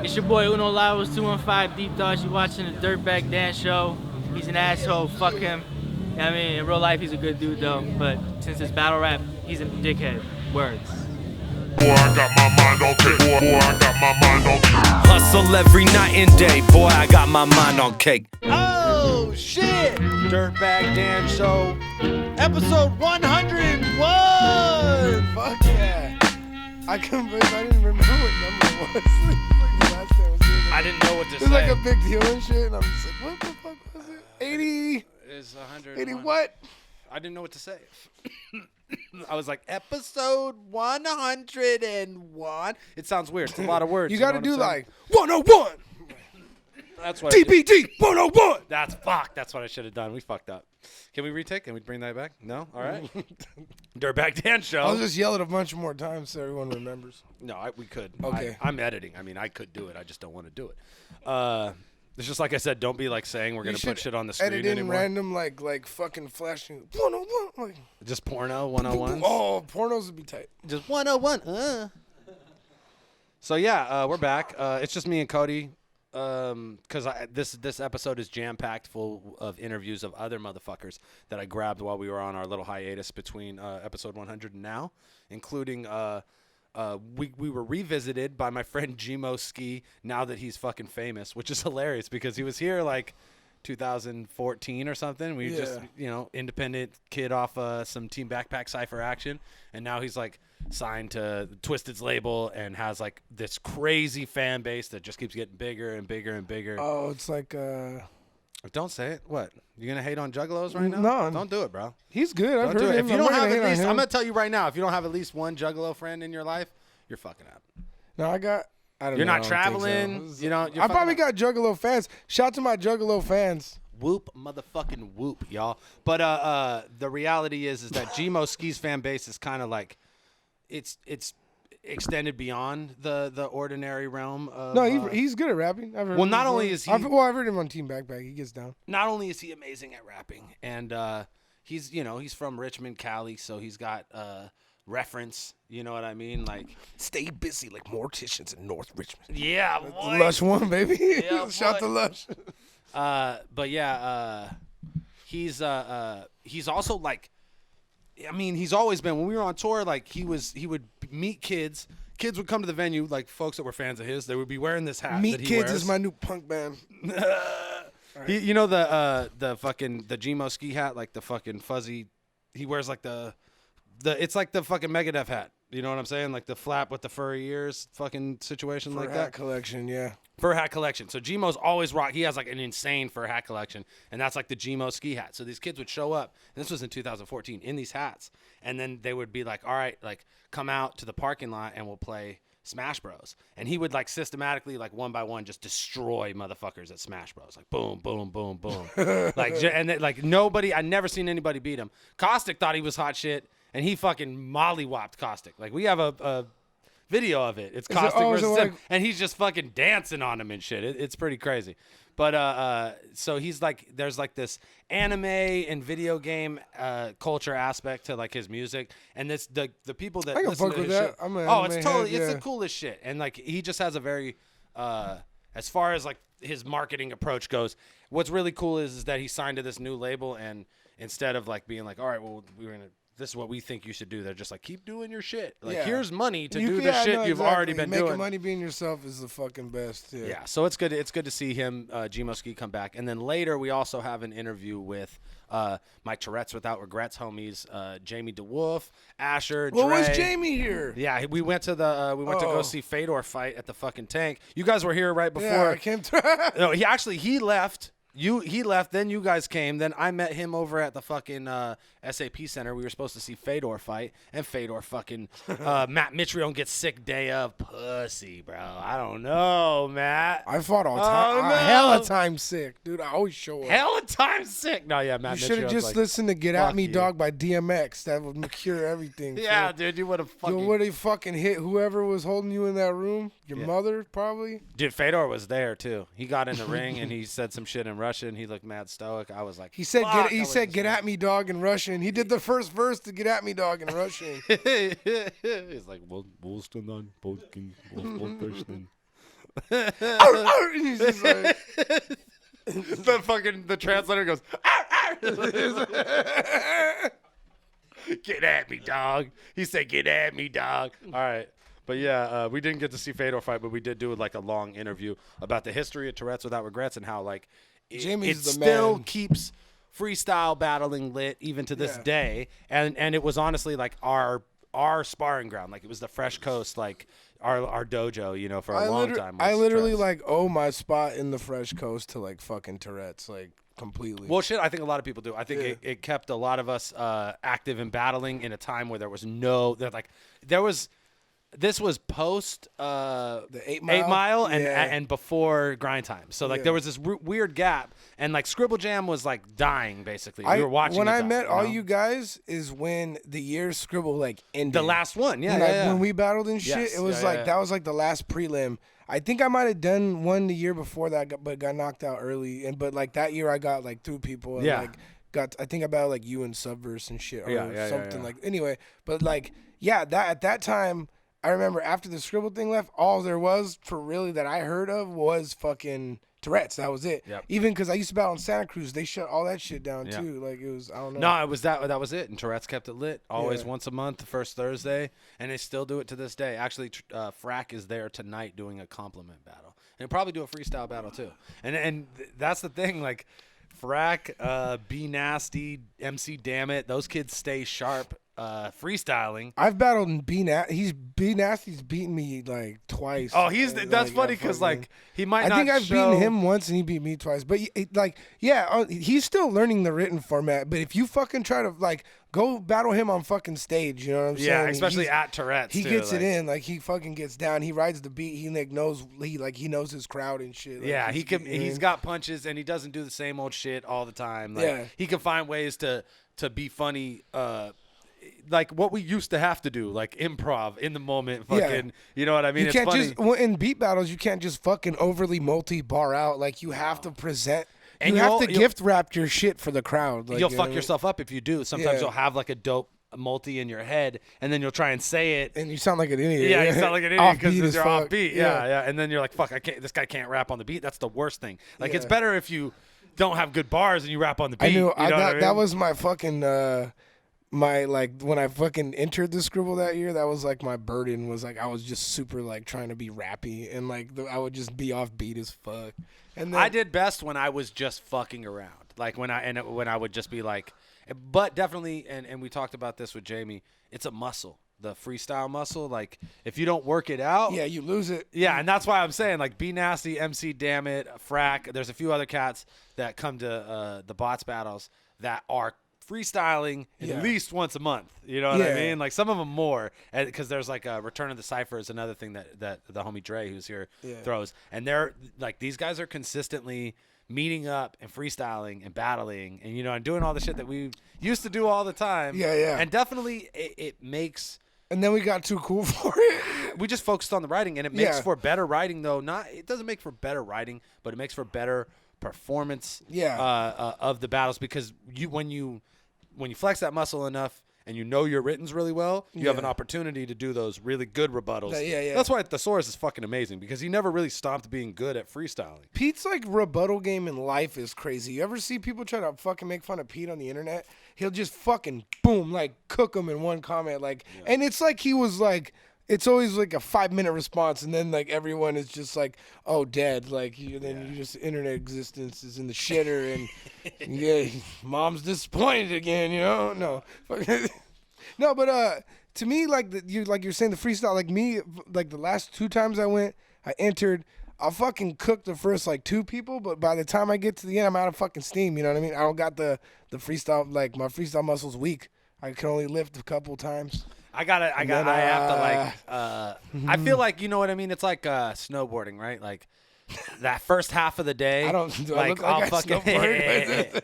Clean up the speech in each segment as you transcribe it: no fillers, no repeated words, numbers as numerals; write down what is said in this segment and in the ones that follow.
It's your boy Uno Lavos 215 Deep Thoughts. You watching the Dirtbag dance show. He's an asshole. Fuck him. I mean, in real life, he's a good dude though. But since it's battle rap, he's a dickhead. Words. Boy, I got my mind on cake. Boy, I got my mind on cake. Hustle every night and day. Boy, I got my mind on cake. Oh, shit! Dirtbag Dance Show, episode 101! Fuck yeah. I didn't remember what number it was. Like the last time I was doing it. I didn't know what to say. It was like a big deal and shit, and I'm just like, what the fuck was it? 80? It's 100. 80 what? I didn't know what to say. I was like, episode 101. It sounds weird. It's a lot of words. You gotta know do what I'm like 101! That's what TBD 101! That's what I should have done. We fucked up. Can we retake? Can we bring that back? No? All right. Dirtbag Dan Show. I'll just yell it a bunch more times so everyone remembers. No, we could. Okay. I'm editing. I mean, I could do it. I just don't want to do it. It's just like I said, don't be like saying we're going to put shit on the screen edit in anymore. Random like fucking flashing 101. Like, Just porno 101s? oh, pornos would be tight. Just 101. So yeah, we're back. It's just me and Cody. Because this episode is jam-packed full of interviews of other motherfuckers that I grabbed while we were on our little hiatus between episode 100 and now, including we were revisited by my friend G Mo Skee now that he's fucking famous, which is hilarious because he was here like 2014 or something. We just, independent kid off some Team Backpack Cypher action, and now he's like signed to Twisted's label and has like this crazy fan base that just keeps getting bigger and bigger and bigger. Oh, it's like Don't say it. What? You gonna hate on Juggalos right now? No, don't do it, bro. He's good. I've Don't heard do it. him. If you don't have at least, I'm I'm gonna tell you right now, if you don't have at least one Juggalo friend in your life, you're fucking up. No, I don't You're know. not traveling. So. You know. I probably got Juggalo fans. Shout out to my Juggalo fans. Whoop, motherfucking whoop, y'all. But the reality is that G Mo Skee's fan base is kind of like, it's extended beyond the ordinary realm of. No, he's good at rapping. I've heard well, him not before. only is he. I've heard him on Team Backpack. He gets down. Not only is he amazing at rapping, and he's from Richmond, Cali, so he's got reference. You know what I mean? Like, stay busy like morticians in North Richmond. yeah, boy. Lush one, baby. Yeah, Shout to Lush. But yeah, he's also like, I mean, he's always been, when we were on tour, like he would meet kids. Kids would come to the venue, like folks that were fans of his. They would be wearing this hat. Meet that he Kids wears. is my new punk band. He, the fucking the G Mo Skee hat, like the fucking fuzzy. He wears like the it's like the fucking Megadeth hat. You know what I'm saying? Like the flap with the furry ears, fucking situation like that. Collection, yeah. Fur hat collection. So G Mo's always rock. He has like an insane fur hat collection, and that's like the G Mo Skee hat. So these kids would show up, and this was in 2014, in these hats, and then they would be like, "All right, like come out to the parking lot, and we'll play Smash Bros." And he would like systematically, like one by one, just destroy motherfuckers at Smash Bros. Like boom, boom, boom, boom. And then, like nobody, I never seen anybody beat him. Caustic thought he was hot shit, and he fucking mollywopped Caustic. Like we have a video of it. It's Caustic versus him, and he's just fucking dancing on him and shit. It's pretty crazy. But so he's like, there's like this anime and video game culture aspect to like his music, and this the people that I can listen fuck to with his that. shit. I'm an oh, anime it's totally head, it's yeah. the coolest shit, and like he just has a very as far as like his marketing approach goes. What's really cool is that he signed to this new label, and instead of like being like, all right, well this is what we think you should do. They're just like, keep doing your shit. Like, here's money to do the shit you've already been doing. Making money being yourself is the fucking best. Yeah, so it's good. It's good to see him, G Mo Skee, come back. And then later we also have an interview with my Tourettes Without Regrets homies, Jamie DeWolf, Asher, Dre. Well, was Jamie here? Yeah, we went to to go see Fedor fight at the fucking Tank. You guys were here right before. Yeah, I came to. No, he left. He left, then you guys came, then I met him over at the fucking SAP Center. We were supposed to see Fedor fight, and Fedor fucking Matt Mitrione gets sick day of. Pussy, bro. I don't know, Matt. I fought all time. Oh, no. Hella time sick, dude. I always show up. Hella time sick. No, yeah, Matt You should have Mitrione's just like, listened to Get At fuck Me you. Dog by DMX. That would cure everything. Yeah, fool. dude, you would have fucking. Yo, would he fucking hit whoever was holding you in that room? Your mother, probably? Dude, Fedor was there, too. He got in the ring, and he said some shit in Russian. He looked mad stoic. I was like, He said, fuck, "Get at me, dog," in Russian. He did the first verse to "Get at me, dog" in Russian. He's like, And he's just like, the translator goes, get at me, dog. He said, get at me, dog. All right. But yeah, we didn't get to see Fedor fight, but we did do like a long interview about the history of Tourette's Without Regrets and how like it Jamie's the still man. keeps freestyle battling lit even to this day. And it was honestly like our sparring ground. Like it was the Fresh Coast, like our dojo, you know, for a long time. I literally Tourette's. like owe my spot in the Fresh Coast to like fucking Tourette's, like completely. Well, shit, I think a lot of people do. I think it kept a lot of us active in battling in a time where there was this was post the 8 8 Mile and Yeah. and before grind time. So like there was this weird gap, and like Scribble Jam was like dying basically. We were watching when it I die, met you all know? you guys is when the year Scribble like ended. The last one, When we battled and shit, Yes, it was that was like the last prelim. I think I might have done one the year before that, but got knocked out early. But like that year, I got like 2 people. And, Yeah. like I think I battled like you and Subverse and shit or something yeah. like. Anyway, but like that at that time. I remember after the Scribble thing left, all there was for really that I heard of was fucking Tourette's. That was it. Yep. Even because I used to battle in Santa Cruz, they shut all that shit down too. Like it was, I don't know. No, it was that was it. And Tourette's kept it lit always Yeah. once a month, the first Thursday, and they still do it to this day. Actually, Frack is there tonight doing a compliment battle, and he'll probably do a freestyle battle too. And that's the thing, like Frack, Be Nasty, MC Dammit, those kids stay sharp. Freestyling. I've battled in B Nasty. B Nasty's beaten me like twice. Oh, that's funny because like he might. I think not I've show... beaten him once and he beat me twice. But he's still learning the written format. But if you fucking try to like go battle him on fucking stage, you know what I'm saying? Yeah, especially at Tourette's. He too, gets like, it in. Like he fucking gets down. He rides the beat. He like knows he knows his crowd and shit. Like, yeah, he's he's got punches and he doesn't do the same old shit all the time. Like, he can find ways to be funny. Like what we used to have to do, like improv in the moment, fucking, you know what I mean? You can't it's funny. just in beat battles. You can't just fucking overly multi-bar out. Like you have to present. And you have to gift wrap your shit for the crowd. Like, you'll you fuck know? yourself up if you do. Sometimes you'll have like a dope multi in your head, and then you'll try and say it, and you sound like an idiot. Yeah, you sound like an idiot because you're fuck. offbeat. Yeah, and then you're like, fuck, I can't. This guy can't rap on the beat. That's the worst thing. Like it's better if you don't have good bars and you rap on the beat. I knew. You know what I mean? That was my fucking. My like when I fucking entered the Scribble that year, that was like my burden was like I was just super like trying to be rappy and like I would just be off beat as fuck. And then, I did best when I was just fucking around, like when I would just be like, but definitely, and we talked about this with Jamie. It's a muscle, the freestyle muscle. Like if you don't work it out, yeah, you lose it. Yeah, and that's why I'm saying like Be Nasty, MC Dammit, Frack. There's a few other cats that come to the bots battles that are freestyling at least once a month. You know what I mean? Like some of them more, because there's like a Return of the Cypher is another thing that the homie Dre who's here throws, and they're like these guys are consistently meeting up and freestyling and battling and and doing all the shit that we used to do all the time. Yeah. And definitely it makes. And then we got too cool for it. We just focused on the writing, and it makes for better writing though. It doesn't make for better writing, but it makes for better performance of the battles, because when you flex that muscle enough and your writtens really well, you have an opportunity to do those really good rebuttals. Yeah. That's why Thesaurus is fucking amazing, because he never really stopped being good at freestyling. Pete's like rebuttal game in life is crazy. You ever see people try to fucking make fun of Pete on the internet? He'll just fucking boom, like cook him in one comment, like, and it's like he was like. It's always like a 5-minute response, and then like everyone is just like, "Oh, dead!" Like you just internet existence is in the shitter, and mom's disappointed again. No, no, but to me, like you're saying the freestyle, like me, like the last 2 times I entered. I'll fucking cook the first like 2 people, but by the time I get to the end, I'm out of fucking steam. You know what I mean? I don't got the freestyle. Like my freestyle muscle's weak. I can only lift a couple times. I have to like. I feel like, you know what I mean. It's like snowboarding, right? Like that first half of the day. I look like I snowboard?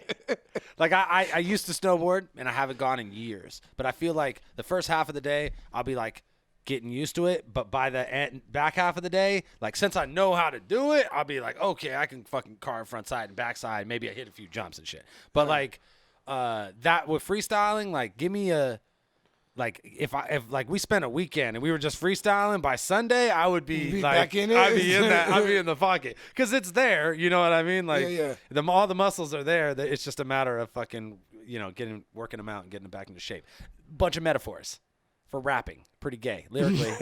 Like I used to snowboard and I haven't gone in years, but I feel like the first half of the day I'll be like getting used to it, but by the back half of the day, like since I know how to do it, I'll be like, okay, I can fucking carve front side and back side. Maybe I hit a few jumps and shit, but like that with freestyling, like give me a like if like we spent a weekend and we were just freestyling, by Sunday I would be, be like, back in it? I'd be in that. I'd be in the pocket because it's there. You know what I mean? Like, Yeah. all the muscles are there. It's just a matter of fucking, working them out and getting them back into shape. Bunch of metaphors for rapping. Pretty gay. Lyrically.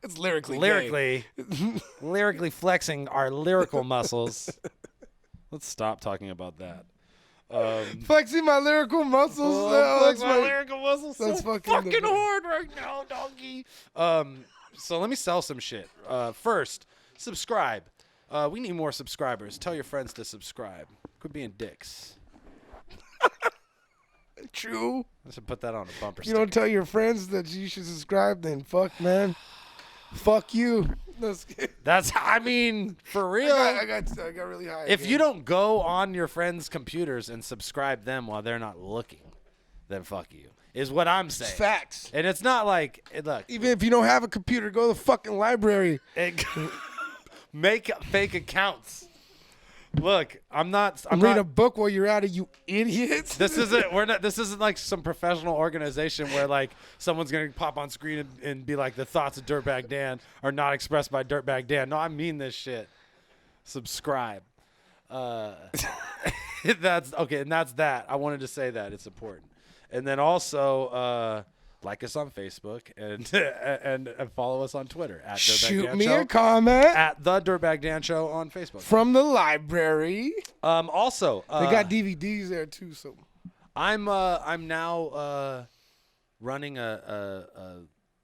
It's lyrically lyrically flexing our lyrical muscles. Let's stop talking about that. flexing my lyrical muscles. Flex my lyrical muscles. That's so fucking hard right now, donkey. So let me sell some shit. First, subscribe. We need more subscribers. Tell your friends to subscribe. Quit being dicks. True. I should put that on a bumper You sticker. don't tell your friends that you should subscribe, then fuck, man. Fuck you. That's, I mean, for real. I got really high. If again. you don't go on your friends' computers and subscribe them while they're not looking, then fuck you, is what I'm saying. It's facts. And it's not like, look, Even if you don't have a computer, go to the fucking library. make fake accounts. Look, I'm not Read a book while you're at it, you idiots. This isn't like some professional organization where like someone's gonna pop on screen and be like, the thoughts of Dirtbag Dan are not expressed by Dirtbag Dan. No, I mean this shit. Subscribe. That's okay, and that's that. I wanted to say that it's important. And then also like us on Facebook and follow us on Twitter at Dirtbag Shoot Dan me Show, a comment at the Dirtbag Dan Show on Facebook. from the library. Also, They got DVDs there too. So I'm now running a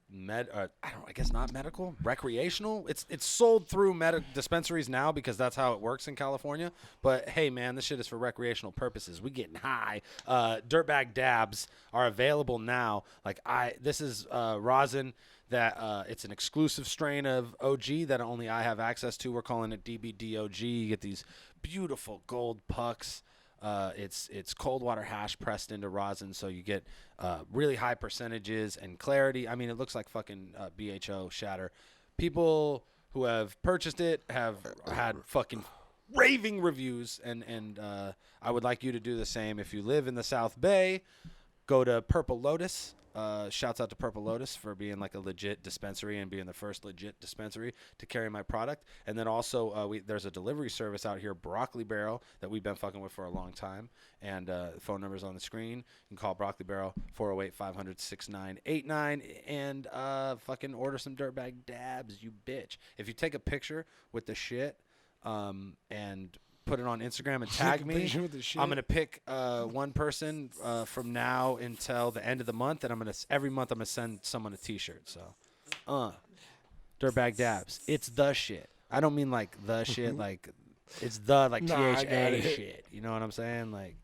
I guess not medical, recreational. It's sold through dispensaries now because that's how it works in California. But hey, man, this shit is for recreational purposes. We getting high. Dirtbag dabs are available now. Like this is rosin that it's an exclusive strain of OG that only I have access to. We're calling it DBDOG. You get these beautiful gold pucks. It's cold water hash pressed into rosin, so you get really high percentages and clarity. I mean, it looks like fucking BHO shatter. People who have purchased it have had fucking raving reviews, and I would like you to do the same. If you live in the South Bay, go to Purple Lotus. Shouts out to Purple Lotus for being like a legit dispensary and being the first legit dispensary to carry my product. And then also there's a delivery service out here, Broccoli Barrel, that we've been fucking with for a long time. And the phone number's on the screen. You can call Broccoli Barrel, 408-500-6989, and fucking order some Dirtbag dabs, you bitch. If you take a picture with the shit and put it on Instagram and tag me, I'm gonna pick one person from now until the end of the month, and every month I'm gonna send someone a T-shirt. So, Dirtbag dabs, it's the shit. I don't mean like the shit, like it's the like THA shit. You know what I'm saying? Like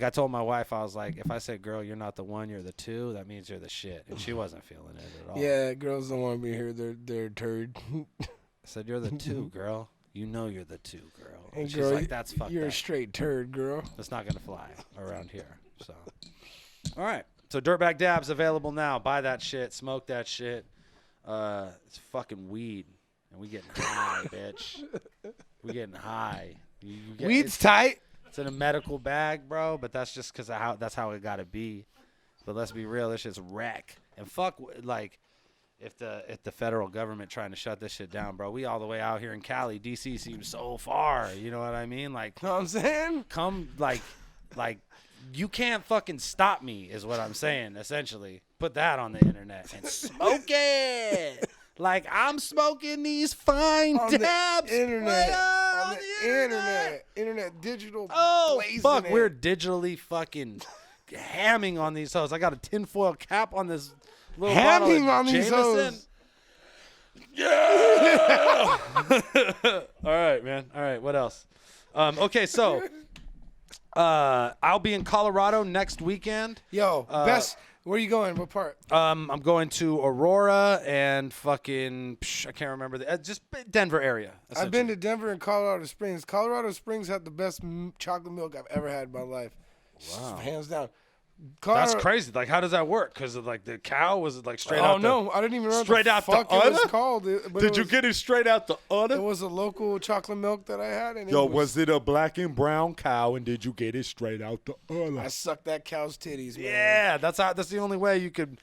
I told my wife, I was like, if I say, girl, you're not the one, you're the two, that means you're the shit, and she wasn't feeling it at all. yeah, girls don't want to be here. They're turd. I said, you're the two, girl. You know you're the two, girl. Hey, She's girl, like, that's fucked you're up. a straight turd, girl. That's not going to fly around here. So, all right. So Dirtbag dabs available now. Buy that shit. Smoke that shit. It's fucking weed. And we getting high, bitch. We getting high. Weed's tight. It's in a medical bag, bro, but that's just because that's how it got to be. But let's be real. This shit's wreck. And fuck, like, if the federal government trying to shut this shit down, bro, we all the way out here in Cali. DC seems so far. You know what I mean? Like, Know what I'm saying? come, like, you can't fucking stop me is what I'm saying, essentially. Put that on the internet and smoke it. Like, I'm smoking these fine On dabs. the internet. Right On the internet. Internet digital. Oh, blazing fuck. it. We're digitally fucking hamming on these hoes. I got a tinfoil cap on this little bottle Hamming of on these Jameson. hoes. Yeah. All right, man. All right. What else? Okay, so I'll be in Colorado next weekend. Yo, best. Where you going? What part? I'm going to Aurora and fucking I can't remember just Denver area. I've been to Denver and Colorado Springs. Colorado Springs had the best chocolate milk I've ever had in my life. Wow. Hands down. That's crazy. Like, how does that work? Because like the cow was like straight out. Oh no, I didn't even know straight what out the fuck the it was udder? called. Did you get it straight out the udder? It was a local chocolate milk that I had, and Yo, was it a black and brown cow, and did you get it straight out the udder? I sucked that cow's titties, man. Yeah, that's the only way you could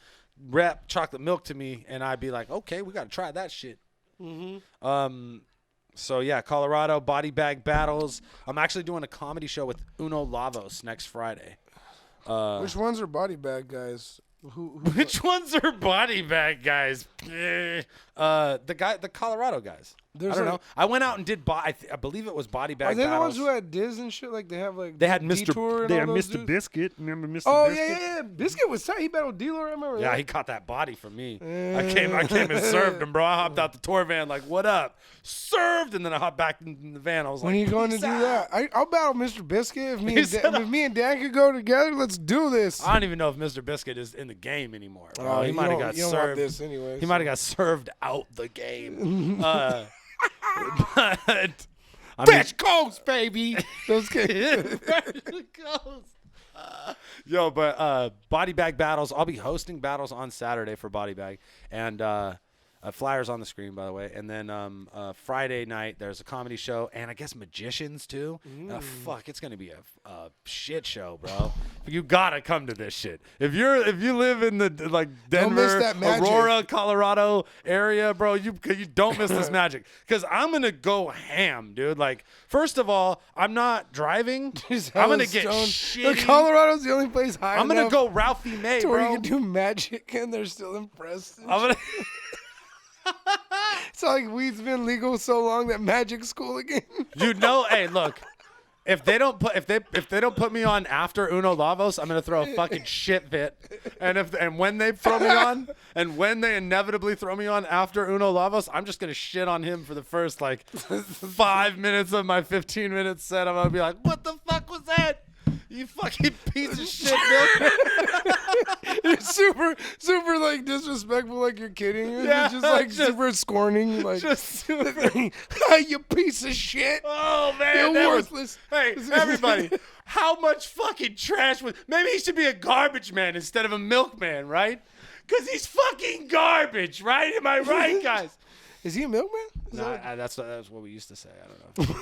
wrap chocolate milk to me, and I'd be like, okay, we got to try that shit. So yeah, Colorado body bag battles. I'm actually doing a comedy show with Uno Lavos next Friday. Which ones are body bag guys? Who Which ones are body bag guys? The Colorado guys. I don't know. I went out and did. I believe it was body bag Are they battles. the ones who had Diz and shit? Like they have like They had Detour Mr. and They all had those Mr. dudes? Biscuit. Remember Mr. Oh Biscuit? yeah. Biscuit was tight. He battled D-Lord. I remember Yeah, that. he caught that body from me. I came and served him, bro. I hopped out the tour van like, what up? Served, and then I hopped back in the van. I was When like, are you going to "Peace do out." that? I'll battle Mr. Biscuit He said, if me and Dan could go together. Let's do this. I don't even know if Mr. Biscuit is in the game anymore, bro. Oh, He you might have don't- got you don't want served. this anyway, He so. might have got served out the game. But I mean, Bitch goes, baby. Those kids. Yo, but body bag battles. I'll be hosting battles on Saturday for body bag, and flyers on the screen, by the way. And then Friday night there's a comedy show, and I guess magicians too. Fuck, it's gonna be a shit show, bro. You gotta come to this shit. If you live in the like Don't miss Denver, that magic. Aurora, Colorado area, bro, you don't miss this magic. Cause I'm gonna go ham, dude. Like, first of all, I'm not driving. Just I'm gonna hella get stoned. shitty. Colorado's the only place high I'm gonna enough go Ralphie May, to where bro. you can do magic and they're still impressed. I'm gonna. It's like weed's been legal so long that magic's cool again. You know, hey, look. If they don't put me on after Uno Lavos, I'm gonna throw a fucking shit fit. And when they throw me on, and when they inevitably throw me on after Uno Lavos, I'm just gonna shit on him for the first like 5 minutes of my 15-minute set. I'm gonna be like, what the fuck was that? You fucking piece of shit, Bill. You're super like disrespectful, like you're kidding. Yeah, Just like just- super scorning, like Just super. you piece of shit. Oh man, You're that was- worthless. Hey, everybody, how much fucking trash was? Maybe he should be a garbage man instead of a milkman, right? Because he's fucking garbage, right? Am I right, guys? Is he a milkman? Is No, that that's what we used to say. I don't know.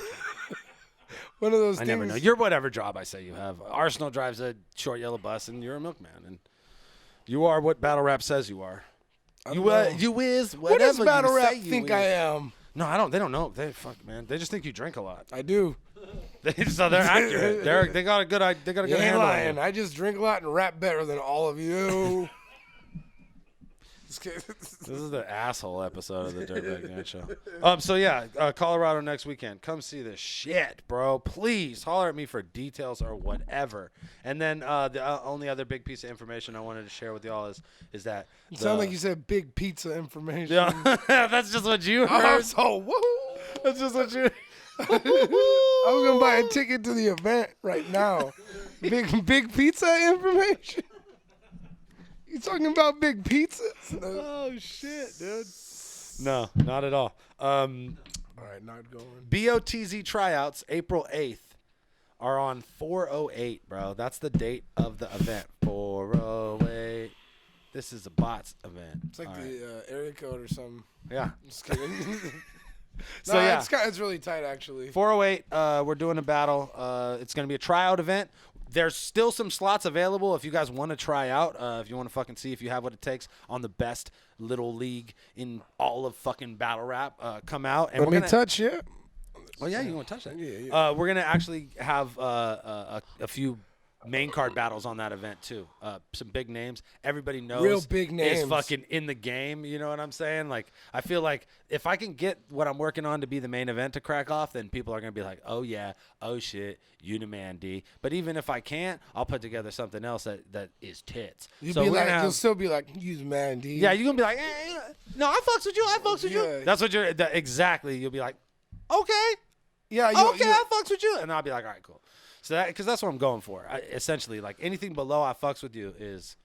one of those I things? never know. You're whatever job I say you have. Arsenal drives a short yellow bus, and you're a milkman, and you are what battle rap says you are. You is What whatever does battle you rap say you think is. I am? No, I don't. They don't know. They fuck, man. They just think you drink a lot. I do. So they're accurate. They got a good. They got a You good ain't handle on lying. you. I just drink a lot and rap better than all of you. Just kidding. This is the asshole episode of the Dirtbag Night Show. So yeah, Colorado next weekend. Come see this shit, bro. Please holler at me for details or whatever. And then the only other big piece of information I wanted to share with y'all is that It sounded like you said big pizza information. yeah, that's just what you Oh, heard. so woo! That's just what you. I was gonna buy a ticket to the event right now. Big pizza information. You talking about big pizzas? No. Oh shit, dude. No, not at all. All right, not going. BOTZ tryouts, April 8th, are on 408, bro. That's the date of the event. 408. This is a bots event. It's like All right. the area code or something. Yeah. Just kidding. So, No, yeah. it's really tight actually. 408, we're doing a battle. It's going to be a tryout event. There's still some slots available if you guys want to try out. If you want to fucking see if you have what it takes on the best little league in all of fucking battle rap, come out. And Let we're me gonna, touch it. Oh yeah, you want to touch that? Yeah. We're gonna actually have a few main card battles on that event too. Some big names. Everybody knows. Real big names. Is fucking in the game. You know what I'm saying? Like, I feel like if I can get what I'm working on to be the main event to crack off, then people are gonna be like, oh yeah, oh shit, you the man, D. But even if I can't, I'll put together something else that is tits. You'll So be we're like, gonna have- you'll still be like, use man, D. yeah, you're gonna be like, no, I fucks with you. I fucks with Yeah. you. That's what you're. Exactly. You'll be like, okay. yeah. Okay, I fucks with you, and I'll be like, all right, cool. So that, because that's what I'm going for. Essentially, like anything below I fucks with you is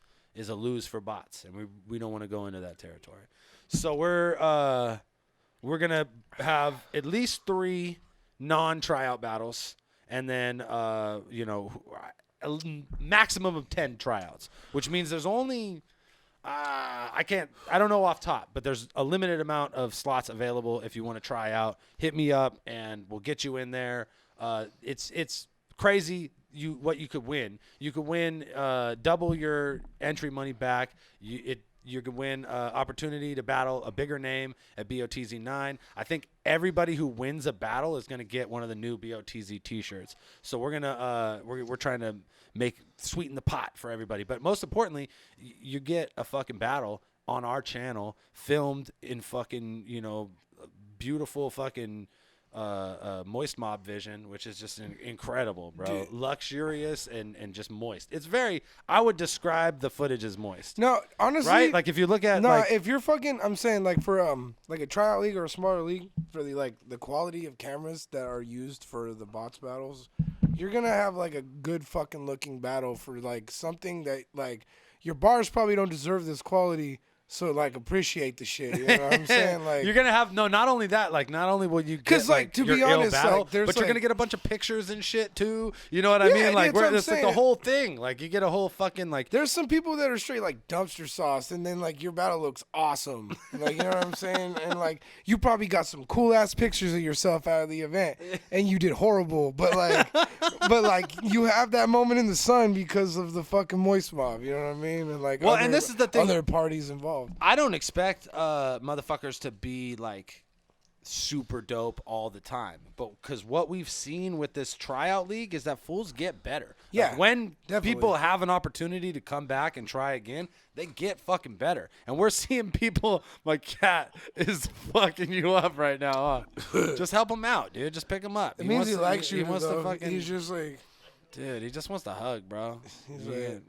a lose for bots, and we don't want to go into that territory. So we're gonna have at least 3 non-tryout battles, and then maximum of 10 tryouts, which means there's only I don't know off top, but there's a limited amount of slots available. If you want to try out, hit me up and we'll get you in there. It's crazy what you could win. You could win double your entry money back. You could win opportunity to battle a bigger name at BOTZ 9. I think everybody who wins a battle is going to get one of the new BOTZ T-shirts. So we're gonna we're trying to sweeten the pot for everybody. But most importantly, you get a fucking battle on our channel, filmed in fucking beautiful fucking moist mob vision, which is just incredible, bro. Dude. Luxurious and just moist. It's I would describe the footage as moist. No, honestly, right? Like if you look at if you're fucking, I'm saying like for like a tryout league or a smaller league, for the quality of cameras that are used for the bots battles, you're gonna have like a good fucking looking battle for like something that like your bars probably don't deserve this quality. So like appreciate the shit, you know what I'm saying? Like you're gonna have not only that, like not only will you get to be honest, battle, like, but you're gonna get a bunch of pictures and shit too. You know what I mean? Like it's like the whole thing. Like you get a whole fucking like. There's some people that are straight like dumpster sauce, and then like your battle looks awesome. Like you know what I'm saying? And like you probably got some cool ass pictures of yourself out of the event, and you did horrible. But like you have that moment in the sun because of the fucking moist mob. You know what I mean? And like and this is the thing. Other parties involved. I don't expect motherfuckers to be like super dope all the time, but because what we've seen with this tryout league is that fools get better. Yeah, like when definitely. People have an opportunity to come back and try again, they get fucking better. And we're seeing people. My cat is fucking you up right now. Huh? Just help him out, dude. Just pick him up. It means he likes you. He wants to fucking. He's just like, dude. He just wants to hug, bro. He's like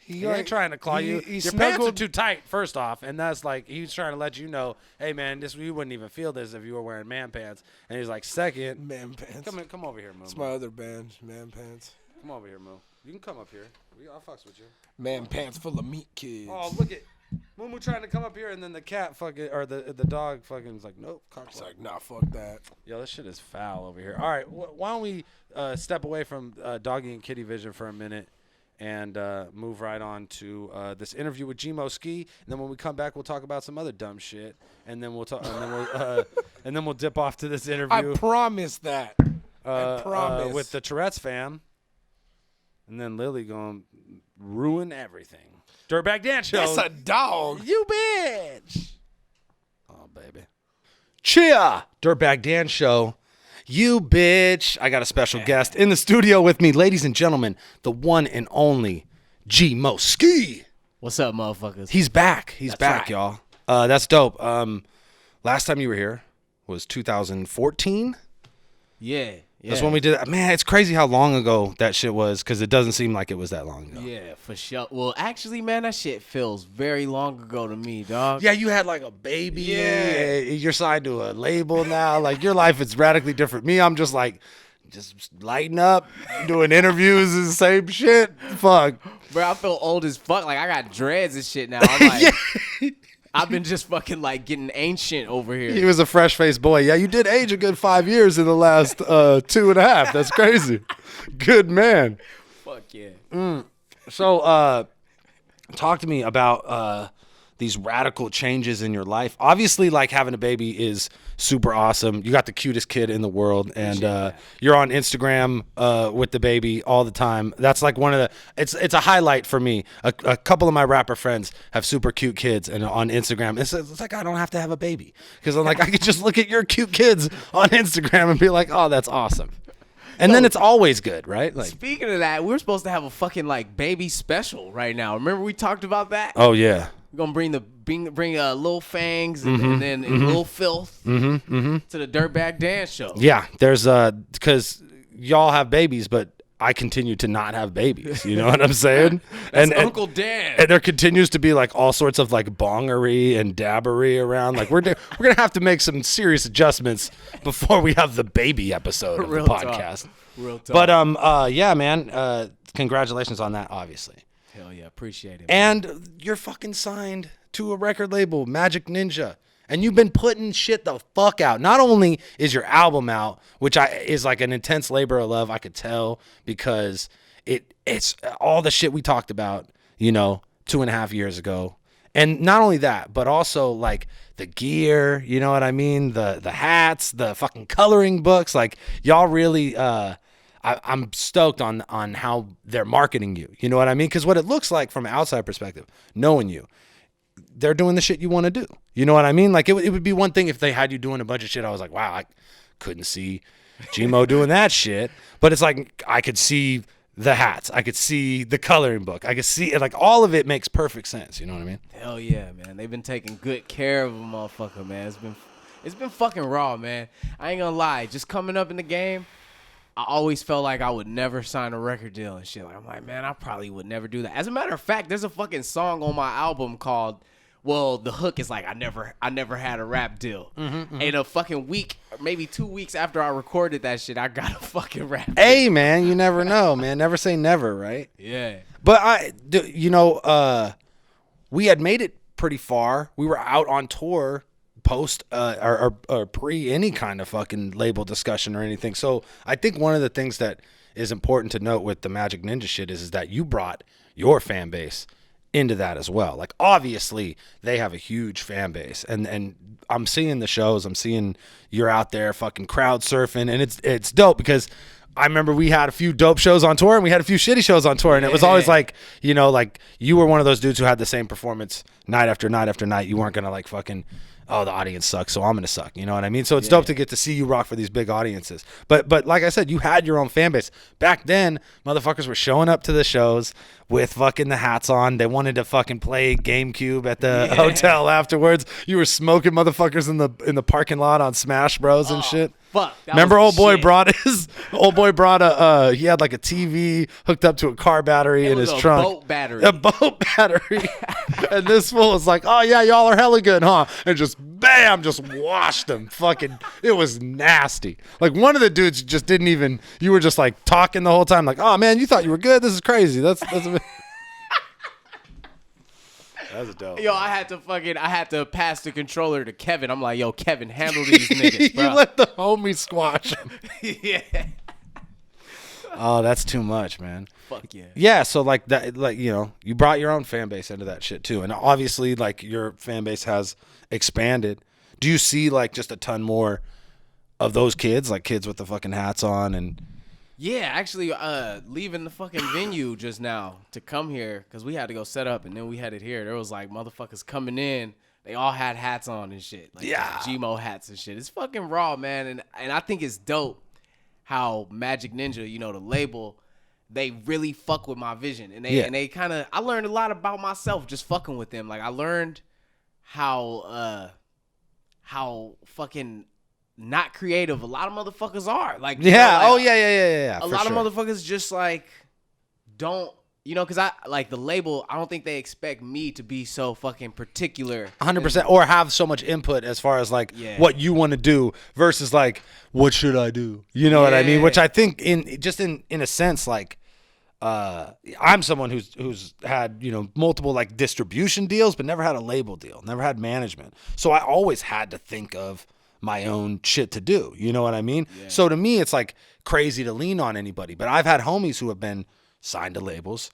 He ain't trying to claw you. Your pants are too tight, first off, and that's like he's trying to let you know, hey man, you wouldn't even feel this if you were wearing man pants. And he's like, second, man pants. Come over here, Moo. It's my other band, man pants. Come over here, Moo. You can come up here. I'll fucks with you. Man pants full of meat kids. Oh, look at Moo trying to come up here, and then the cat fucking or the dog fucking is like, nope. It's like, nah, fuck that. Yo, this shit is foul over here. All right, why don't we step away from doggy and kitty vision for a minute? And move right on to this interview with G Mo Skee. And then when we come back, we'll talk about some other dumb shit. And then we'll talk. And then we'll dip off to this interview. I promise that. I promise. With the Tourette's fam. And then Lily gonna ruin everything. Dirtbag Dance Show. That's a dog. You bitch. Oh baby. Cheer. Dirtbag Dance Show. You bitch. I got a special guest in the studio with me. Ladies and gentlemen, the one and only G Mo Skee. What's up, motherfuckers? He's back. He's back, right. y'all. That's dope. Last time you were here was 2014. Yeah. That's when we did that. Man, it's crazy how long ago that shit was because it doesn't seem like it was that long ago. Yeah, for sure. Well, actually, man, that shit feels very long ago to me, dog. Yeah, you had like a baby. Yeah. You're signed to a label now. Like your life is radically different. Me, I'm just like, just lighting up, doing interviews and the same shit. Fuck. Bro, I feel old as fuck. Like I got dreads and shit now. I'm like, yeah. I've been just fucking like getting ancient over here. He was a fresh-faced boy. Yeah, you did age a good 5 years in the last 2.5. That's crazy. Good man. Fuck yeah. So, talk to me about these radical changes in your life. Obviously, like having a baby is super awesome. You got the cutest kid in the world, and you're on Instagram with the baby all the time. That's like one of the. It's a highlight for me. A couple of my rapper friends have super cute kids, and on Instagram, it's like I don't have to have a baby because I'm like I could just look at your cute kids on Instagram and be like, oh, that's awesome. And then it's always good, right? Like speaking of that, we're supposed to have a fucking like baby special right now. Remember we talked about that? Oh yeah. We're gonna bring Lil Fangs and then Lil Filth to the Dirtbag Dance Show. Yeah, there's because y'all have babies, but I continue to not have babies. You know what I'm saying? That's Uncle Dan. And there continues to be like all sorts of like bongery and dabbery around. Like we're gonna have to make some serious adjustments before we have the baby episode of the podcast. Real talk. But yeah, man. Congratulations on that, obviously. Hell yeah, appreciate it. Man. And you're fucking signed to a record label, Magic Ninja. And you've been putting shit the fuck out. Not only is your album out, which is like an intense labor of love, I could tell, because it's all the shit we talked about, 2.5 years ago. And not only that, but also like the gear, you know what I mean? The hats, the fucking coloring books. Like y'all really, I'm stoked on how they're marketing you. You know what I mean? Because what it looks like from an outside perspective, knowing you, they're doing the shit you want to do. You know what I mean? Like it would be one thing if they had you doing a bunch of shit. I was like, wow, I couldn't see G Mo doing that shit. But it's like I could see the hats. I could see the coloring book. I could see it. Like all of it makes perfect sense. You know what I mean? Hell yeah, man. They've been taking good care of a motherfucker, man. It's been fucking raw, man. I ain't gonna lie. Just coming up in the game, I always felt like I would never sign a record deal and shit. Like, I'm like, man, I probably would never do that. As a matter of fact, there's a fucking song on my album called, well, the hook is like, I never had a rap deal. And a fucking week, maybe 2 weeks after I recorded that shit, I got a fucking rap deal. Hey, man, you never know, man. Never say never, right? Yeah. But we had made it pretty far. We were out on tour post or pre any kind of fucking label discussion or anything. So I think one of the things that is important to note with the Magic Ninja shit is that you brought your fan base into that as well. Like obviously they have a huge fan base, and I'm seeing the shows. I'm seeing you're out there fucking crowd surfing, and it's dope because I remember we had a few dope shows on tour and we had a few shitty shows on tour, and it was always like, like you were one of those dudes who had the same performance night after night after night. You weren't gonna like fucking, oh, the audience sucks, so I'm gonna suck. You know what I mean? So it's dope to get to see you rock for these big audiences. But like I said, you had your own fan base. Back then, motherfuckers were showing up to the shows with fucking the hats on. They wanted to fucking play GameCube at the hotel afterwards. You were smoking motherfuckers in the parking lot on Smash Bros and shit. Fuck. Remember old boy brought a he had like a TV hooked up to a car battery in his trunk. Boat battery. A boat battery. And this fool was like, oh yeah, y'all are hella good, huh? And just bam, just washed him. Fucking, it was nasty. Like one of the dudes just didn't even, you were just like talking the whole time like, oh man, you thought you were good? This is crazy. That's That's dope. Yo, I had to pass the controller to Kevin. I'm like, yo, Kevin, handle these niggas, bro. You let the homie squash him. Yeah. Oh, that's too much, man. Fuck yeah. Yeah, so like that, like, you brought your own fan base into that shit too. And obviously like your fan base has expanded. Do you see like just a ton more of those kids, like kids with the fucking hats on? And yeah, actually, leaving the fucking venue just now to come here because we had to go set up and then we headed here. There was like motherfuckers coming in. They all had hats on and shit. Like G Mo hats and shit. It's fucking raw, man. And I think it's dope how Magic Ninja, the label, they really fuck with my vision. And they kind of, I learned a lot about myself just fucking with them. Like I learned how fucking not creative a lot of motherfuckers are. Like yeah. A lot of motherfuckers just like don't, because I like the label. I don't think they expect me to be so fucking particular. 100%, or have so much input as far as like what you want to do versus like what should I do? You know what I mean? Which I think in a sense like I'm someone who's had multiple like distribution deals but never had a label deal, never had management. So I always had to think of my own shit to do. You know what I mean? Yeah. So to me, it's like crazy to lean on anybody. But I've had homies who have been signed to labels,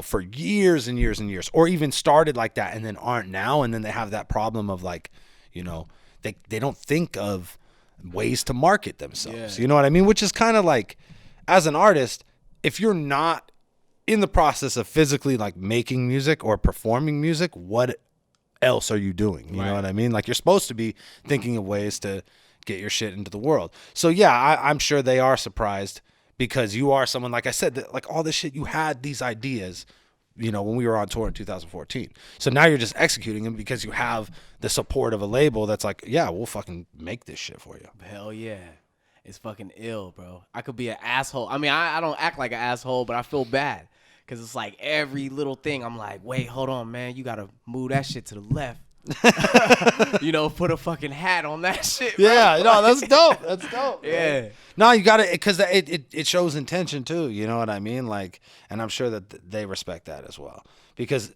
for years and years and years, or even started like that and then aren't now. And then they have that problem of like, they don't think of ways to market themselves. Yeah. You know what I mean? Which is kind of like, as an artist, if you're not in the process of physically like making music or performing music, what else are you doing? You know what I mean? Like you're supposed to be thinking of ways to get your shit into the world. So yeah, I'm sure they are surprised because you are someone, like I said, that like all this shit, you had these ideas, when we were on tour in 2014. So now you're just executing them because you have the support of a label that's like, yeah, we'll fucking make this shit for you. Hell yeah. It's fucking ill, bro. I could be an asshole. I mean, I don't act like an asshole, but I feel bad. Because it's like every little thing, I'm like, wait, hold on, man. You got to move that shit to the left. Put a fucking hat on that shit, bro. Yeah, no, that's dope. That's dope. Yeah. Right? No, you got to, because it shows intention too. You know what I mean? Like, and I'm sure that they respect that as well. Because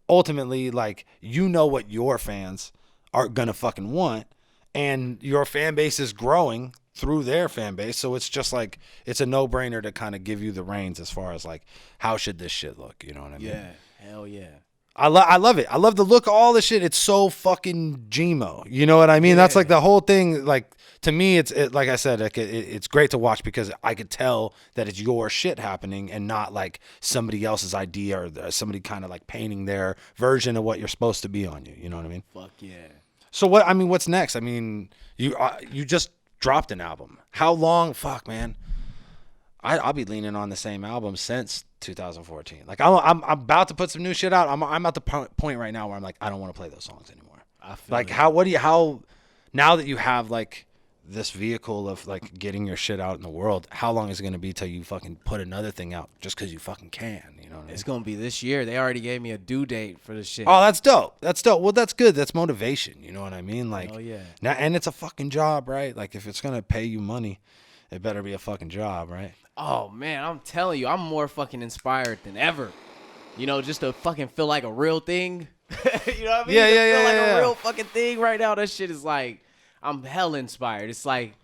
ultimately, like, what your fans are going to fucking want. And your fan base is growing through their fan base. So it's just like, it's a no-brainer to kind of give you the reins as far as like, how should this shit look? You know what I mean? Yeah, hell yeah. I love it. I love the look of all this shit. It's so fucking G Mo. You know what I mean? That's like the whole thing. Like, to me, it's like I said, like it's great to watch because I could tell that it's your shit happening and not like somebody else's idea or somebody kind of like painting their version of what you're supposed to be on you. You know what I mean? Fuck yeah. So what's next? I mean, you just dropped an album. How long? Fuck, man. I'll be leaning on the same album since 2014. Like I'm about to put some new shit out. I'm at the point right now where I'm like, I don't want to play those songs anymore. I feel Like it. how now that you have like this vehicle of like getting your shit out in the world, how long is it gonna be till you fucking put another thing out just because you fucking can? You know what I mean? It's gonna be this year. They already gave me a due date for this shit. Oh, that's dope. That's dope. Well, that's good. That's motivation. You know what I mean? Like, Oh yeah. now, and it's a fucking job, right? Like, if it's gonna pay you money, it better be a fucking job, right? Oh man, I'm telling you, I'm more fucking inspired than ever. You know, just to fucking feel like a real thing. You know what I mean? Yeah, To yeah, feel yeah, like yeah. a real fucking thing right now. That shit is like, I'm hell inspired. It's like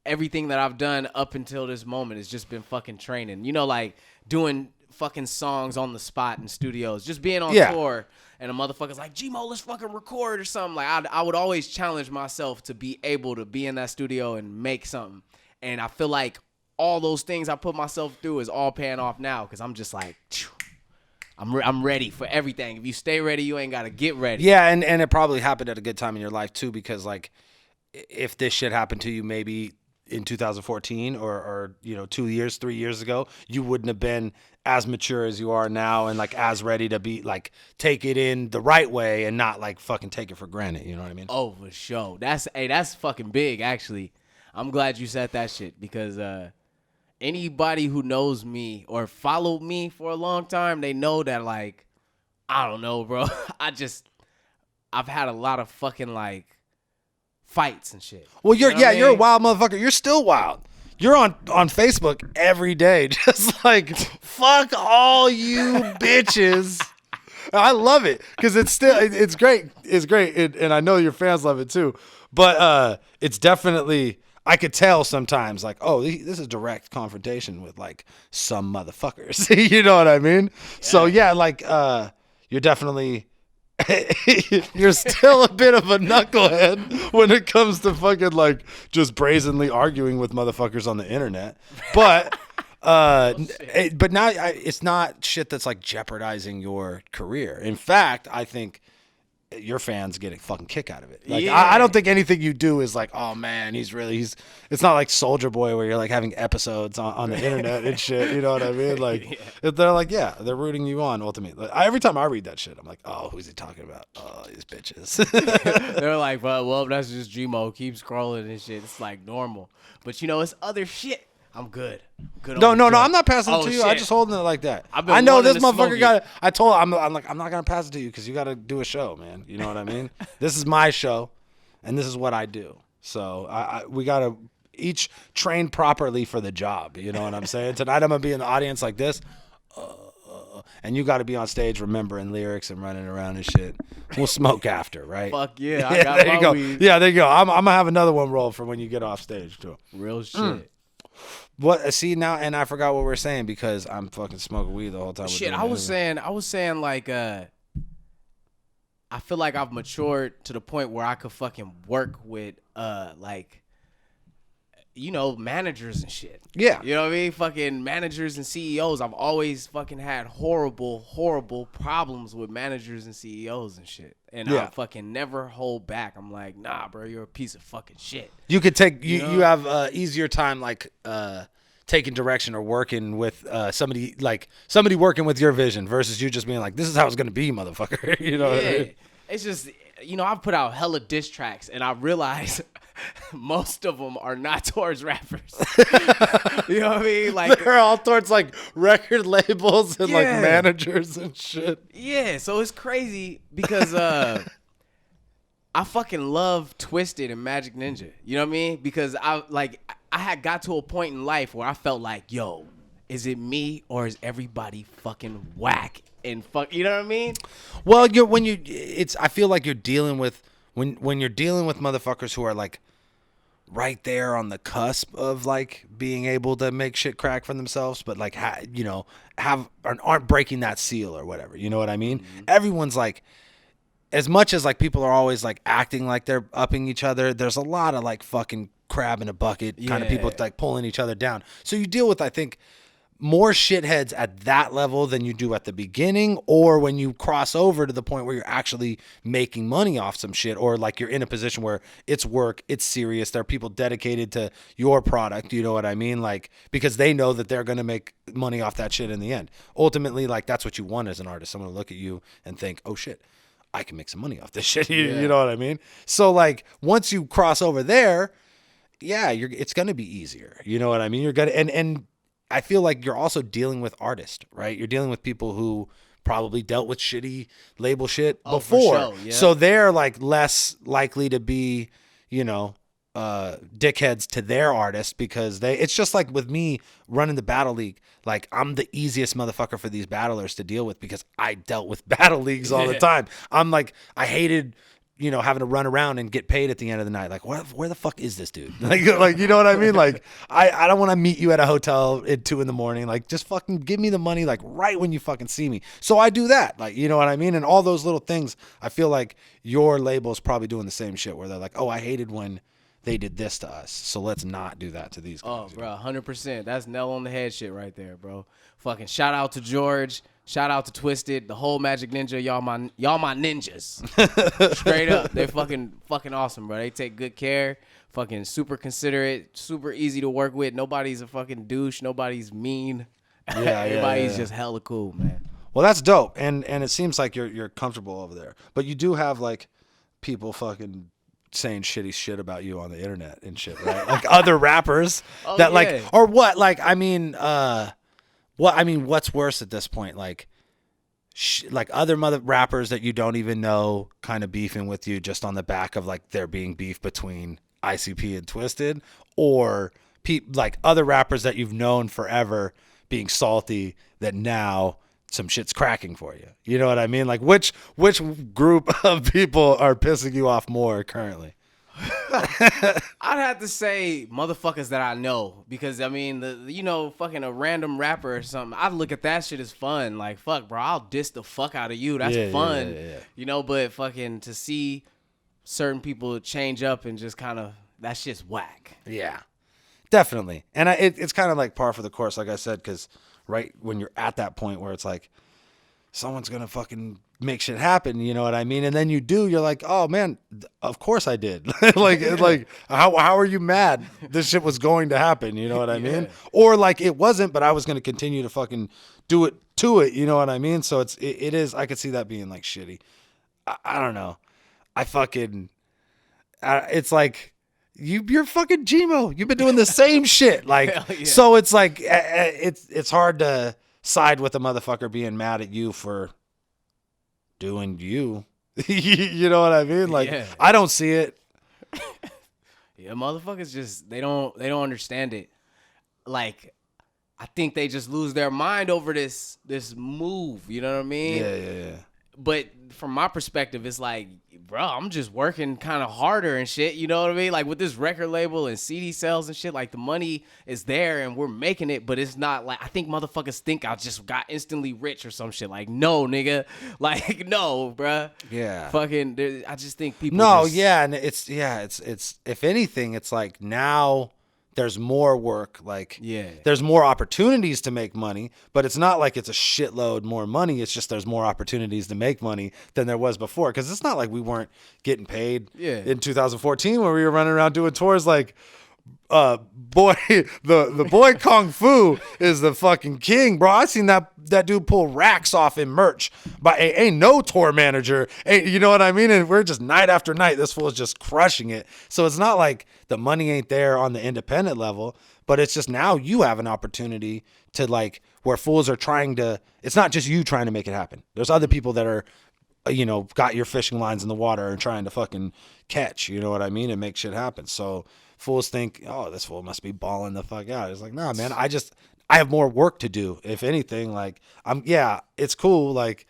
everything that I've done up until this moment has just been fucking training. You know, like doing fucking songs on the spot in studios, just being on Yeah. tour. And a motherfucker's like, G Mo, let's fucking record or something. Like, I would always challenge myself to be able to be in that studio and make something. And I feel like all those things I put myself through is all paying off now because I'm just like, phew, I'm ready for everything. If you stay ready, you ain't got to get ready. Yeah, and it probably happened at a good time in your life too, because like, if this shit happened to you maybe in 2014 or 2 years, 3 years ago, you wouldn't have been as mature as you are now and like as ready to be like take it in the right way and not like fucking take it for granted. You know what I mean? Oh, for sure. That's fucking big, actually. I'm glad you said that shit because anybody who knows me or followed me for a long time, they know that, like, I don't know, bro. I've had a lot of fucking, like, fights and shit. Well, You know what I you're a mean? wild motherfucker. You're still wild. You're on Facebook every day, just like fuck all you bitches. I love it because it's great. It's great, and I know your fans love it too. But it's definitely, I could tell sometimes like, oh, this is direct confrontation with like some motherfuckers. You know what I mean? Yeah. So yeah, like you're definitely. You're still a bit of a knucklehead when it comes to fucking like just brazenly arguing with motherfuckers on the internet, but but now it's not shit that's like jeopardizing your career. In fact, I think your fans get a fucking kick out of it. Like, Yeah. I don't think anything you do is like, oh man, he's it's not like Soldier Boy where you're like having episodes on the internet and shit. You know what I mean? Like, they're like, yeah, they're rooting you on ultimately. Like, every time I read that shit, I'm like, oh, who's he talking about? Oh, these bitches. They're like, well, that's just G Mo. Keep scrolling and shit. It's like normal. But, you know, it's other shit. I'm good. No, I'm not passing it to you. Shit. I'm just holding it like that. I've been I know wanting this to smoke motherfucker it. got it. I told him, I'm like, I'm not going to pass it to you because you got to do a show, man. You know what I mean? This is my show, and this is what I do. So we got to each train properly for the job. You know what I'm saying? Tonight I'm going to be in the audience like this. And you got to be on stage remembering lyrics and running around and shit. We'll smoke after, right? Fuck yeah. I got there my you go. weed. Yeah, there you go. I'm going to have another one roll for when you get off stage, too. Real shit. What? See now, and I forgot what we were saying because I'm fucking smoking weed the whole time. Shit, I was saying like, I feel like I've matured to the point where I could fucking work with, like, you know, managers and shit. Yeah. You know what I mean? Fucking managers and CEOs. I've always fucking had horrible problems with managers and CEOs and shit. And I fucking never hold back. I'm like, nah, bro, you're a piece of fucking shit. You could take you have easier time like taking direction or working with somebody working with your vision versus you just being like, this is how it's gonna be, motherfucker. You know what I mean? It's just, you know, I've put out hella diss tracks and I realize most of them are not towards rappers. You know what I mean? Like, they're all towards like record labels and like Yeah. managers and shit. yeah, so it's crazy because I fucking love Twisted and Magic Ninja. You know what I mean? Because I had got to a point in life where I felt like, yo, is it me or is everybody fucking whack and fuck? You know what I mean? Well, I feel like you're dealing with when you're dealing with motherfuckers who are like right there on the cusp of like being able to make shit crack for themselves, but like aren't breaking that seal or whatever. You know what I mean? Everyone's like, as much as like people are always like acting like they're upping each other, there's a lot of like fucking crab in a bucket kind of people like pulling each other down. So you deal with, I think, more shitheads at that level than you do at the beginning, or when you cross over to the point where you're actually making money off some shit, or like you're in a position where it's work, it's serious. There are people dedicated to your product. You know what I mean? Like, because they know that they're going to make money off that shit in the end. Ultimately, like that's what you want as an artist. Someone to look at you and think, oh shit, I can make some money off this shit. You know what I mean? So like once you cross over there, it's going to be easier. You know what I mean? You're going to, and I feel like you're also dealing with artists, right? You're dealing with people who probably dealt with shitty label shit before. For sure, yeah. So they're like less likely to be, dickheads to their artists, because it's just like with me running the battle league. Like I'm the easiest motherfucker for these battlers to deal with because I dealt with battle leagues all the time. I'm like, I hated, having to run around and get paid at the end of the night. Like, where the fuck is this dude? Like, you know what I mean? Like, I don't want to meet you at a hotel at 2 a.m. Like, just fucking give me the money, like, right when you fucking see me. So I do that. Like, you know what I mean? And all those little things, I feel like your label's probably doing the same shit where they're like, oh, I hated when they did this to us, so let's not do that to these guys. Oh, bro, 100%. That's nail on the head shit right there, bro. Fucking shout out to George. Shout out to Twisted, the whole Magic Ninja. Y'all my ninjas. Straight up. They're fucking awesome, bro. They take good care. Fucking super considerate, super easy to work with. Nobody's a fucking douche. Nobody's mean. Everybody's just hella cool, man. Well, that's dope. And it seems like you're comfortable over there. But you do have like people fucking saying shitty shit about you on the internet and shit, right? Like other rappers like, or what? Like, what's worse at this point? Like, like other rappers that you don't even know kind of beefing with you just on the back of like there being beef between ICP and Twisted, or like other rappers that you've known forever being salty that now some shit's cracking for you. You know what I mean? Like which group of people are pissing you off more currently? I'd have to say motherfuckers that I know, because I mean, fucking a random rapper or something, I'd look at that shit as fun. Like, fuck, bro, I'll diss the fuck out of you. That's fun. Yeah. But fucking to see certain people change up and just kind of, that shit's whack. Yeah, definitely. And it's kind of like par for the course, like I said, because right when you're at that point where it's like someone's gonna fucking make shit happen, you know what I mean? And then you do, you're like, oh man, of course I did. like how are you mad? This shit was going to happen, you know what I mean? Or like it wasn't, but I was gonna continue to fucking do it to it, you know what I mean? So it is, I could see that being like shitty. I don't know. It's like you're fucking G Mo. You've been doing the same shit. Like, so it's like it's hard to side with a motherfucker being mad at you for doing you. You know what I mean? Like, I don't see it. Yeah, motherfuckers just they don't understand it. Like, I think they just lose their mind over this move. You know what I mean? Yeah. But from my perspective, it's like, bro, I'm just working kind of harder and shit. You know what I mean? Like with this record label and CD sales and shit, like the money is there and we're making it, but it's not like, I think motherfuckers think I just got instantly rich or some shit. Like, no, nigga. Like, no, bro. Yeah. Fucking, I just think people. No, and it's if anything, it's like now there's more work, like there's more opportunities to make money, but it's not like it's a shitload more money. It's just there's more opportunities to make money than there was before. Because it's not like we weren't getting paid in 2014 when we were running around doing tours. Like, the boy Kung Fu is the fucking king, bro. I seen that dude pull racks off in merch, but ain't no tour manager, you know what I mean? And we're just night after night, this fool is just crushing it. So it's not like the money ain't there on the independent level, but it's just now you have an opportunity to, like, where fools are trying to, it's not just you trying to make it happen. There's other people that are, got your fishing lines in the water and trying to fucking catch, you know what I mean, and make shit happen. So fools think, oh, this fool must be balling the fuck out. It's like, nah, man, I have more work to do. If anything, like, it's cool. Like,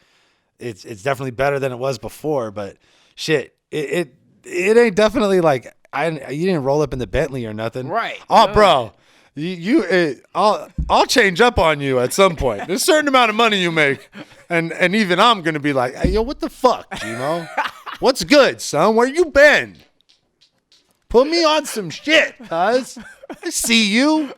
it's definitely better than it was before, but shit, it ain't definitely like, you didn't roll up in the Bentley or nothing. Right. Oh, No. bro. I'll change up on you at some point. There's a certain amount of money you make, and even I'm gonna be like, hey, yo, what the fuck, G Mo? What's good, son? Where you been? Put me on some shit, cuz. I see you.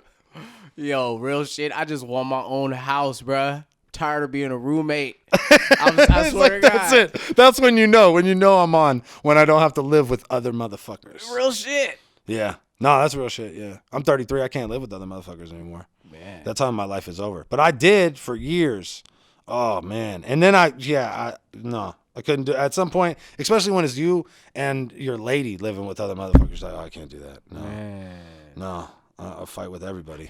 Yo, real shit. I just want my own house, bruh. Tired of being a roommate. I swear to God. That's it. That's when you know I'm on, when I don't have to live with other motherfuckers. Real shit. Yeah. No, that's real shit, yeah. I'm 33. I can't live with other motherfuckers anymore. Man. That time my life is over. But I did for years. Oh, man. And then I couldn't do at some point, especially when it's you and your lady living with other motherfuckers. Like, oh, I can't do that. No. Man. No. I'll fight with everybody.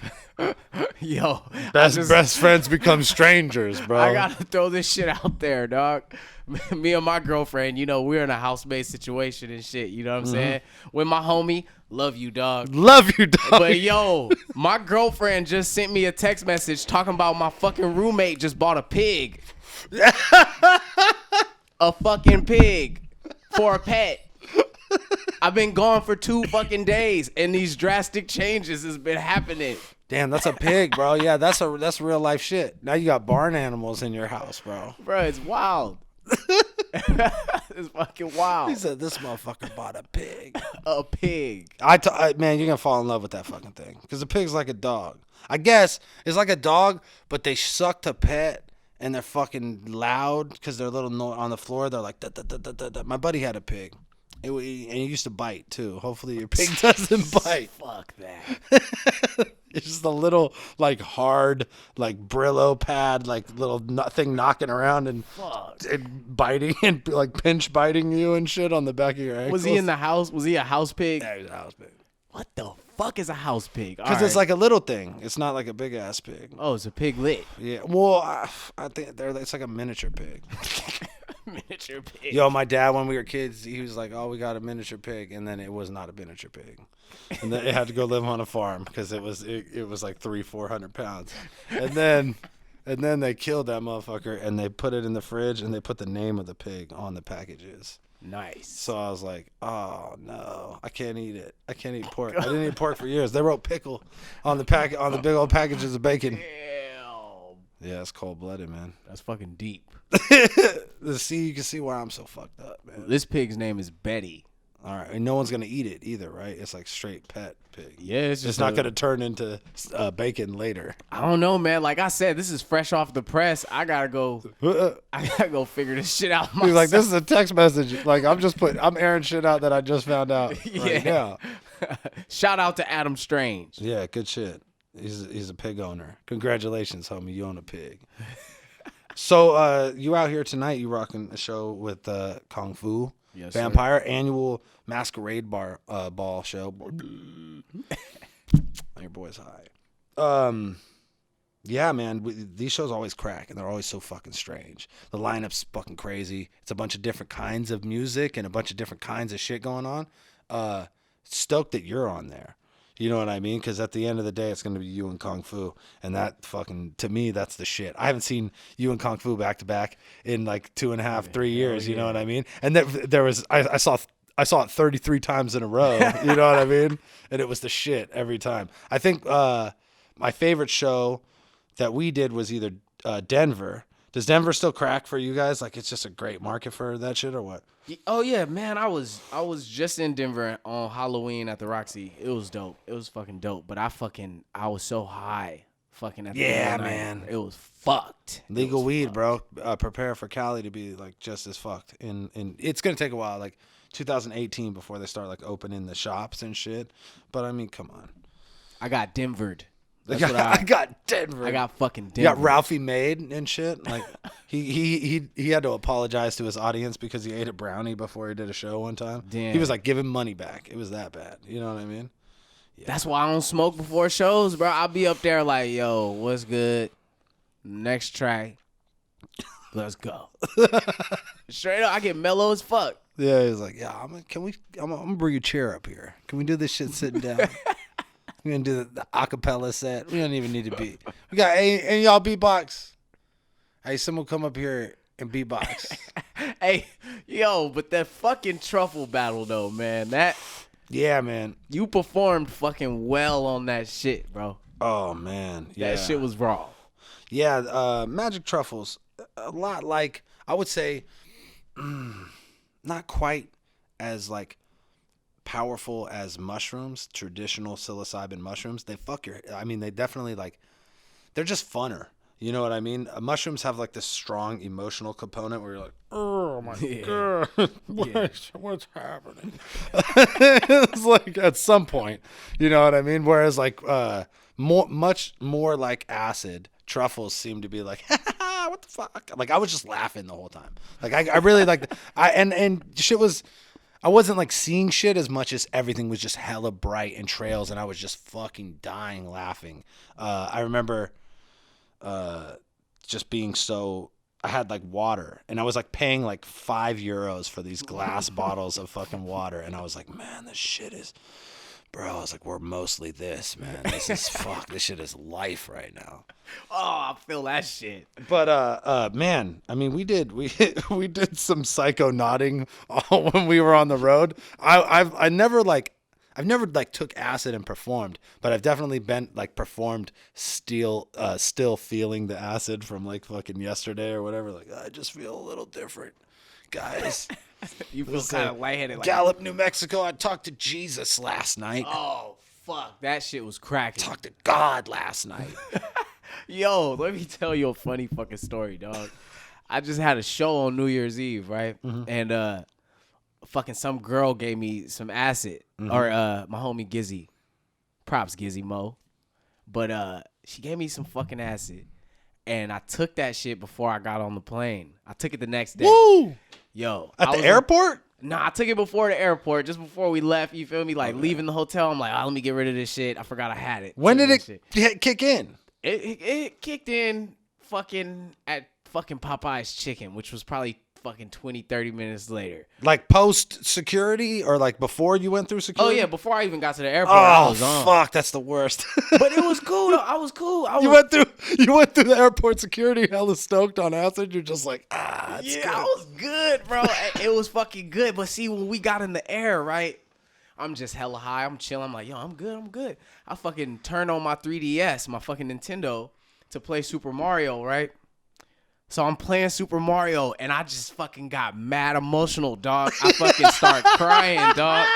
Yo. Best friends become strangers, bro. I gotta throw this shit out there, dog. Me and my girlfriend, we're in a house-mate situation and shit. You know what I'm saying? With my homie, love you, dog. Love you, dog. But yo, my girlfriend just sent me a text message talking about my fucking roommate just bought a pig. A fucking pig for a pet. I've been gone for 2 fucking days, and these drastic changes has been happening. Damn, that's a pig, bro. Yeah, that's real life shit. Now you got barn animals in your house, bro. Bro, it's wild. It's fucking wild. He said this motherfucker bought a pig. A pig. Man, you're gonna fall in love with that fucking thing, because a pig's like a dog. I guess it's like a dog, but they suck to pet, and they're fucking loud because they're a little on the floor. They're like, da, da, da, da, da, da. My buddy had a pig. And he used to bite too. Hopefully your pig doesn't bite. Fuck that. It's just a little like hard like Brillo pad, like little thing knocking around and biting and like pinch biting you and shit on the back of your ankles. Was he in the house? Was he a house pig? Yeah, he was a house pig. What the fuck is a house pig? Because it's like a little thing. It's not like a big ass pig. Oh, it's a piglet. Yeah. Well, I think it's like a miniature pig. Miniature pig. Yo, my dad, when we were kids, he was like, "Oh, we got a miniature pig," and then it was not a miniature pig, and then it had to go live on a farm because it was like 300-400 pounds, and then they killed that motherfucker and they put it in the fridge and they put the name of the pig on the packages. Nice. So I was like, "Oh no, I can't eat it. I can't eat pork. I didn't eat pork for years." They wrote pickle on the big old packages of bacon. Damn. Yeah, it's cold blooded, man. That's fucking deep. You can see why I'm so fucked up, man. This pig's name is Betty. All right, and no one's gonna eat it either, right? It's like straight pet pig. Yeah, it's just not gonna turn into bacon later. I don't know, man. Like I said, this is fresh off the press. I gotta go figure this shit out myself. He's like, this is a text message. Like I'm airing shit out that I just found out right now. Shout out to Adam Strange. Yeah, good shit. He's a pig owner. Congratulations, homie. You own a pig. So you out here tonight? You rocking a show with Kung Fu Vampire annual masquerade ball show. Your boy's high. Yeah, man. These shows always crack, and they're always so fucking strange. The lineup's fucking crazy. It's a bunch of different kinds of music and a bunch of different kinds of shit going on. Stoked that you're on there. You know what I mean? Because at the end of the day, it's going to be you and Kung Fu. And that fucking, to me, that's the shit. I haven't seen you and Kung Fu back to back in like 2.5, 3 years. You know what I mean? And there was, I saw it 33 times in a row. You know what I mean? And it was the shit every time. I think my favorite show that we did was either Denver. Does Denver still crack for you guys? Like, it's just a great market for that shit or what? Oh yeah, man. I was just in Denver on Halloween at the Roxy. It was dope. It was fucking dope. But I was so high fucking at the end of the night. Man. It was fucked. Legal weed, bro. Prepare for Cali to be like just as fucked. And it's gonna take a while, like 2018 before they start like opening the shops and shit. But I mean, come on. I got Denvered. I got Denver. I got fucking Denver. You got Ralphie Made and shit. Like he had to apologize to his audience because he ate a brownie before he did a show one time. Damn. He was like, give him money back. It was that bad. You know what I mean? Yeah. That's why I don't smoke before shows, bro. I'll be up there like, yo, what's good? Next track. Let's go. Straight up, I get mellow as fuck. Yeah, he's like, yeah, I'm gonna bring a chair up here. Can we do this shit sitting down? We're going to do the acapella set. We don't even need to beat. We got, hey, y'all beatbox. Hey, someone come up here and beatbox. Hey, yo, but that fucking truffle battle, though, man. Yeah, man. You performed fucking well on that shit, bro. Oh man, yeah. That shit was raw. Yeah, magic truffles, a lot like, I would say, not quite as like powerful as mushrooms, traditional psilocybin mushrooms. They definitely like, they're just funner. You know what I mean? Mushrooms have like this strong emotional component where you're like, oh my God, what's happening? It's like at some point, you know what I mean? Whereas like much more like acid, truffles seem to be like, what the fuck? Like I was just laughing the whole time. Like I really like, and shit was, I wasn't like seeing shit as much as everything was just hella bright and trails, and I was just fucking dying laughing. I remember just being so, I had like water, and I was like paying like €5 for these glass bottles of fucking water, and I was like, man, this shit is, bro, I was like, we're mostly this, man. This is this shit is life right now. Oh, I feel that shit. But man, I mean, we did some psycho nodding when we were on the road. I've never took acid and performed, but I've definitely been like performed still feeling the acid from like fucking yesterday or whatever. Like, I just feel a little different, guys. You feel kind of lightheaded. Like, Gallup, New Mexico. I talked to Jesus last night. oh fuck, that shit was cracking. Talked to God last night. Yo, let me tell you a funny fucking story, dog. I just had a show on New Year's Eve, right? And fucking some girl gave me some acid, or my homie Gizzy. Props Gizzy Mo. But she gave me some fucking acid, and I took that shit before I got on the plane. I took it the next day. Woo! Yo, At the airport? Nah, I took it before the airport, just before we left. You feel me? Like leaving the hotel, I'm like, oh, let me get rid of this shit. I forgot I had it. When did it kick in? It kicked in fucking at fucking Popeye's Chicken, which was probably fucking 20-30 minutes later. Like post security or like before you went through Oh security? yeah, before I even got to the airport, I was on. Fuck, that's the worst. But it was cool though. I was cool. You went through the airport security hella stoked on acid. You're just like, it's yeah, good. I was good, bro. It was fucking good. But see, when we got in the air, right? I'm just hella high. I'm chilling. I'm like, yo, I'm good. I fucking turned on my 3DS, my fucking Nintendo, to play Super Mario, right? So I'm playing Super Mario, and I just fucking got mad emotional, dog. I fucking start crying, dog.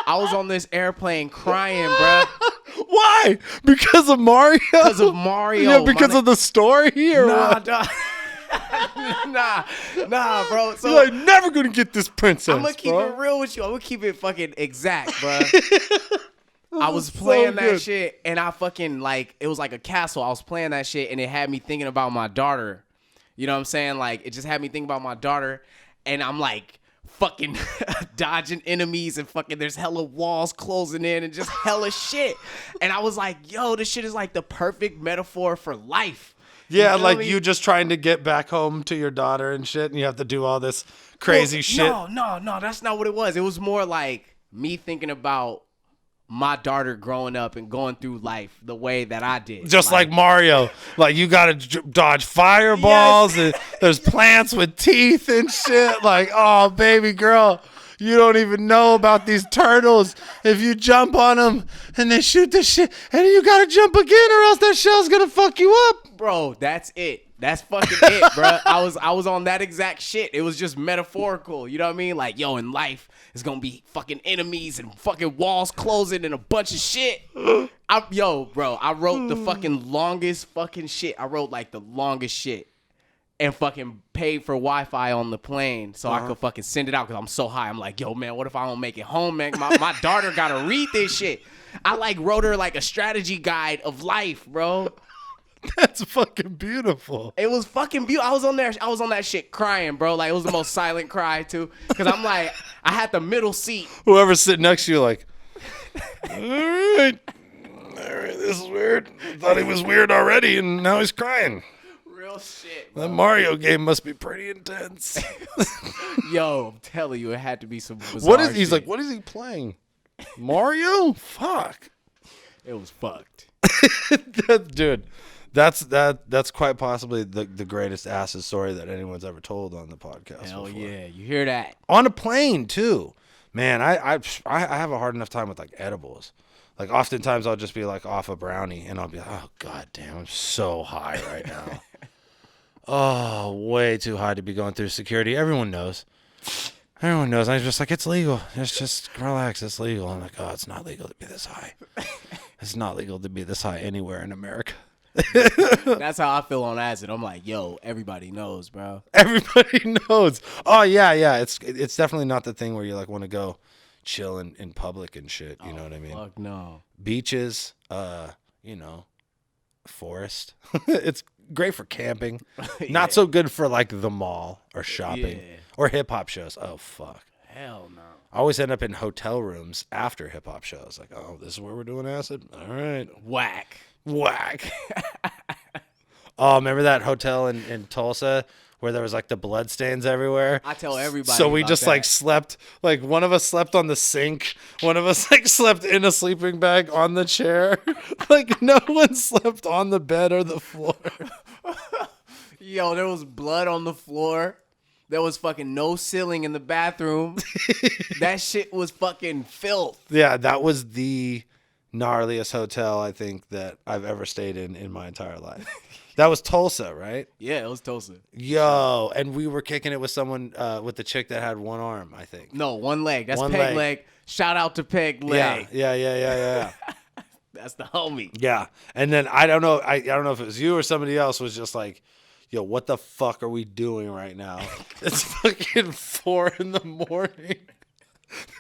I was on this airplane crying, bro. Why? Because of Mario? Because of Mario. Yeah, because of the story? Or Nah, what? dog. nah, bro. So You're like, never gonna get this princess, I'm gonna keep bro. it real with you. I'm gonna keep it fucking exact, bro. I was so playing that good. shit, and I fucking like, it was like a castle. I was playing that shit, and it had me thinking about my daughter. You know what I'm saying? Like, it just had me thinking about my daughter, and I'm like fucking dodging enemies, and fucking there's hella walls closing in, and just hella shit. And I was like, yo, this shit is like the perfect metaphor for life. Yeah, feel like me? you just trying to get back home to your daughter and shit, and you have to do all this crazy shit. No, that's not what it was. It was more like me thinking about my daughter growing up and going through life the way that I did. Just like Mario. Like, you got to dodge fireballs, and there's plants with teeth and shit. Like, oh, baby girl, you don't even know about these turtles. If you jump on them and they shoot the shit, and you got to jump again or else that shell's going to fuck you up. Bro, that's it. That's fucking it, bro. I was on that exact shit. It was just metaphorical. You know what I mean? Like, yo, in life, it's gonna be fucking enemies and fucking walls closing and a bunch of shit. I wrote the fucking longest fucking shit. I wrote like the longest shit and fucking paid for Wi-Fi on the plane so I could fucking send it out because I'm so high. I'm like, yo, man, what if I don't make it home, man? My daughter gotta read this shit. I like wrote her like a strategy guide of life, bro. That's fucking beautiful. It was fucking beautiful. I was on that shit crying, bro. Like, it was the most silent cry too, because I'm like, I had the middle seat. Whoever's sitting next to you, like, all right, this is weird. I thought he was weird already, and now he's crying. Real shit. That Mario game must be pretty intense. Yo, I'm telling you, it had to be some bizarre He's shit. like, what is he playing? Mario? Fuck. It was fucked. Dude, that's quite possibly the greatest acid story that anyone's ever told on the podcast. Hell before. yeah, you hear that? On a plane too. Man, I have a hard enough time with like edibles. Like oftentimes I'll just be like off a brownie and I'll be like, oh god damn, I'm so high right now. Oh, way too high to be going through security. Everyone knows. Everyone knows. I'm just like, it's legal. Just relax. It's legal. I'm like, oh, it's not legal to be this high. It's not legal to be this high anywhere in America. That's how I feel on acid. I'm like, yo, everybody knows, bro. Everybody knows. Oh yeah. It's definitely not the thing where you like want to go chill in public and shit. You know what I mean? Fuck no. Beaches, forest. It's great for camping. Not so good for like the mall or shopping or hip hop shows. Oh fuck. Hell no. I always end up in hotel rooms after hip hop shows. Like, oh, this is where we're doing acid. All right. Whack. Oh, remember that hotel in Tulsa where there was like the blood stains everywhere? I tell everybody. So we about just that. like slept, like one of us slept on the sink. One of us like slept in a sleeping bag on the chair. Like no one slept on the bed or the floor. Yo, there was blood on the floor. There was fucking no ceiling in the bathroom. That shit was fucking filth. Yeah, that was the gnarliest hotel I think that I've ever stayed in my entire life. That was Tulsa, right? Yeah, it was Tulsa. Yo, and we were kicking it with someone, with the chick that had one arm, I think. No, one leg. That's One Peg leg. leg. Shout out to Peg leg. Yeah. That's the homie. Yeah. And then I don't know if it was you or somebody else was just like, yo, what the fuck are we doing right now? It's fucking 4 a.m.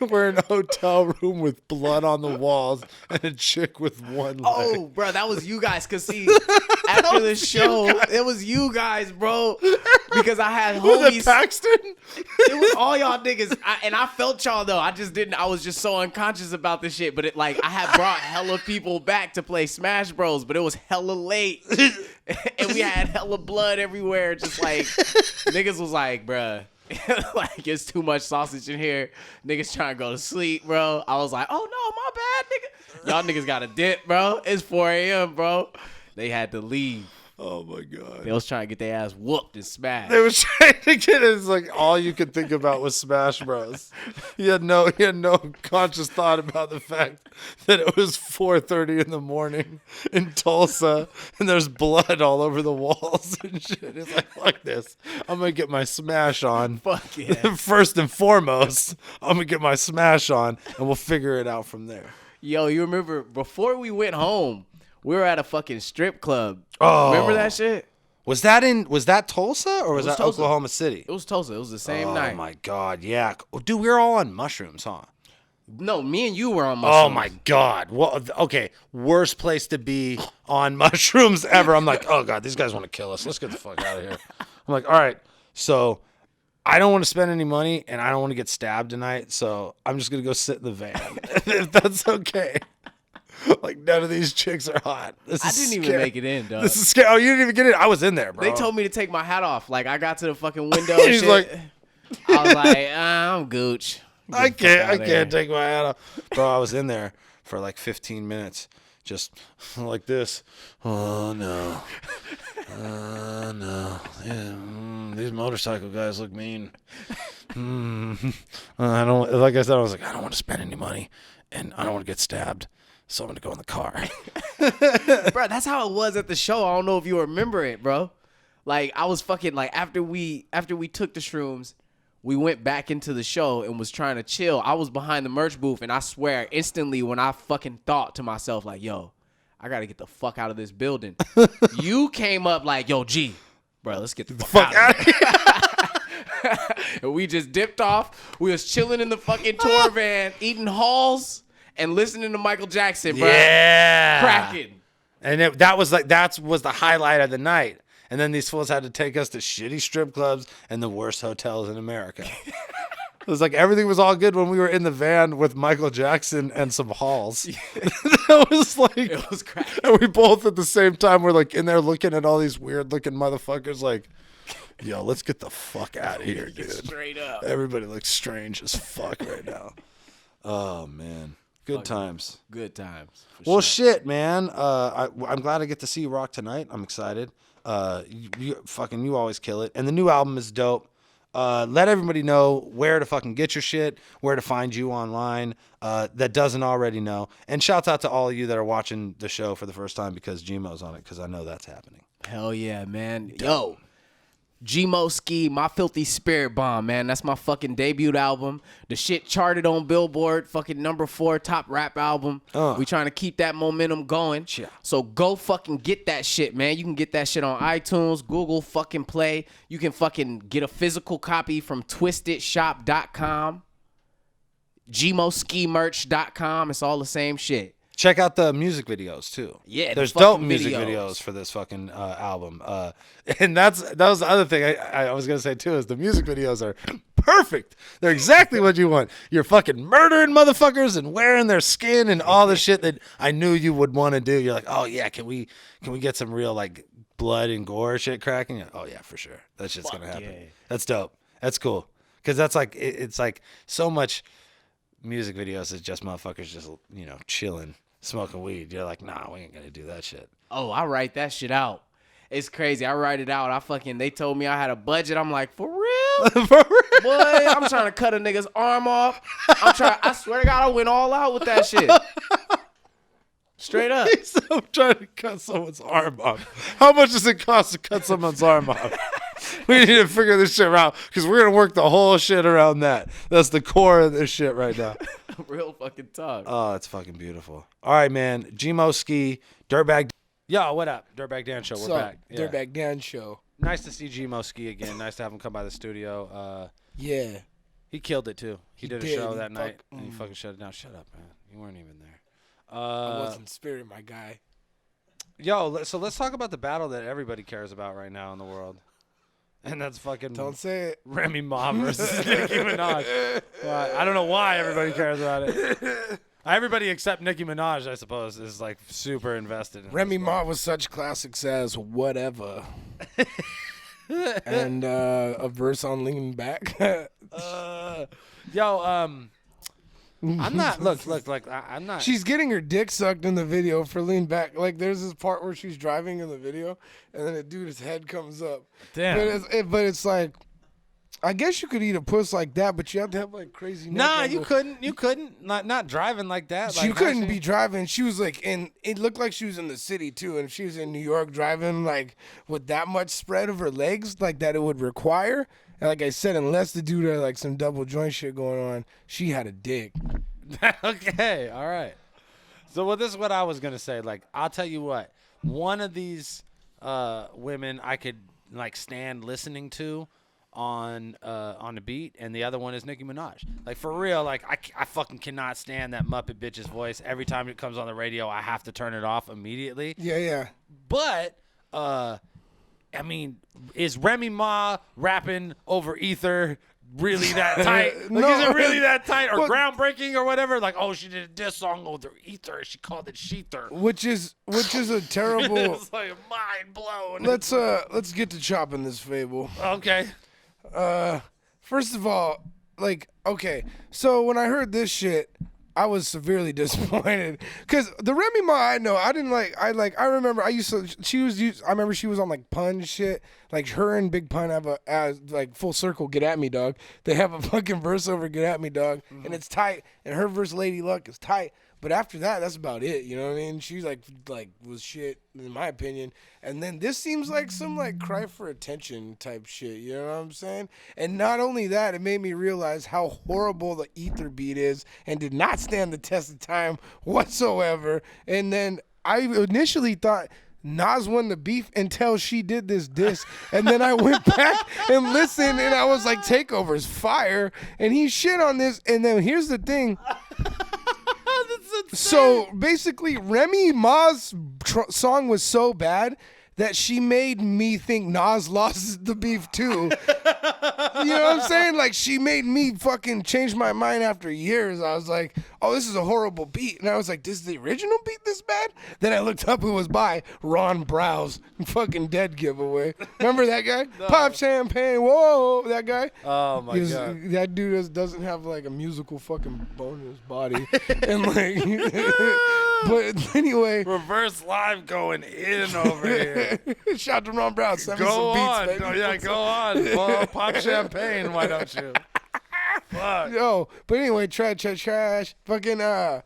We're in a hotel room with blood on the walls and a chick with one leg. Oh, bro, that was you guys. Cause see, after the show, it was you guys, bro. Because I had Was it homies. Paxton? It was all y'all niggas. And I felt y'all though. I was just so unconscious about this shit. But it like I had brought hella people back to play Smash Bros. But it was hella late. And we had hella blood everywhere. Just like niggas was like, bruh. Like it's too much sausage in here. Niggas trying to go to sleep, bro. I was like, oh no, my bad, nigga. Y'all niggas got a dip, bro. It's 4 a.m., bro. They had to leave. Oh my god. They was trying to get their ass whooped and smashed. They were trying to get it. It's like all you could think about was Smash Bros. He had no conscious thought about the fact that it was 4:30 in the morning in Tulsa and there's blood all over the walls and shit. It's like, fuck this. I'm gonna get my Smash on. Fuck yeah. First and foremost, I'm gonna get my Smash on and we'll figure it out from there. Yo, you remember before we went home, we were at a fucking strip club. Oh. Remember that shit? Was that Tulsa or was that Tulsa. Oklahoma City? It was Tulsa. It was the same Oh night. my god, yeah. Dude, we were all on mushrooms, huh? No, me and you were on mushrooms. Oh my god. Well, okay, worst place to be on mushrooms ever. I'm like, oh god, these guys want to kill us. Let's get the fuck out of here. I'm like, all right, so I don't want to spend any money and I don't want to get stabbed tonight, so I'm just gonna go sit in the van if that's okay. Like none of these chicks are hot. This I is didn't even scary. make it in, dog. This is scary. Oh, you didn't even get in. I was in there, bro. They told me to take my hat off. Like I got to the fucking window and He's shit. like- I was like, I'm Gooch. I Get the fuck can't outta there. take my hat off. Bro, I was in there for like 15 minutes. Just like this. Oh no. No. Yeah, these motorcycle guys look mean. I don't, like I said, I was like, I don't want to spend any money and I don't want to get stabbed. So I'm gonna go in the car. Bro, that's how it was at the show. I don't know if you remember it, bro. Like I was fucking like after we took the shrooms, we went back into the show and was trying to chill. I was behind the merch booth and I swear instantly when I fucking thought to myself like, yo, I gotta get the fuck out of this building. You came up like, yo, G, bro, let's get the fuck out of here. And we just dipped off. We was chilling in the fucking tour van, eating halls and listening to Michael Jackson, bro. Yeah. Cracking. And that was the highlight of the night. And then these fools had to take us to shitty strip clubs and the worst hotels in America. It was like everything was all good when we were in the van with Michael Jackson and some halls. That was like, It was cracking. and we both at the same time were like in there looking at all these weird looking motherfuckers like, yo, let's get the fuck out of here, dude. Straight up. Everybody looks strange as fuck right now. Oh, man. Good times. Good times. for Well, sure. shit, man. I'm glad I get to see you rock tonight. I'm excited. You always kill it, and the new album is dope. Let everybody know where to fucking get your shit, where to find you online that doesn't already know. And shouts out to all of you that are watching the show for the first time because G Mo's on it, because I know that's happening. Hell yeah, man. Yo, G Mo Skee, My Filthy Spirit Bomb, man. That's my fucking debut album. The shit charted on Billboard, fucking #4 top rap album. We trying to keep that momentum going. Yeah. So go fucking get that shit, man. You can get that shit on iTunes, Google fucking Play. You can fucking get a physical copy from twistedshop.com, gmoskimerch.com. It's all the same shit. Check out the music videos too. Yeah, the there's fucking dope music videos for this fucking album. And that was the other thing I was gonna say too, is the music videos are perfect. They're exactly what you want. You're fucking murdering motherfuckers and wearing their skin and all the shit that I knew you would want to do. You're like, oh yeah, can we get some real like blood and gore shit cracking? Oh yeah, for sure. That shit's gonna happen. yeah. That's dope. That's cool. Because that's like it's like so much music videos is just motherfuckers just chilling, smoking weed. You're like, nah, we ain't gonna do that shit. Oh, I write that shit out. It's crazy. I write it out. They told me I had a budget. I'm like, for real? For real? Boy, I'm trying to cut a nigga's arm off. I swear to God, I went all out with that shit. Straight up. I'm trying to cut someone's arm off. How much does it cost to cut someone's arm off? We need to figure this shit out because we're gonna work the whole shit around that. That's the core of this shit right now. Real fucking talk. Oh, it's fucking beautiful. All right, man. G Mo Skee, Dirtbag. Yo, what up? Dirtbag Dan Show. We're back. Yeah. Dirtbag Dan Show. Nice to see G Mo Skee again. Nice to have him come by the studio. Yeah. He killed it too. He did a did. show He that night and he fucking shut it down. Shut up, man. You weren't even there. I was in spirit, my guy. Yo, so let's talk about the battle that everybody cares about right now in the world. And that's fucking Don't say it. Remy Ma versus Nicki Minaj. I don't know why everybody cares about it. Everybody except Nicki Minaj, I suppose, is like super invested in Remy this Ma was such classics as Whatever. And a verse on Lean Back. I'm not. Look. Like I'm not. She's getting her dick sucked in the video for Lean Back. Like there's this part where she's driving in the video, and then a dude's head comes up. Damn. But it's like, I guess you could eat a puss like that, but you have to have like crazy. Nah, neck you angle. couldn't. You couldn't. Not driving like that. She Like, couldn't actually- be driving. She was like it looked like she was in the city too, and if she was in New York driving like with that much spread of her legs like that it would require. And like I said, unless the dude had like some double joint shit going on, she had a dick. Okay, all right. So this is what I was gonna say. Like, I'll tell you what. One of these women I could like stand listening to on the beat, and the other one is Nicki Minaj. Like for real, like I fucking cannot stand that Muppet bitch's voice. Every time it comes on the radio, I have to turn it off immediately. Yeah. But I mean, is Remy Ma rapping over Ether really that tight? Like, No. is it really that tight or Well- groundbreaking or whatever? Like, oh, she did a diss song over Ether. She called it Sheether. Which is a terrible. It's like mind blown. Let's get to chopping this fable. Okay. First of all, like, okay, so when I heard this shit, I was severely disappointed because the Remy Ma I know, I remember I remember she was on like Pun shit. Like her and Big Pun have like Full Circle Get At Me Dog. They have a fucking verse over Get At Me Dog, and it's tight. And her verse Lady Luck is tight. But after that, that's about it. You know what I mean? She's like was shit in my opinion. And then this seems like some like cry for attention type shit. You know what I'm saying? And not only that, it made me realize how horrible the Ether beat is, and did not stand the test of time whatsoever. And then I initially thought Nas won the beef until she did this diss, and then I went back and listened, and I was like, Takeover's fire, and he shit on this. And then here's the thing. So basically, Remy Ma's song was so bad that she made me think Nas lost the beef too. You know what I'm saying? Like, she made me fucking change my mind after years. I was like, oh, this is a horrible beat. And I was like, this is the original beat this bad? Then I looked up who was by Ron Browse. Fucking dead giveaway. Remember that guy? No. Pop champagne. Whoa, that guy. Oh, my God. That dude doesn't have like a musical fucking bone in his body. And like... But anyway, Reverse live going in over here. shout out to Ron Brown. Send me Go some beats, on. baby. No, yeah, go on. Well, pop champagne. Why don't you? Fuck. Yo, but anyway, trash. Fucking,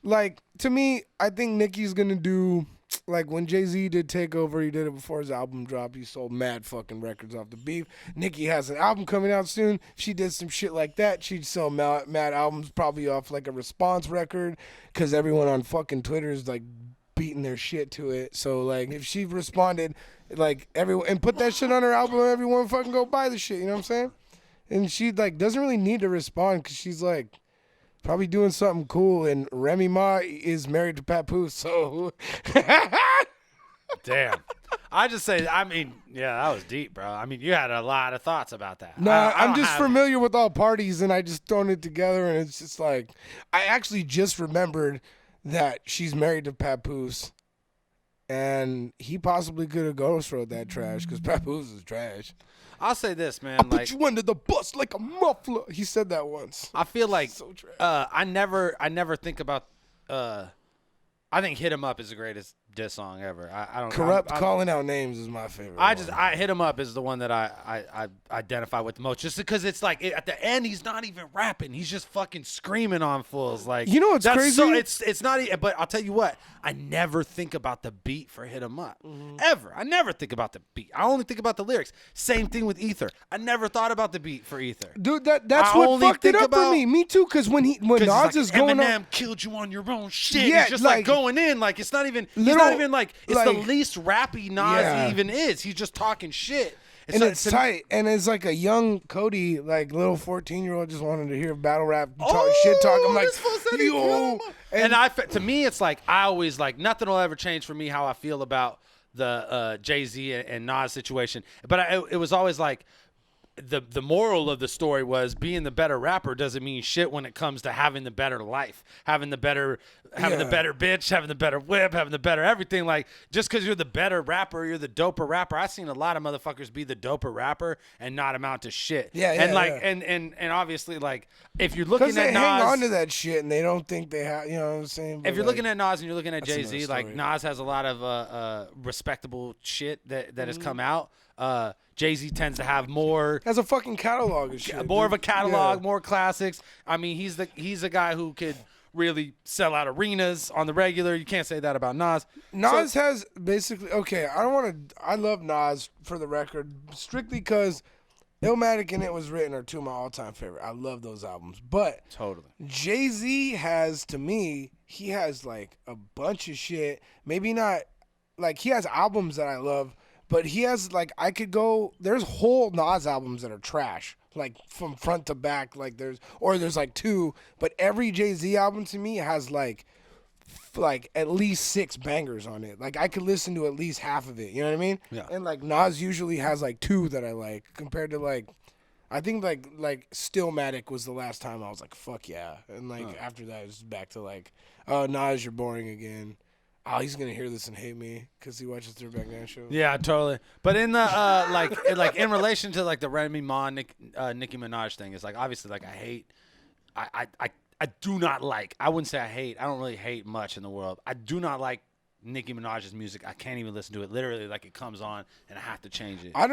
like, to me, I think Nicki's gonna do, like, when Jay-Z did Takeover, he did it before his album dropped. He sold mad fucking records off the beef. Nicki has an album coming out soon. If she did some shit like that, she'd sell mad albums probably off, like, a response record, because everyone on fucking Twitter is, like, beating their shit to it. So, like, if she responded, like, everyone, and put that shit on her album, everyone fucking go buy the shit, you know what I'm saying? And she, like, doesn't really need to respond because she's, like, probably doing something cool. And Remy Ma is married to Papoose, so. Damn. I just say, I mean, yeah, that was deep, bro. I mean, you had a lot of thoughts about that. No, I I'm don't just have- familiar with all parties, and I just thrown it together, and it's just like, I actually just remembered that she's married to Papoose, and he possibly could have ghost rode that trash because Papoose is trash. I'll say this, man. Put Like, you under the bus like a muffler. He said that once. I feel like So trash. I never think about. I think "Hit 'Em Up" is the greatest diss song ever. I don't. Corrupt I'm- calling out names is my favorite. I "Hit 'Em Up" is the one that I identify with the most, just because it's like at the end he's not even rapping, he's just fucking screaming on fools. Like, You know what's that's crazy? So, it's not. But I'll tell you what, I never think about the beat for "Hit 'Em Up" ever. I never think about the beat. I only think about the lyrics. Same thing with "Ether." I never thought about the beat for "Ether." Dude, that's I what only fucked it think up for about- me. Me too, because when Because Nas it's like, is going Eminem on, killed you on your own shit. Yeah, He's just like like- going in, like it's not even. He's Little- not even like it's the like- least rappy Nas Yeah. he even is. He's just talking shit. and So it's to- tight, and it's like a young Cody, like little 14-year-old just wanted to hear battle rap, Oh, shit talk. I'm like, this fool said he killed yo, him. And to me, it's like I always like nothing will ever change for me how I feel about the Jay-Z and Nas situation. But it was always like the moral of the story was being the better rapper doesn't mean shit when it comes to having the better life, having the better bitch, having the better whip, having the better everything. Like, just because you're the better rapper, you're the doper rapper. I've seen a lot of motherfuckers be the doper rapper and not amount to shit. Yeah, and like yeah. and obviously, like, if you're looking because at they Nas, hang on to that shit and they don't think they have, you know what I'm saying? if you're looking at Nas and you're looking at that's Jay-Z, another like story. Nas has a lot of respectable shit that has Mm-hmm. come out. Jay-Z tends to have more has a fucking catalog of shit. more of a dude. catalog, Yeah. more classics. I mean, he's a guy who could really sell out arenas on the regular. You can't say that about Nas. Nas has basically I love Nas for the record, strictly because Illmatic and It Was Written are two of my all-time favorite. I love those albums. But Totally. Jay-Z has, to me, he has like a bunch of shit. Maybe not, like, he has albums that I love, but he has, like, there's whole Nas albums that are trash, like from front to back. Like there's like two, but every Jay-Z album to me has like at least 6 bangers on it. Like I could listen to at least half of it. You know what I mean? Yeah. And like Nas usually has like 2 that I like, compared to like, I think like Stillmatic was the last time I was like, fuck yeah. And like after that it's back to like, oh, Nas, you're boring again. Oh, he's gonna hear this and hate me because he watches Dirtbag Dance show. Yeah, totally. But in the like in relation to like the Remy Ma Nicki Minaj thing, it's like obviously like I do not like. I wouldn't say I hate. I don't really hate much in the world. I do not like Nicki Minaj's music. I can't even listen to it. Literally, like it comes on and I have to change it. I've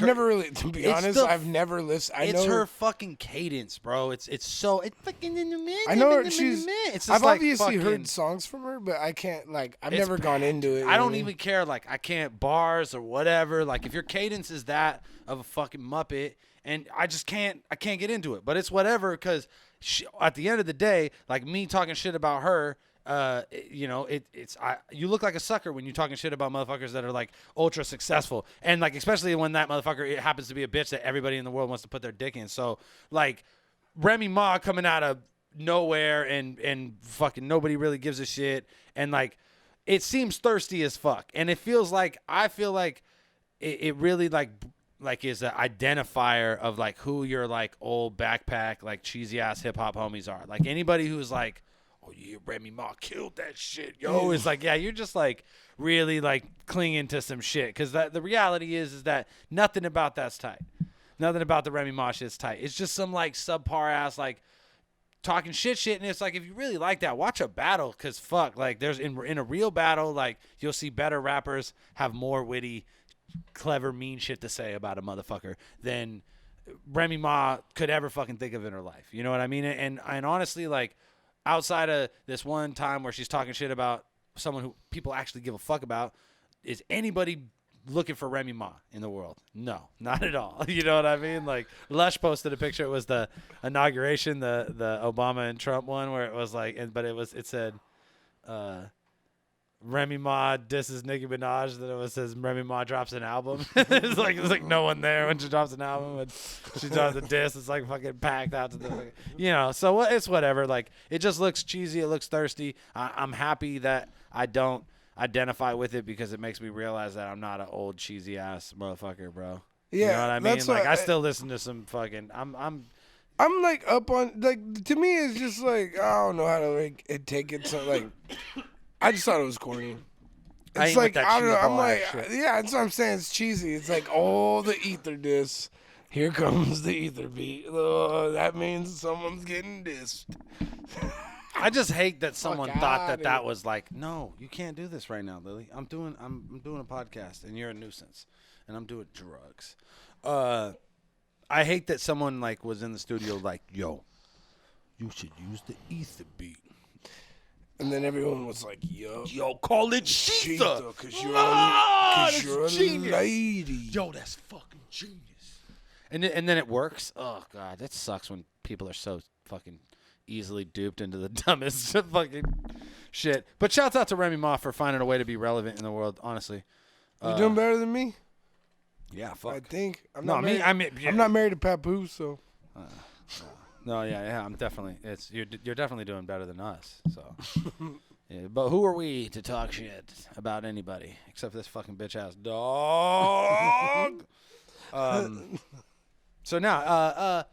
never really, to be It's honest, the- I've never listened. It's her fucking cadence, bro. It's fucking in the mid. I know she's. It's just I've like obviously fucking, heard songs from her, but I can't like. I've It's never gone into it. you I know don't what even care. Like I can't bars or whatever. Like if your cadence is that of a fucking muppet, and I just can't. I can't get into it. But it's whatever because at the end of the day, like me talking shit about her. You know, you look like a sucker when you're talking shit about motherfuckers that are like ultra successful, and like especially when that motherfucker it happens to be a bitch that everybody in the world wants to put their dick in. So like Remy Ma coming out of nowhere and fucking nobody really gives a shit, and like it seems thirsty as fuck, and it feels like I feel like it really like is an identifier of like who your like old backpack like cheesy ass hip hop homies are. Like anybody who's like, oh yeah, Remy Ma killed that shit, yo. It's like, yeah, you're just like really like clinging to some shit. Cause the reality is that nothing about that's tight. Nothing about the Remy Ma shit's tight. It's just some like subpar ass like talking shit, and it's like if you really like that, watch a battle, cause fuck, like there's in a real battle, like you'll see better rappers have more witty, clever, mean shit to say about a motherfucker than Remy Ma could ever fucking think of in her life. You know what I mean? And honestly, like outside of this one time where she's talking shit about someone who people actually give a fuck about, is anybody looking for Remy Ma in the world? No, not at all. You know what I mean? Like Lush posted a picture. It was the inauguration, the Obama and Trump one, where it was like, it said, Remy Ma disses Nicki Minaj. Then it says Remy Ma drops an album. It's like no one there when she drops an album, and she drops a diss. It's like fucking packed out to the, you know. So it's whatever. Like it just looks cheesy. It looks thirsty. I'm happy that I don't identify with it because it makes me realize that I'm not an old cheesy ass motherfucker, bro. Yeah, you know what I mean? that's Like what I still listen to some fucking. I'm like up on, like, to me it's just like I don't know how to like take it. So like I just thought it was corny. I It's ain't like with that I don't know. I'm cheeseball like, ass shit. yeah, that's what I'm saying. It's cheesy. It's like, oh, the ether diss. Here comes the ether beat. Oh, that means someone's getting dissed. I just hate that someone thought outta that was like, no, you can't do this right now, Lily. I'm doing a podcast and you're a nuisance, and I'm doing drugs. I hate that someone like was in the studio like, yo, you should use the ether beat. And then everyone was like, yo, Call it Cheetah, Cheetah. because you're, that's you're a genius. lady. Yo, that's fucking genius. And then it works. Oh god, that sucks when people are so fucking easily duped into the dumbest fucking shit. But shouts out to Remy Ma for finding a way to be relevant in the world. Honestly, You doing better than me? yeah, fuck. I think. I'm No, not me- married, I mean, yeah. I'm not married to Papoose, so. No, yeah, I'm definitely. You're definitely doing better than us. So, yeah, but who are we to talk shit about anybody except this fucking bitch ass dog? So now,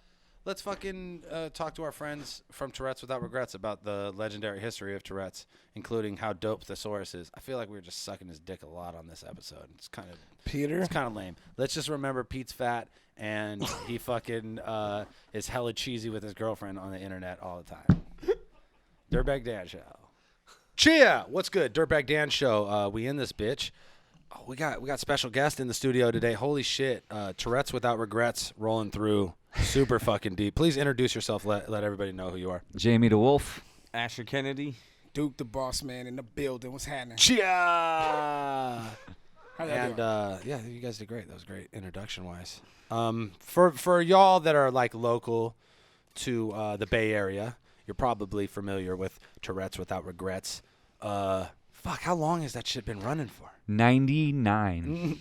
let's fucking talk to our friends from Tourette's Without Regrets about the legendary history of Tourette's, including how dope Thesaurus is. I feel like we were just sucking his dick a lot on this episode. It's kind of lame. Let's just remember Pete's fat and he fucking is hella cheesy with his girlfriend on the internet all the time. Dirtbag Dan Show. Chia! What's good? Dirtbag Dan Show. We in this bitch. Oh, we got special guest in the studio today. Holy shit. Tourette's Without Regrets rolling through. Super fucking deep. Please introduce yourself. Let everybody know who you are. Jamie DeWolf. Asher Kennedy. Duke the boss man in the building. What's happening? Chia! How y'all And doing? yeah, you guys did great. That was great introduction wise. For y'all that are like local to the Bay Area, you're probably familiar with Tourette's Without Regrets. Fuck, how long has that shit been running for? 99.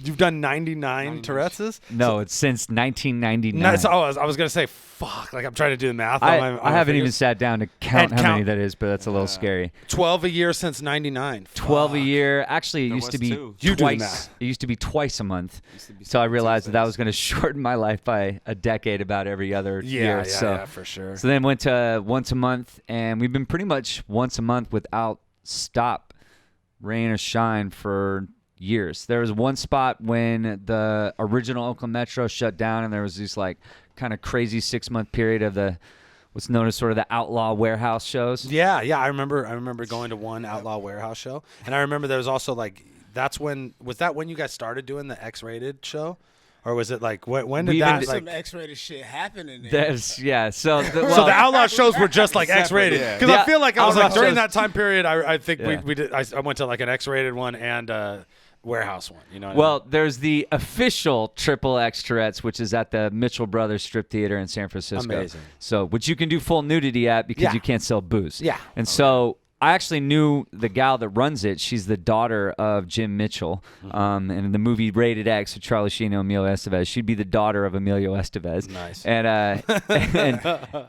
You've done 99 Tourette's? No, it's since 1999. No, I was gonna say fuck. Like I'm trying to do the math. on my I haven't even fingers. sat down to count And how many count. that is, but that's a little scary. 12 a year since 99. 12 a year. Actually, it There used to was be two. You do the twice. math. It used to be twice a month. to be So I seven realized that was Tuesdays. going to shorten my life by a decade, about every other year. Yeah, So, yeah, for sure. so then went to once a month, and we've been pretty much once a month without stop, rain or shine, for years. There was one spot when the original Oakland Metro shut down, and there was this like kind of crazy 6-month period of the what's known as sort of the outlaw warehouse shows. Yeah, I remember going to one Outlaw Warehouse show, and I remember there was also like was that when you guys started doing the X-rated show, or was it like when did We that even- like? Some X-rated shit happening there. That's yeah. So the, So well, the Outlaw shows were just like X-rated yeah. because I Yeah, feel like I was like Outlaw during shows- that time period I think Yeah. we did I went to like an X-rated one and warehouse one. You know. What I Well, there's the official Triple X Tourette's, which is at the Mitchell Brothers Strip Theater in San Francisco. Amazing. So, which you can do full nudity at because Yeah. you can't sell booze. Yeah. And so I actually knew the gal that runs it. She's the daughter of Jim Mitchell. Mm-hmm. And in the movie Rated X with Charlie Sheen and Emilio Estevez, she'd be the daughter of Emilio Estevez. Nice. And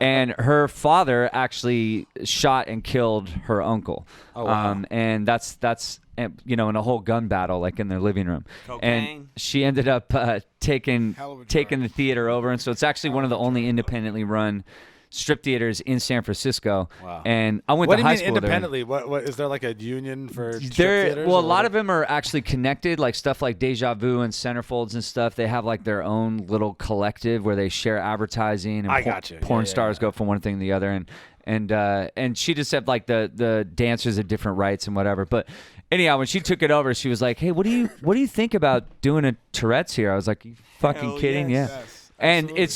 and her father actually shot and killed her uncle. Oh, wow. And that's in a whole gun battle, like in their living room. And Cocaine. she ended up taking Hell of a the theater over, and so it's actually one of the only independently run strip theaters in San Francisco. Wow. And I went What to do you high mean school there. independently? What is there like a union for strip There, theaters? well, a or lot what? of them are actually connected, like stuff like Deja Vu and Centerfolds and stuff. They have like their own little collective where they share advertising, and I got you. porn Yeah, stars go from one thing to the other, and she just said like the dancers have different rights and whatever. But anyhow, when she took it over, she was like, "Hey, what do you think about doing a Tourette's here?" I was like, "You fucking Hell kidding?" yes. Yeah. Yes. And Absolutely. it's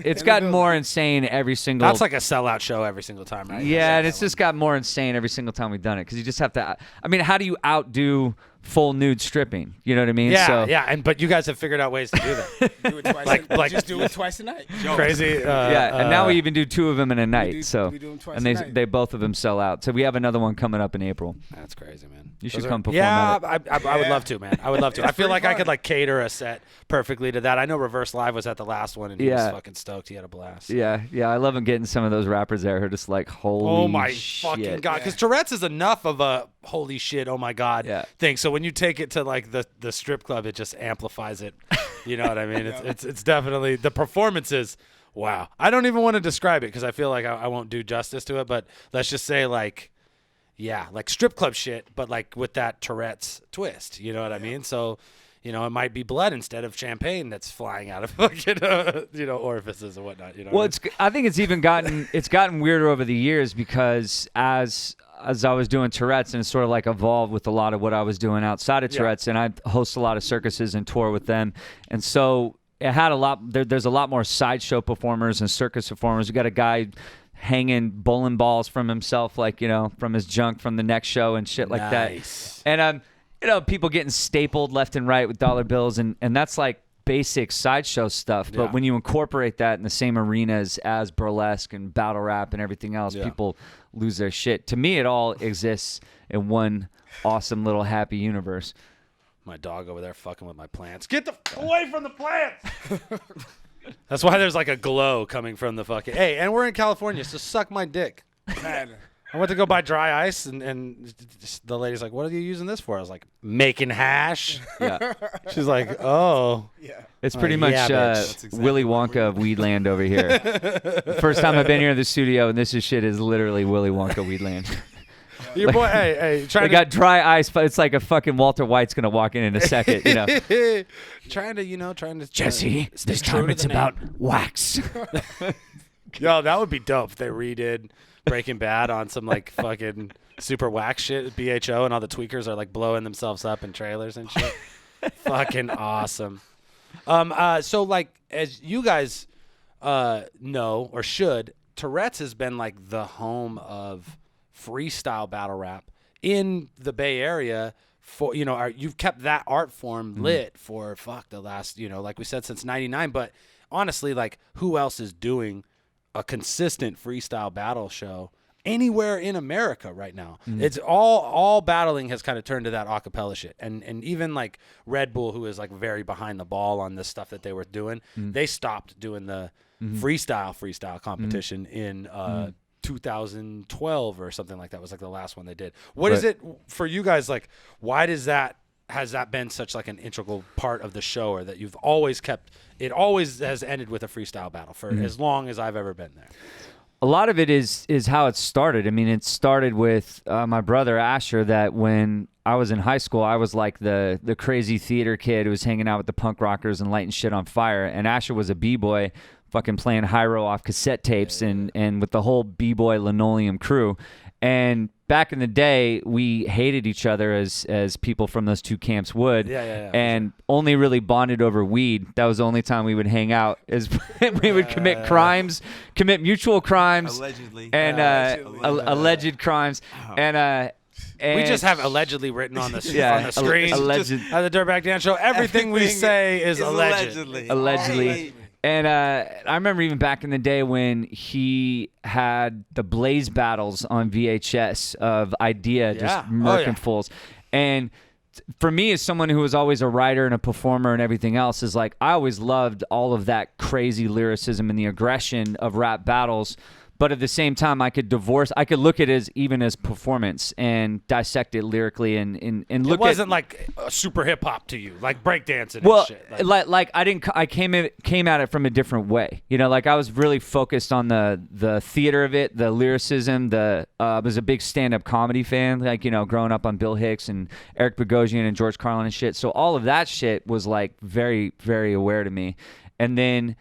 just gotten more insane every single. That's like a sellout show every single time, right? Yeah, and it's just got more insane every single time we've done it because you just have to. I mean, how do you outdo full nude stripping? You know what I mean? Yeah, So, yeah, but you guys have figured out ways to do that. Do it twice. Like- just do it twice a night. Crazy. Yeah, and now we even do 2 of them in a night. do- so we do 'em twice and a they night. they both of them sell out. So we have another one coming up in April. That's crazy, man. You should Those come perform Yeah, at I would love to, man. I would love to. I feel pretty like I fun. could like cater a set perfectly to that. I know Reverse Live was at the last one, and he was Yeah. fucking stoked. He had a blast. Yeah, I love them getting some of those rappers there who are just like, holy Oh my shit. fucking god! Because Tourette's is enough of a holy shit, oh my god Yeah. thing. So when you take it to like the strip club, it just amplifies it. You know what I mean? It's definitely the performances. Wow, I don't even want to describe it because I feel like I won't do justice to it. But let's just say like, yeah, like strip club shit, but like with that Tourette's twist. You know what I mean? So. You know, it might be blood instead of champagne that's flying out of fucking, orifices and whatnot. You know. Well, what I think it's even gotten weirder over the years because as I was doing Tourette's and it sort of like evolved with a lot of what I was doing outside of Tourette's, and I host a lot of circuses and tour with them, and so it had a lot. There's a lot more sideshow performers and circus performers. We got a guy hanging bowling balls from himself, like from his junk from the next show and shit like Nice. that, and people getting stapled left and right with dollar bills, and that's like basic sideshow stuff. But Yeah. when you incorporate that in the same arenas as burlesque and battle rap and everything else, Yeah. people lose their shit. To me, it all exists in one awesome little happy universe. My dog over there fucking with my plants. Get the away from the plants. That's why there's like a glow coming from the fucking. Hey, and we're in California, so suck my dick. Man, I went to go buy dry ice, and the lady's like, "What are you using this for?" I was like, "Making hash." Yeah, She's like, "Oh." yeah. it's pretty yeah, much bitch. That's Willy Wonka of Weedland over here. First time I've been here in the studio, and this shit is literally Willy Wonka Weedland. Your boy, hey, They trying got dry ice, but it's like a fucking Walter White's gonna walk in a second. to, trying to Jesse, stay this true time to it's the name. about wax. Yo, that would be dope if they redid Breaking Bad on some like fucking super whack shit, BHO, and all the tweakers are like blowing themselves up in trailers and shit. Fucking awesome. So like as you guys know or should, Tourette's has been like the home of freestyle battle rap in the Bay Area. For you've kept that art form lit for the last like we said since '99. But honestly, like who else is doing a consistent freestyle battle show anywhere in America right now? It's all battling has kind of turned to that acapella shit, and even like Red Bull, who is like very behind the ball on this stuff that they were doing, they stopped doing the freestyle competition in 2012 or something like that was like the last one they did. What is it for you guys? Like, why has that been such like an integral part of the show, or that you've always kept? It always has ended with a freestyle battle for as long as I've ever been there. A lot of it is how it started. I mean, it started with my brother Asher. That when I was in high school, I was like the crazy theater kid who was hanging out with the punk rockers and lighting shit on fire. And Asher was a b-boy, fucking playing Hyro off cassette tapes and with the whole b-boy linoleum crew. And back in the day, we hated each other as people from those two camps would. Yeah, and only really bonded over weed. That was the only time we would hang out. Is we would commit mutual crimes, Allegedly. and alleged crimes, and We just have allegedly written on the screen. alleged. At the Dirtbag Dan Show, everything we say is alleged. Allegedly. And I remember even back in the day when he had the Blaze battles on VHS of Idea, just murking fools. And for me, as someone who was always a writer and a performer and everything else, is like I always loved all of that crazy lyricism and the aggression of rap battles. but at the same time, I could look at it as even as performance and dissect it lyrically and look It wasn't like super hip hop to you, like breakdancing well, and shit. like I came at it from a different way. You know, like I was really focused on the theater of it, the lyricism. I was a big stand-up comedy fan, like, you know, growing up on Bill Hicks and Eric Bogosian and George Carlin and shit. So all of that shit was like very, very aware to me. And then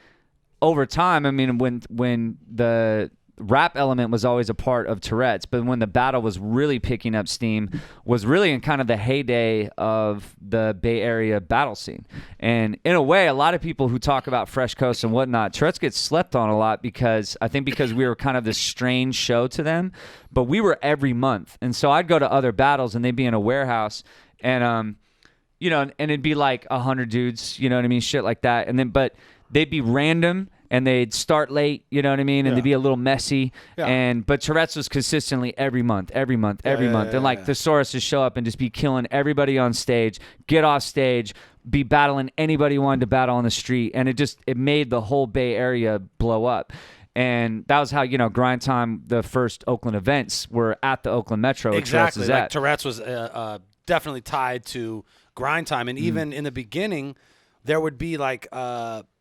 over time, I mean, when the rap element was always a part of Tourette's, but when the battle was really picking up steam was really in kind of the heyday of the Bay Area battle scene. And in a way, a lot of people who talk about Fresh Coast and whatnot, Tourette's gets slept on a lot because we were kind of this strange show to them, but we were every month. And so I'd go to other battles and they'd be in a warehouse and, you know, and it'd be like 100 dudes, you know what I mean? Shit like that. And then, but they'd be random and they'd start late, you know what I mean? And they'd be a little messy. Yeah. But Tourette's was consistently every month. And like Thesaurus would show up and just be killing everybody on stage, get off stage, be battling anybody who wanted to battle on the street. And it made the whole Bay Area blow up. And that was how, you know, Grind Time, the first Oakland events were at the Oakland Metro. Exactly. Like Tourette's was definitely tied to Grind Time. And even in the beginning, there would be like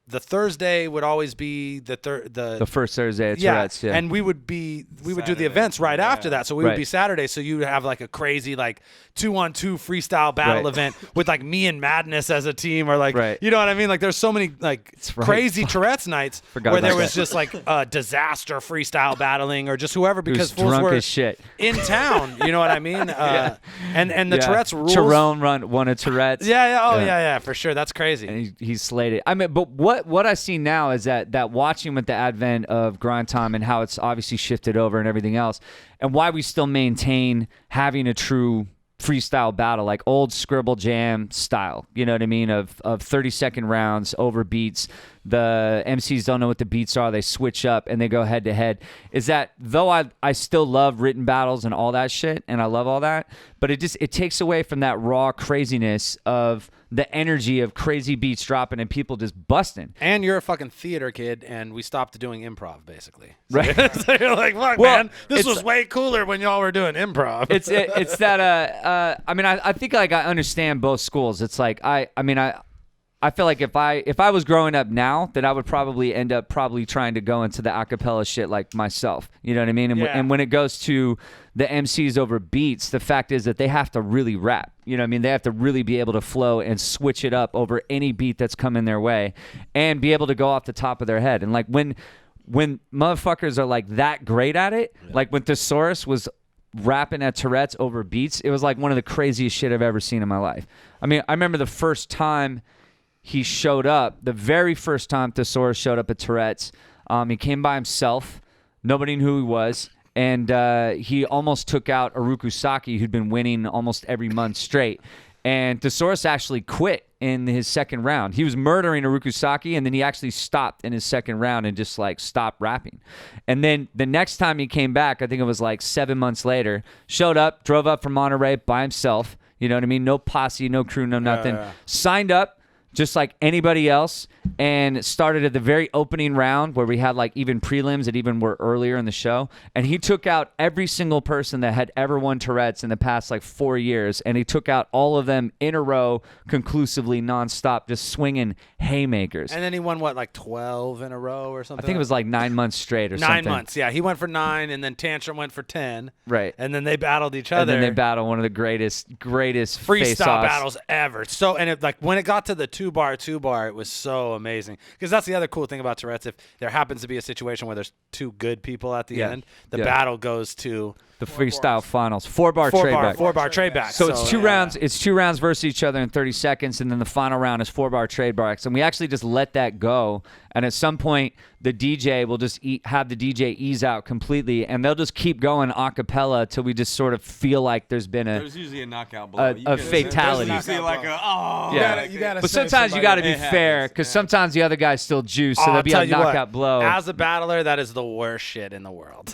the Thursday would always be the first Thursday at Tourette's, yeah. And we would do the events right after that. So we would be Saturday. So you would have like a crazy like 2-on-2 freestyle battle event with like me and Madness as a team, or like you know what I mean? Like there's so many like crazy Tourette's nights where there was just like disaster freestyle battling or just whoever, because fools drunk were as shit in town. You know what I mean? And the Tourette's rules. Tyrone won a Tourette's. Yeah, for sure. That's crazy. And he slayed it. I mean, but what I see now is that watching with the advent of Grind Time and how it's obviously shifted over and everything else, and why we still maintain having a true freestyle battle, like old Scribble Jam style, you know what I mean, of 30-second rounds over beats. The MCs don't know what the beats are, they switch up and they go head to head. Is that though I still love written battles and all that shit, and I love all that, but it takes away from that raw craziness of the energy of crazy beats dropping and people just busting. And you're a fucking theater kid, and we stopped doing improv, basically. Right. So you're like, fuck, man, this was way cooler when y'all were doing improv. It's that I mean, I think like I understand both schools. It's like I feel like if I was growing up now, then I would probably end up trying to go into the acapella shit like myself. You know what I mean? And when it goes to the MCs over beats, the fact is that they have to really rap. You know what I mean? They have to really be able to flow and switch it up over any beat that's coming their way and be able to go off the top of their head. And like when motherfuckers are like that great at it, like when Thesaurus was rapping at Tourette's over beats, it was like one of the craziest shit I've ever seen in my life. I mean, I remember the first time he showed up, the very first time Thesaurus showed up at Tourette's, he came by himself. Nobody knew who he was. And he almost took out Aruku Saki, who'd been winning almost every month straight. And Thesaurus actually quit in his second round. He was murdering Aruku Saki, and then he actually stopped in his second round and just like stopped rapping. And then the next time he came back, I think it was like 7 months later, showed up, drove up from Monterey by himself. You know what I mean? No posse, no crew, no nothing. Signed up just like anybody else, and started at the very opening round where we had like even prelims that even were earlier in the show. And he took out every single person that had ever won Tourette's in the past like 4 years. And he took out all of them in a row, conclusively, nonstop, just swinging haymakers. And then he won what, like 12 in a row or something? I think it was like 9 months straight or something. 9 months, yeah. He went for 9, and then Tantrum went for 10. Right. And then they battled each other. And then they battled one of the greatest freestyle face-offs. battles ever. So, and it, like when it got to the 2-bar, it was so amazing. Because that's the other cool thing about Tourette's. If there happens to be a situation where there's two good people at the end, the battle goes to the freestyle finals. 4-bar trade back. 4-bar trade back. So it's two rounds. It's 2 rounds versus each other in 30 seconds, and then the final round is 4-bar trade backs. And we actually just let that go. And at some point, the DJ will just have the DJ ease out completely, and they'll just keep going a cappella till we just sort of feel like there's been there's usually a knockout blow. A fatality. There's usually like You gotta but sometimes you got to be fair, because sometimes the other guy's still juiced, so there'll be a knockout blow. As a battler, that is the worst shit in the world.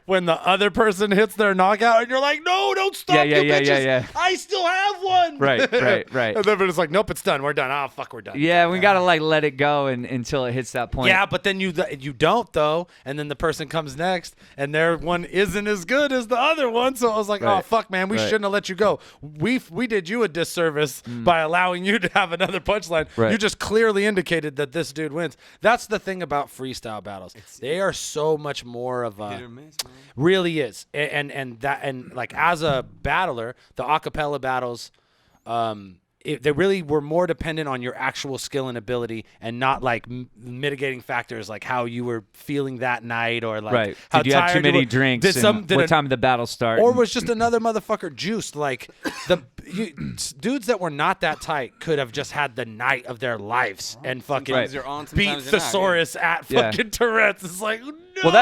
when the other person hits their knockout, and you're like, no, don't stop, you bitches. I still have one. Right. And then it's like, nope, it's done. We're done. Oh, fuck, we're done. Yeah, we gotta like let it go until it hits that point. Yeah, but then you don't though, and then the person comes next, and their one isn't as good as the other one. So I was like, oh fuck, man, we shouldn't have let you go. We did you a disservice by allowing you to have another punchline. Right. You just clearly indicated that this dude wins. That's the thing about freestyle battles. They are so much more of a hit or miss, man. really is, and like as a battler, the acapella battles. They really were more dependent on your actual skill and ability, and not like mitigating factors like how you were feeling that night, or like how did you have too tired many drinks? What time did the battle start? Or was just another motherfucker juiced? Like dudes that were not that tight could have just had the night of their lives and fucking beat Thesaurus at fucking Tourette's. It's like, no. Well,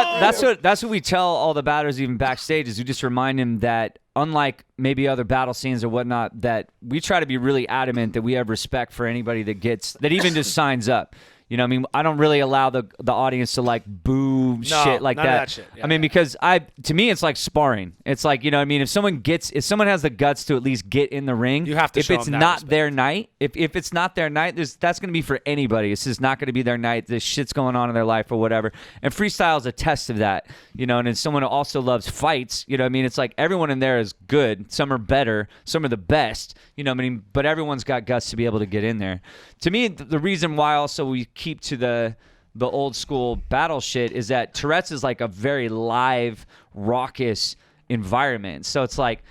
that's what we tell all the batters even backstage, is we just remind them that unlike maybe other battle scenes or whatnot, that we try to be really adamant that we have respect for anybody that even just signs up. You know what I mean? I don't really allow the audience to like boo shit like none that. of that shit. Yeah, I mean, because to me, it's like sparring. It's like, you know what I mean? If someone has the guts to at least get in the ring, you have to show if it's them that not respect. their night, if it's not their night, that's going to be for anybody. It's just not going to be their night. This shit's going on in their life or whatever. And freestyle is a test of that, you know, and then someone who also loves fights, you know what I mean? It's like everyone in there is good. Some are better. Some are the best, you know what I mean? But everyone's got guts to be able to get in there. To me, the reason why also we keep to the old school battle shit is that Tourette's is like a very live, raucous environment. So it's like,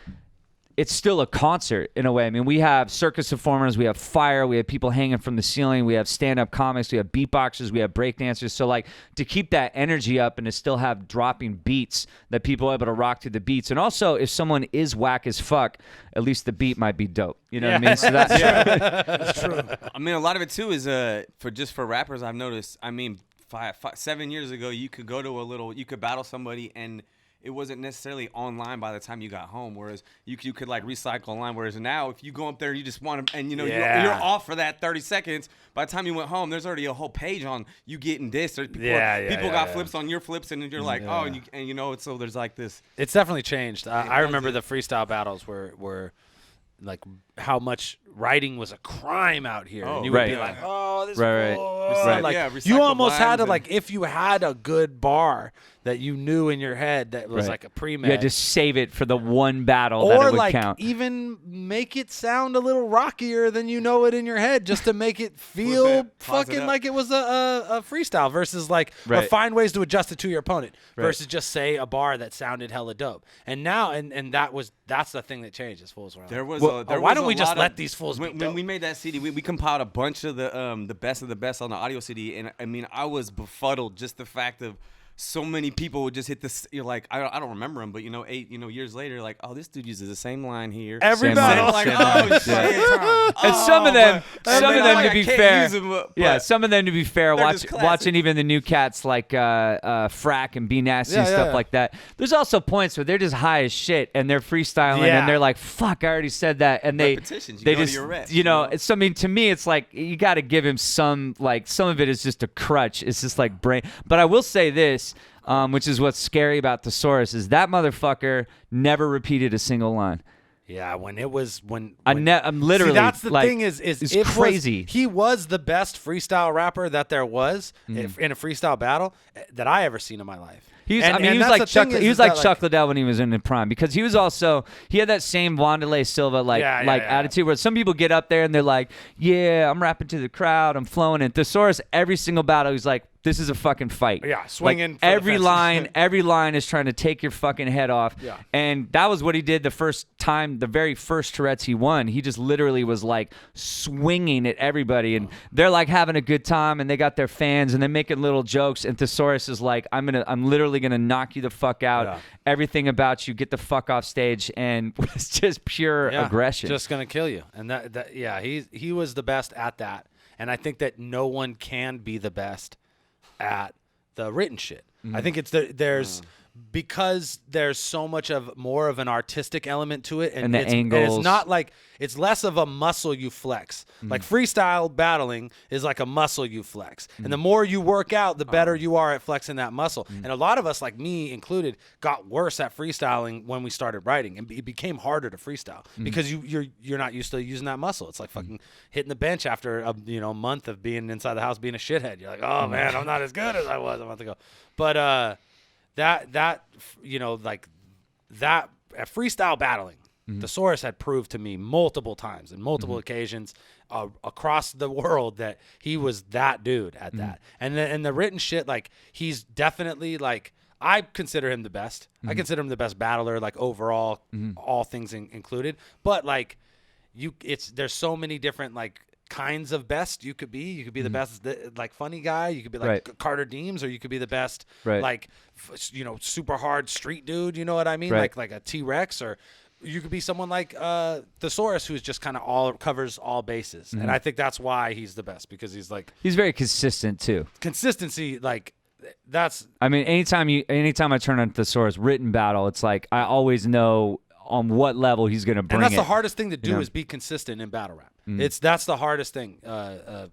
it's still a concert in a way. I mean, we have circus performers, we have fire, we have people hanging from the ceiling, we have stand-up comics, we have beatboxers, we have breakdancers. So like, to keep that energy up and to still have dropping beats that people are able to rock to the beats. And also, if someone is whack as fuck, at least the beat might be dope. You know what I mean? So that's true. I mean, a lot of it too is for rappers. I've noticed. I mean, 7 years ago, you could battle somebody and it wasn't necessarily online by the time you got home. Whereas you could like recycle online. Whereas now, if you go up there, you just want to, and you're off for that 30 seconds. By the time you went home, there's already a whole page on you getting dissed. Or people got flips on your flips, and you're like, so there's like this. It's definitely changed. I remember the freestyle battles were like how much writing was a crime out here. And you would be like, oh, this fool. Like, you almost had to, like, if you had a good bar that you knew in your head that was like a pre-med. Yeah, just save it for the one battle that it would like count. Even make it sound a little rockier than you know it in your head, just to make it feel fucking like it was a freestyle versus like or find ways to adjust it to your opponent versus just say a bar that sounded hella dope. And now and that's the thing that changed. As fools were why don't we just let these fools be dope? When we made that CD, we compiled a bunch of the best of the best on the audio CD, and I mean, I was befuddled just the fact of so many people would just hit this. You're like, I don't remember them, but 8 years later, like, oh, this dude uses the same line here. Every battle, like, oh shit. And some of them, to be fair, some of them to be fair, watching even the new cats like Frack and Be Nasty and stuff like that. There's also points where they're just high as shit and they're freestyling and they're like, fuck, I already said that, and they just, it's, I mean, to me, it's like you got to give him some of it is just a crutch. It's just like brain. But I will say this. Which is what's scary about Thesaurus is that motherfucker never repeated a single line. Yeah, I'm literally. See, that's the like, thing is it's crazy. He was the best freestyle rapper that there was in a freestyle battle that I ever seen in my life. He was like Chuck Liddell when he was in the prime, because he had that same Wanderlei Silva attitude where some people get up there and they're like, yeah, I'm rapping to the crowd, I'm flowing. And Thesaurus, every single battle, he's like, this is a fucking fight. Yeah, swinging. Like, every line is trying to take your fucking head off. Yeah. And that was what he did the very first Tourette's he won. He just literally was like swinging at everybody, and they're like having a good time, and they got their fans, and they're making little jokes. And Thesaurus is like, I'm literally gonna knock you the fuck out. Yeah. Everything about you, get the fuck off stage, and it's just pure aggression. Just gonna kill you. And he was the best at that. And I think that no one can be the best at the written shit. I think it's there's because there's so much of more of an artistic element to it, And the it's angles. not like it's less of a muscle you flex. Like freestyle battling is like a muscle you flex, and the more you work out, the better you are at flexing that muscle. And a lot of us, like me included, got worse at freestyling when we started writing, and it became harder to freestyle because you're not used to using that muscle. It's like fucking hitting the bench after a month of being inside the house being a shithead. You're like, oh man, I'm not as good as I was a month ago. But that at freestyle battling, Thesaurus had proved to me multiple times and multiple occasions across the world that he was that dude at that. And the written shit, like he's definitely like, I consider him the best. I consider him the best battler, like overall, all things included. But like there's so many different like kinds of best you could be. You could be the best like funny guy. You could be like Carter Deems, or you could be the best like super hard street dude. You know what I mean? Like a T-Rex, or you could be someone like Thesaurus, who's just kind of covers all bases. And I think that's why he's the best, because he's very consistent too. Consistency, like that's. I mean, anytime I turn on Thesaurus written battle, it's like I always know on what level he's going to bring it. And that's the hardest thing to do is be consistent in battle rap. That's the hardest thing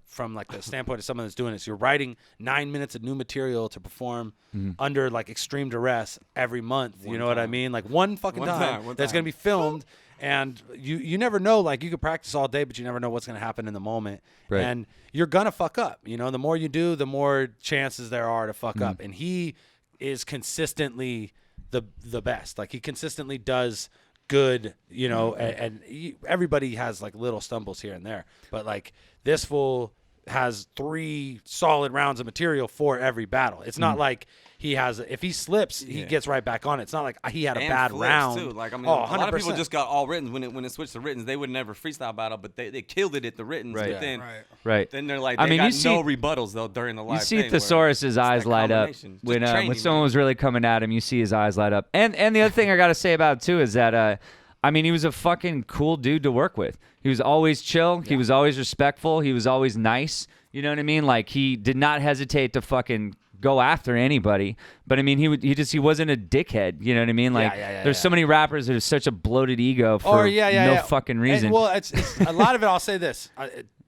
from like the standpoint of someone that's doing this. You're writing 9 minutes of new material to perform under like extreme duress every month. You know what I mean? Like one fucking time that's going to be filmed, and you never know. Like you could practice all day, but you never know what's going to happen in the moment. Right. And you're going to fuck up. You know, the more you do, the more chances there are to fuck up. And he is consistently the best. Like he consistently does good, and everybody has like little stumbles here and there, but like this fool has 3 solid rounds of material for every battle. It's not like he has, if he slips, he gets right back on it. It's not like he had a bad round. Too. Like, I mean, a a lot of people 100%. just got all written when it switched to writtens. They would never freestyle battle, but they killed it at the writtens. Right. But then, Right. then they're like, I they mean, got you see- no rebuttals though during the live. You see thing, Thesaurus's where eyes it's that light up combination. Just when training, someone man. was really coming at him. You see his eyes light up. And the other thing I got to say about it too is that I mean, he was a fucking cool dude to work with. He was always chill. He was always respectful. He was always nice. You know what I mean? Like he did not hesitate to fucking go after anybody. But I mean, he wasn't a dickhead. You know what I mean? Like there's so many rappers that have such a bloated ego for no fucking reason. Well, it's a lot of it. I'll say this,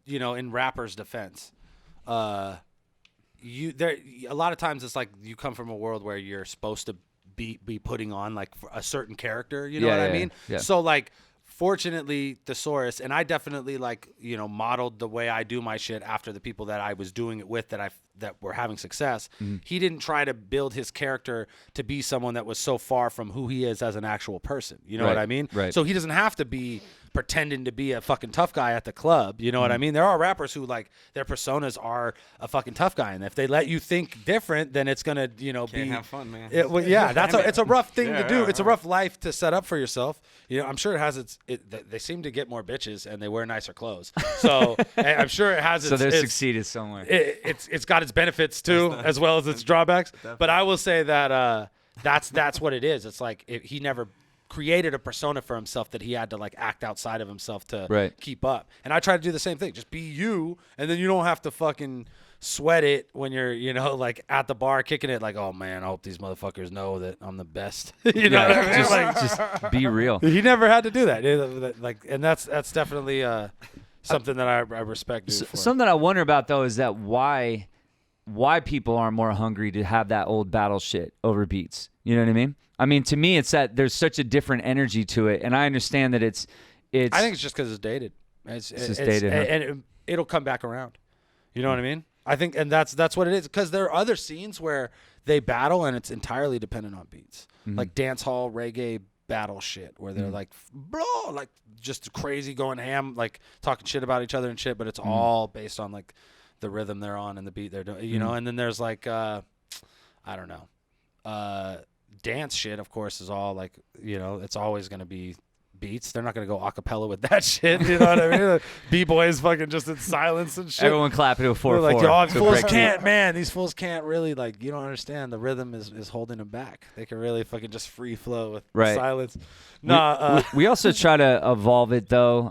in rappers' defense, a lot of times it's like you come from a world where you're supposed to be putting on like a certain character, you know what I mean? Yeah. So like, fortunately, Thesaurus, and I definitely like, modeled the way I do my shit after the people that I was doing it with that were having success. He didn't try to build his character to be someone that was so far from who he is as an actual person. You know what I mean? Right. So he doesn't have to be pretending to be a fucking tough guy at the club. You know what I mean? There are rappers who like their personas are a fucking tough guy, and if they let you think different, then it's gonna Can't be have fun, man. it's a rough thing to do. Yeah, It's a rough life to set up for yourself. I'm sure it has they seem to get more bitches and they wear nicer clothes. So I'm sure it has. So they're succeeded somewhere. It's got its benefits too, as well as its drawbacks. But I will say that that's what it is. It's like he never created a persona for himself that he had to like act outside of himself to keep up. And I try to do the same thing. Just be you, and then you don't have to fucking sweat it when you're, like at the bar kicking it. Like, oh man, I hope these motherfuckers know that I'm the best. You know what I mean? Just be real. He never had to do that. Like, and that's definitely something that I respect. For. Something I wonder about though is that why people are more hungry to have that old battle shit over beats. You know what I mean? I mean, to me, it's that there's such a different energy to it, and I understand that it's. I think it's just because it's dated. It's dated, huh? and it'll come back around. You know what I mean? I think, and that's what it is. Because there are other scenes where they battle, and it's entirely dependent on beats, like dance hall reggae battle shit, where they're like, bro, like just crazy going ham, like talking shit about each other and shit, but it's all based on like the rhythm they're on and the beat they're doing. You know, and then there's like, I don't know. Dance shit, of course, is all like, it's always going to be beats. They're not going to go a cappella with that shit. You know what I mean? B-boys fucking just in silence and shit. Everyone clapping to a 4/4. Like, yo, fools can't, man. These fools can't really, like, you don't understand. The rhythm is holding them back. They can really fucking just free flow with silence. We also try to evolve it, though.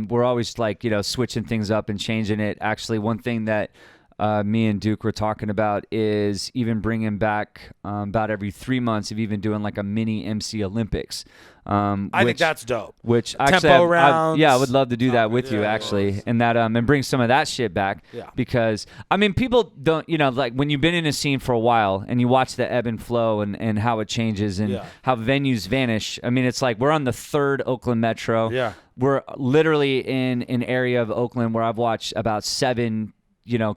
We're always, like, switching things up and changing it. Actually, one thing that me and Duke were talking about is even bringing back about every 3 months of even doing like a mini MC Olympics. I think that's dope. Which Tempo actually, rounds. I would love to do that with you actually, and that and bring some of that shit back. Yeah. Because I mean, people don't, like when you've been in a scene for a while and you watch the ebb and flow and how it changes and how venues vanish. I mean, it's like we're on the 3rd Oakland Metro. Yeah. We're literally in an area of Oakland where I've watched about 7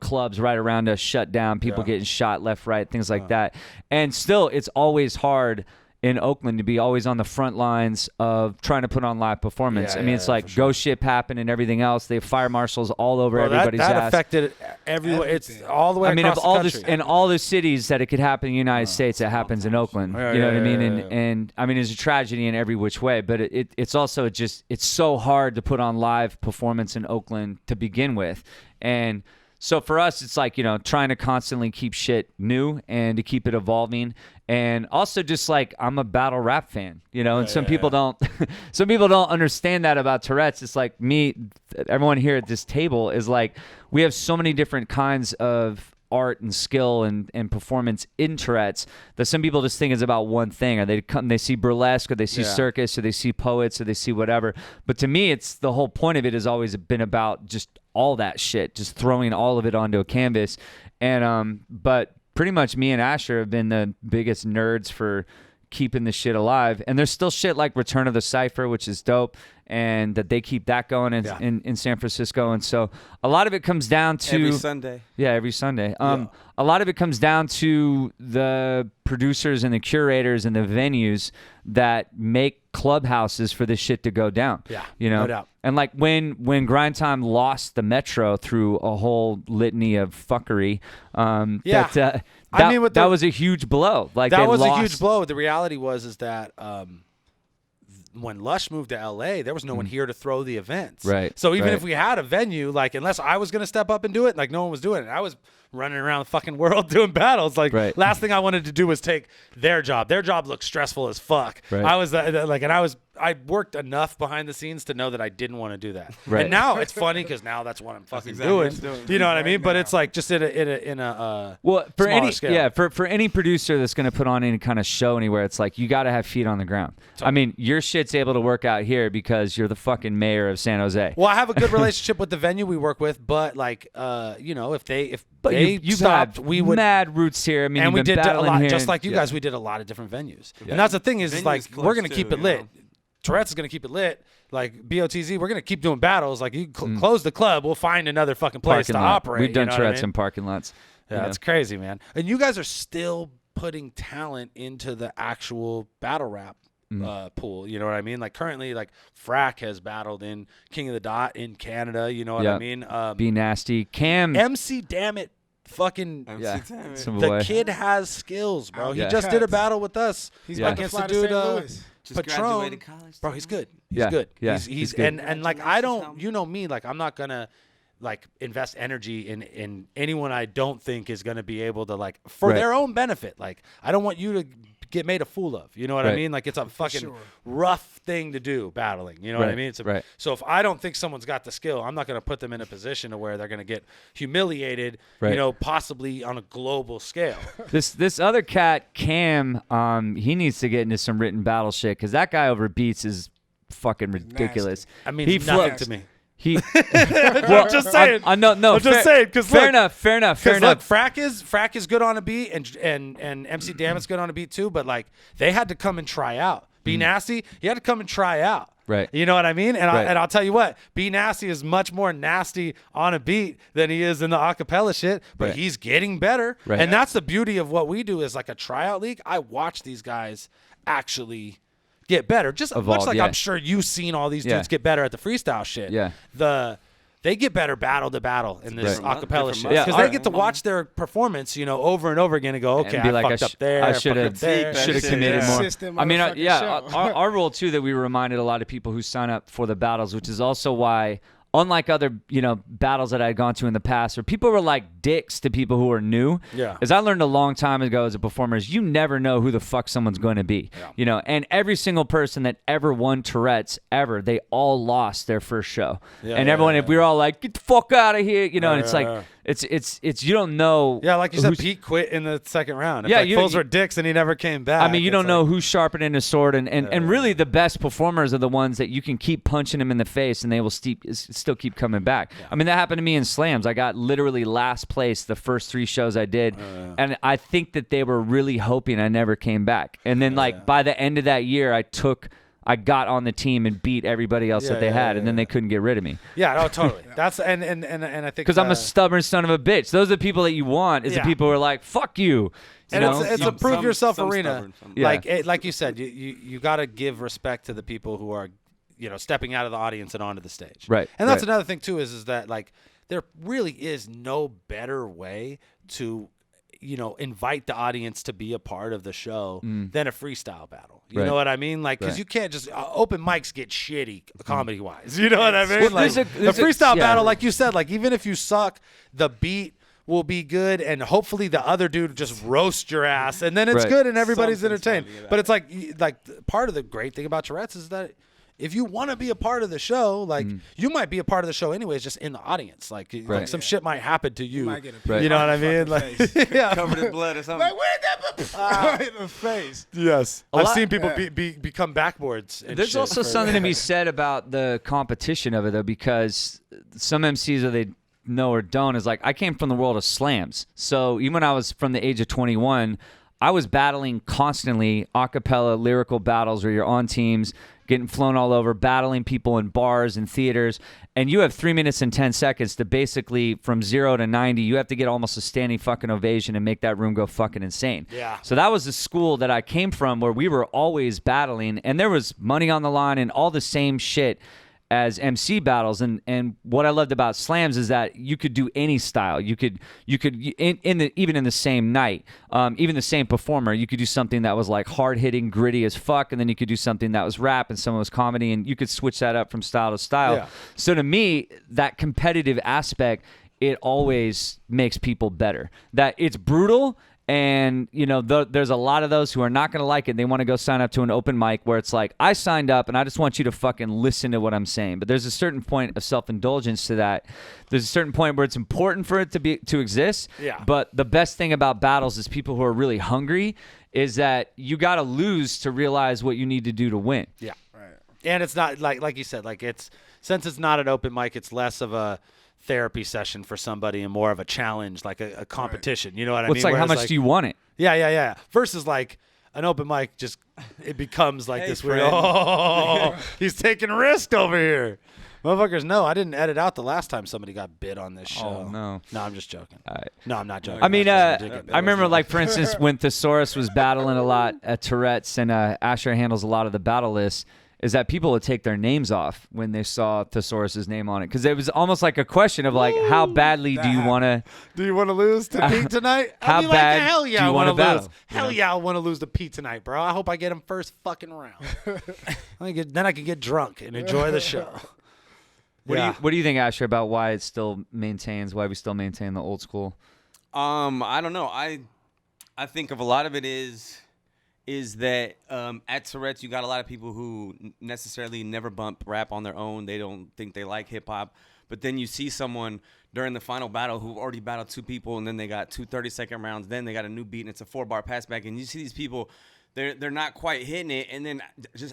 clubs right around us shut down, people getting shot left, right, things like that. And still, it's always hard in Oakland to be always on the front lines of trying to put on live performance. I mean, it's like Ghost Ship happened and everything else. They have fire marshals all over everybody's that ass. affected everywhere. It's all the way across all the country. in all the cities that it could happen in the United States, it happens in Oakland. You know what I mean? And I mean, it's a tragedy in every which way, but it's also it's so hard to put on live performance in Oakland to begin with. And so for us, it's like, trying to constantly keep shit new and to keep it evolving. And also just like, I'm a battle rap fan, and some people don't understand that about Tourette's. It's like everyone here at this table is like, we have so many different kinds of art and skill and performance in Tourette's that some people just think is about one thing, or they see burlesque, or they see circus, or they see poets, or they see whatever. But to me, it's the whole point of it has always been about just all that shit, just throwing all of it onto a canvas. And but pretty much me and Asher have been the biggest nerds for keeping the shit alive. And there's still shit like Return of the Cypher, which is dope, and that they keep that going in San Francisco. And so a lot of it comes down to every Sunday. Yeah, every Sunday. A lot of it comes down to the producers and the curators and the venues that make clubhouses for this shit to go down. Yeah, no doubt. And like when Grind Time lost the Metro through a whole litany of fuckery, that was a huge blow. Like that was a huge blow. The reality was that when Lush moved to LA, there was no one here to throw the events. Right. So even if we had a venue, like unless I was gonna step up and do it, like no one was doing it. I was running around the fucking world doing battles. Like last thing I wanted to do was take their job. Their job looked stressful as fuck. Right. I worked enough behind the scenes to know that I didn't want to do that. Right. And now it's funny because now that's what I'm fucking doing. You know what I mean? But it's like just in a for any scale. for any producer that's going to put on any kind of show anywhere, it's like you got to have feet on the ground. I mean, your shit's able to work out here because you're the fucking mayor of San Jose. Well, I have a good relationship with the venue we work with, but like if they you stopped, have we would mad roots here. I mean, and we you've been did a battling lot, here just like you and- guys. We did a lot of different venues, and that's the thing is Venues like close we're gonna too, keep it you lit. know? Tourette's is gonna keep it lit. Like BOTZ, we're gonna keep doing battles. Like you close the club, we'll find another fucking place Parking to lot. operate. We've done you know what I Tourette's mean? in parking lots. Yeah, that's crazy, man. And you guys are still putting talent into the actual battle rap pool. You know what I mean? Like currently, like Frack has battled in King of the Dot in Canada. You know what I mean? Be Nasty. Cam. MC Dammit. Fucking Some the boy. kid has skills, bro. He Yeah. just did a battle with us. He's Yeah. about to against fly the to dude St. Louis. Just Patron. graduated college. Bro, he's good. He's Yeah. good. Yeah. He's good. And like I don't, you know me, like I'm not gonna like invest energy in anyone I don't think is gonna be able to like for Right. their own benefit. Like I don't want you to get made a fool of. You know what I Right. mean? Like it's a fucking rough thing to do, battling. You know what I Right. mean? Right. So if I don't think someone's got the skill, I'm not gonna put them in a position to where they're gonna get humiliated. Right. You know, possibly on a global scale. This other cat, Cam, he needs to get into some written battle shit because that guy over beats is fucking ridiculous. I mean, he nothing flipped to me. He. Well, just saying. I know. No, I'm just saying because fair enough. Fair enough. Because look, Frack is good on a beat, and MC Dammit's good on a beat too. But like they had to come and try out. Be Nasty, he had to come and try out. Right. You know what I mean? And Right. I'll tell you what, Be Nasty is much more nasty on a beat than he is in the acapella shit. But Right. he's getting better. Right. And that's the beauty of what we do is like a tryout league. I watch these guys actually get better. Just Evolve, much like yeah. I'm sure you've seen all these Yeah. dudes get better at the freestyle shit. Yeah. They get better battle to battle in this Right. acapella Different shit muscles. because they get to watch their performance, you know, over and over again and go, okay, and be I like, fucked up there. I fucked should up have there. committed Yeah. more. System I mean, motherfucking show. our rule too that we reminded a lot of people who sign up for the battles, which is also why, unlike other battles that I had gone to in the past, where people were like dicks to people who are new. Yeah. As I learned a long time ago as a performer, is you never know who the fuck someone's going to be. And every single person that ever won Tourette's ever, they all lost their first show. And everyone, if we were all like, get the fuck out of here, and it's like, It's you don't know. Yeah, like you said, who's- Pete quit in the second round. If, Yeah, like, you- fools you- were dicks and he never came back. I mean, you it's don't know like- who's sharpening his sword, and really the best performers are the ones that you can keep punching them in the face, and they will still keep coming back. I mean, that happened to me in slams. I got literally last place the first 3 shows I did, and I think that they were really hoping I never came back. And then, by the end of that year, I got on the team and beat everybody else that they had, and then they couldn't get rid of me. Yeah, no, totally. That's and I think Because I'm a stubborn son of a bitch. Those are the people that you want. Is the people who are like, "Fuck you." And it's a prove yourself some arena. stubborn, some- Yeah. Like you said, you got to give respect to the people who are, stepping out of the audience and onto the stage. Right, And that's right. another thing too is that like there really is no better way to invite the audience to be a part of the show than a freestyle battle. You Right. know what I mean? Like, because Right. you can't just open mics get shitty comedy wise. You know what I mean? Well, Like there's a freestyle yeah. battle, like you said, like even if you suck, the beat will be good, and hopefully the other dude just roast your ass, and then it's Right. good, and everybody's Something's entertained. funny about But it's like part of the great thing about Tourette's is that if you want to be a part of the show, like you might be a part of the show anyways, just in the audience. Like, like some shit might happen to you. might get a Right. You know what I mean? fucking Like, face. yeah. Covered in blood or something. Like, where did that in the face? Yes, A I've lot- seen people become backboards. And There's shit also for- something to be said about the competition of it, though, because some MCs, whether they know or don't, is like, I came from the world of slams. So even when I was from the age of 21, I was battling constantly a cappella lyrical battles where you're on teams, getting flown all over, battling people in bars and theaters. And you have 3 minutes and 10 seconds to basically, from 0 to 90, you have to get almost a standing fucking ovation and make that room go fucking insane. Yeah. So that was the school that I came from, where we were always battling, and there was money on the line and all the same shit as MC battles. And what I loved about slams is that you could do any style. You could even in the same night, even the same performer, you could do something that was like hard hitting, gritty as fuck, and then you could do something that was rap and some was comedy, and you could switch that up from style to style. Yeah. So to me, that competitive aspect, it always makes people better. That it's brutal. And, there's a lot of those who are not going to like it. They want to go sign up to an open mic where it's like, I signed up and I just want you to fucking listen to what I'm saying. But there's a certain point of self-indulgence to that. There's a certain point where it's important for it to exist. Yeah. But the best thing about battles is people who are really hungry is that you got to lose to realize what you need to do to win. Yeah. Right. And it's not like you said, like since it's not an open mic, it's less of a therapy session for somebody and more of a challenge, like a competition. You know what I mean? It's like, how Whereas, much do you want it? Yeah. Versus like an open mic, just it becomes like Hey, this weird. friend. Oh, he's taking risk over here. Motherfuckers, no, I didn't edit out the last time somebody got bit on this show. Oh, no. No, I'm just joking. right. No, I'm not joking. I mean, That's I ridiculous. remember, like, for instance, when Thesaurus was battling a lot at Tourette's, and Asher handles a lot of the battle lists, is that people would take their names off when they saw Thesaurus's name on it. Because it was almost like a question of, like, how badly do you want to... Do you want to lose to Pete tonight? How I'll be bad like, hell do yeah, you I want wanna to lose. battle? Hell yeah, I want to lose to Pete tonight, bro. I hope I get him first fucking round. Then I can get drunk and enjoy the show. What do you think, Asher, about why it still maintains, why we still maintain the old school? I don't know. I think of a lot of it is that at Tourette's you got a lot of people who necessarily never bump rap on their own. They don't think they like hip hop. But then you see someone during the final battle who already battled 2 people, and then they got 2 30-second rounds. Then they got a new beat, and it's a 4-bar pass back. And you see these people, they're not quite hitting it. And then just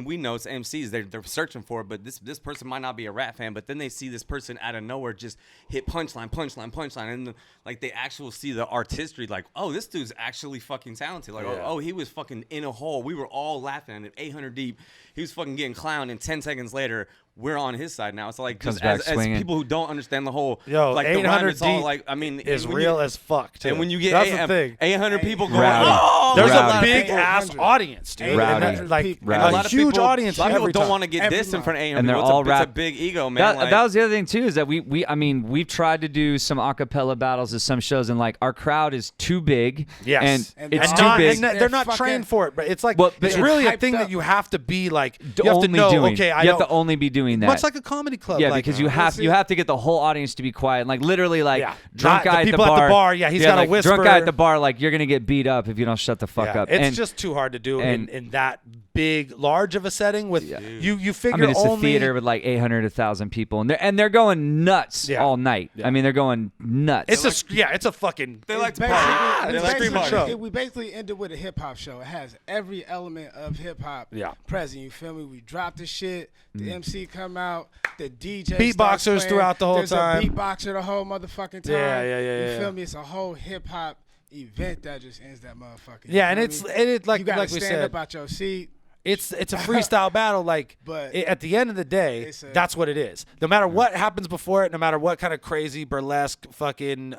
we know it's MCs. They're searching for it. But this person might not be a rap fan. But then they see this person out of nowhere just hit punchline. And like they actually see the artistry. Like, oh, this dude's actually fucking talented. Like, oh, he was fucking in a hole. We were all laughing at him, 800 deep. He was fucking getting clowned. And 10 seconds later, we're on his side now. It's like Comes just back as swinging. people who don't understand the whole, Yo, like the 800 rhyme, it's all deep like, I mean, is when real you, as fuck, too. and when you get That's the thing. 800 people going, Rowdy. oh, There's Rowdy. a big people. ass audience, dude. Rowdy. And that, like Rowdy. a a lot of huge people, audience. A lot of people every don't time. want to get Every dissed in time. front of 800 And they're people. all it's a rap. big ego, man. That was the other thing too, is that we've tried to do some acapella battles at some shows, and like our crowd is too big. Yes. and And it's they're too not- big. And they're not Fucking- trained for it, but it's like Well, but it's it's really a hyped thing up. that you have to be like. to You have to only know. doing. Okay, I you know. have to only be doing doing that. Much like a comedy club. Yeah, like, because you have to get the whole audience to be quiet. Like literally, like Not drunk guy the at the people bar. at the bar. Yeah, he's got to like, whisper. Drunk guy at the bar, like you're gonna get beat up if you don't shut the fuck up. It's And- just too hard to do and- in that big, large of a setting with you figure I mean, it's only a theater with like 800, 1,000 people, and they're going nuts all night. I mean, they're going nuts. It's a fucking. They like to Basically, party. They it's like to basically- party. We basically ended with a hip hop show. It has every element of hip hop present. You feel me? We drop the shit. The MC come out. The DJ Beatboxers starts playing. throughout the whole There's time. a beatboxer the whole motherfucking time. You feel me? It's a whole hip hop event that just ends that motherfucker. Yeah, and it's like you gotta like we stand said, up out your seat. it's a freestyle battle. Like, But at the end of the day, that's what it is. No matter what happens before it, no matter what kind of crazy burlesque fucking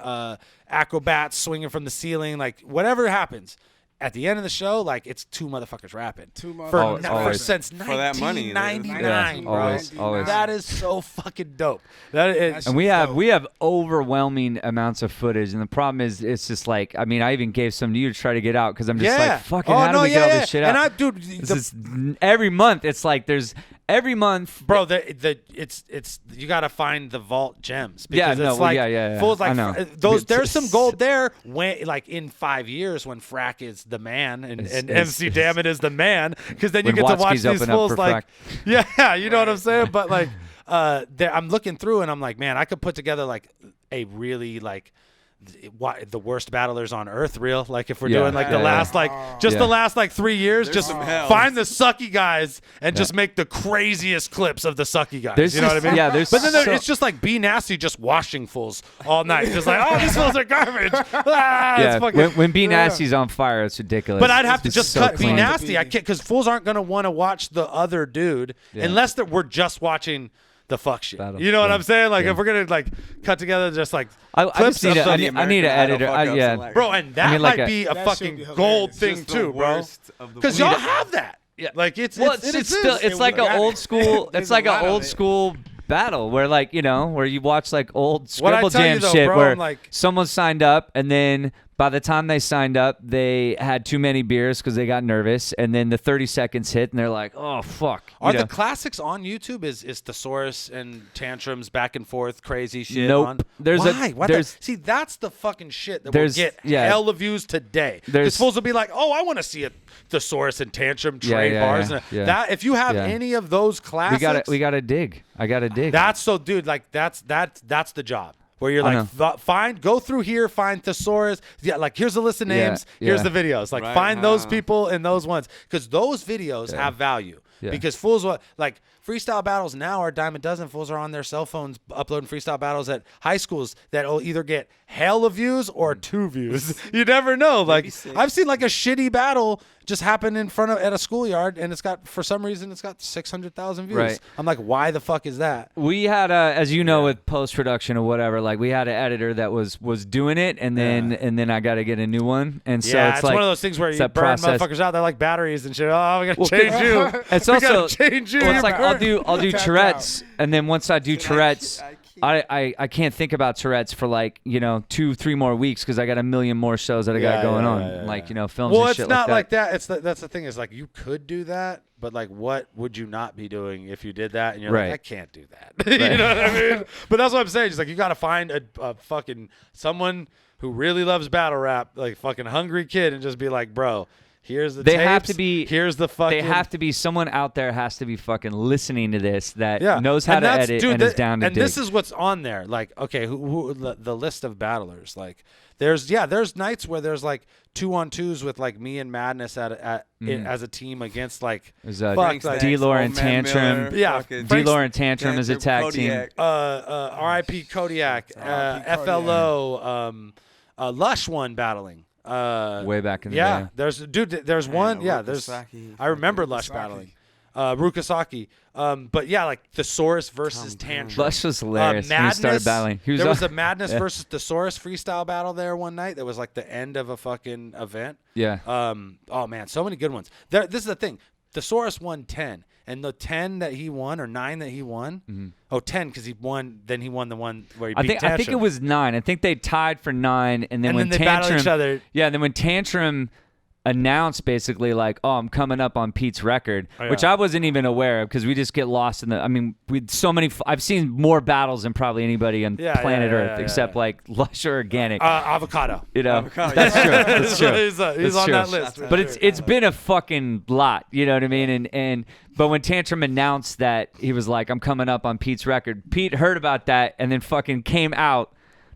acrobats swinging from the ceiling, like whatever happens. At the end of the show, like it's two motherfuckers rapping. Since For that money, 1999, bro. Always. That is so fucking dope. That is, and we have overwhelming amounts of footage, and the problem is it's just like, I mean, I even gave some to you to try to get out because I'm just like, fucking, how do we get all this shit out? And dude, this is every month. It's like there's every month, bro. It's you gotta find the vault gems because it's like fools like I know. those. There's some gold there. When like in 5 years when Frack is the man and MC Dammit is the man, because then you get to watch these fools like you know what I'm saying. But like I'm looking through and I'm like, man, I could put together like a really like the worst battlers on earth reel, like if we're doing like the last the last like 3 years, just find the sucky guys and just make the craziest clips of the sucky guys. You know what I mean? Yeah, but then it's just like Be Nasty just washing fools all night, just like, oh, these fools are garbage. It's fucking, when Be Nasty's on fire, it's ridiculous. but I'd have to It's just so cut clean. Be Nasty. I can't, because fools aren't gonna want to watch the other dude unless that we're just watching the fuck shit. You know what I'm saying? Like if we're gonna like cut together just like I clips just need of I the need an editor. bro, and that like might be a fucking gold thing too, bro. Because y'all have that. Yeah, like it's still it's like an old school. It's like an old school battle where like where you watch like old Scribble Jam shit where someone signed up and then by the time they signed up, they had too many beers because they got nervous, and then the 30 seconds hit, and they're like, "Oh fuck!" Are the classics on YouTube? Is Thesaurus and Tantrums back and forth crazy shit? Nope. On? There's Why? See, that's the fucking shit that will get hell of views today. Because fools will be like, "Oh, I want to see a Thesaurus and Tantrum trade bars." That if you have any of those classics, we gotta dig. I gotta dig. That's so, dude. Like that's the job. Where you're like, go through here, find Thesaurus. Yeah, like here's a list of names. Here's the videos. Like find those people and those ones, because those videos have value. Because fools like freestyle battles now are a dime a dozen. Fools are on their cell phones uploading freestyle battles at high schools that will either get hell of views or 2 views. You never know. Like I've seen like a shitty battle just happen in front of at a schoolyard, and for some reason it's got 600,000 views. Right. I'm like, why the fuck is that? We had as you know, with post production or whatever, like we had an editor that was doing it, and then I got to get a new one, and so it's like one of those things where you burn process. Motherfuckers out. They're like batteries and shit. Oh, we gotta change you. It's we also gotta change you. Well, it's like I'll do Tourette's, and then once I do Tourette's, I can't think about Tourette's for like 2-3 more weeks because I got a million more shows that I got going on, like films. Well, and it's shit not like that. That's the thing is like you could do that, but like what would you not be doing if you did that? And you're like, I can't do that. You know what I mean? But that's what I'm saying. It's like you got to find a fucking someone who really loves battle rap, like fucking hungry kid, and just be like, bro. Here's the tapes. Have to be. Here's the fucking. They have to be someone out there has to be fucking listening to this that knows how to edit and is down to dig. And this is what's on there. Like, okay, who the list of battlers? Like, there's nights where there's like 2-on-2s with like me and Madness as a team against like D-Lore and Tantrum. D-Lore and Tantrum is a tag team. R.I.P. Kodiak, FLO, Lush one battling. Way back in the day. There's one. Yeah, there's. I remember Lush battling. Rukasaki. But yeah, like Thesaurus versus Tantrum. Lush was hilarious when he started battling. There was a Madness versus Thesaurus freestyle battle there one night. That was like the end of a fucking event. Yeah. Oh man, so many good ones. This is the thing. Thesaurus won 10. And the 10 that he won, or 9 that he won, 10 because he won. Then he won the one where he beat Tantrum. I think it was 9. I think they tied for 9, and then when they Tantrum battled each other. Yeah, and then when Tantrum announced basically like, oh, I'm coming up on Pete's record, which I wasn't even aware of because we just get lost in the. I mean, with so many. I've seen more battles than probably anybody on planet Earth except like Lush or Organic. Avocado. You know, Avocado, that's true. That's true. He's on that list. But it's been a fucking lot. You know what I mean? And but when Tantrum announced that he was like, I'm coming up on Pete's record, Pete heard about that and then fucking came out.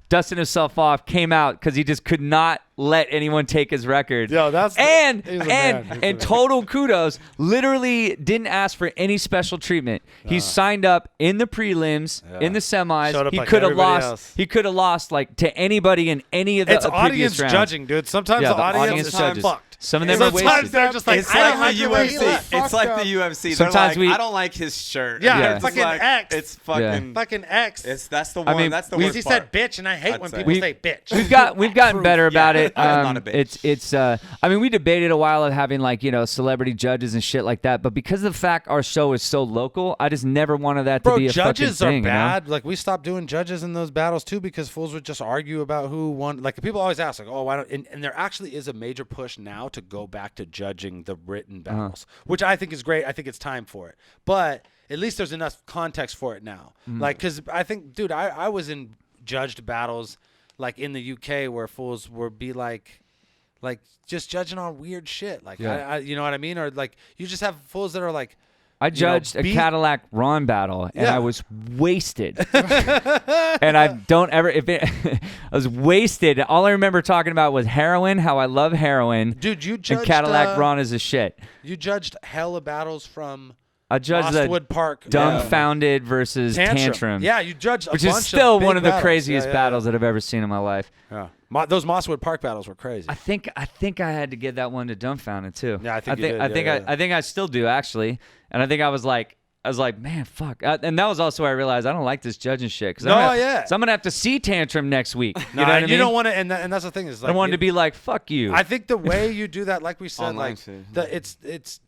Dusted himself off, came out because he just could not let anyone take his record. Yo, that's and total kudos. Literally didn't ask for any special treatment. He signed up in the prelims, in the semis. He like could have lost. else. He could have lost like to anybody in any of the It's previous audience rounds. judging, dude. Sometimes the audience is judges. fucked. Some of them are Sometimes wasted. they're just like, It's I don't like the like the way he UFC. left. It's like the UFC. They're Sometimes like, I don't like his shirt. Yeah, It's fucking like, X. It's fucking Fucking X. That's the one. mean, that's the Because worst he part. said bitch, and I hate I'd when say. people say bitch. We've gotten better about it. I'm not a bitch. It's I mean, we debated a while of having like, you know, celebrity judges and shit like that, but because of the fact our show is so local, I just never wanted that to be a judges fucking thing. are bad. Like we stopped doing judges in those battles too because fools would just argue about who won. Like people always ask, like, oh, why don't? And there actually is a major push now to go back to judging the written battles, which I think is great. I think it's time for it, but at least there's enough context for it now. Like, because I think, dude, I was in judged battles like in the UK where fools would be like just judging on weird shit. Like, I you know what I mean? Or like you just have fools that are like. I judged a Cadillac Ron battle, and I was wasted. And I don't ever. I was wasted. All I remember talking about was heroin. How I love heroin. Dude, you judged and Cadillac Ron is a shit. You judged hella battles from. I judged the Mosswood Park Dumbfounded versus Tantrum. Yeah, you judged, which is still one of the craziest battles that I've ever seen in my life. Yeah, those Mosswood Park battles were crazy. I think I had to give that one to Dumbfounded too. Yeah, I think I still do actually, and I think I was like, man, fuck. And that was also where I realized I don't like this judging shit. So I'm gonna have to see Tantrum next week. You know what I mean? You don't want to, and that's the thing is, like, I wanted to be like, fuck you. I think the way you do that, like we said, like it's.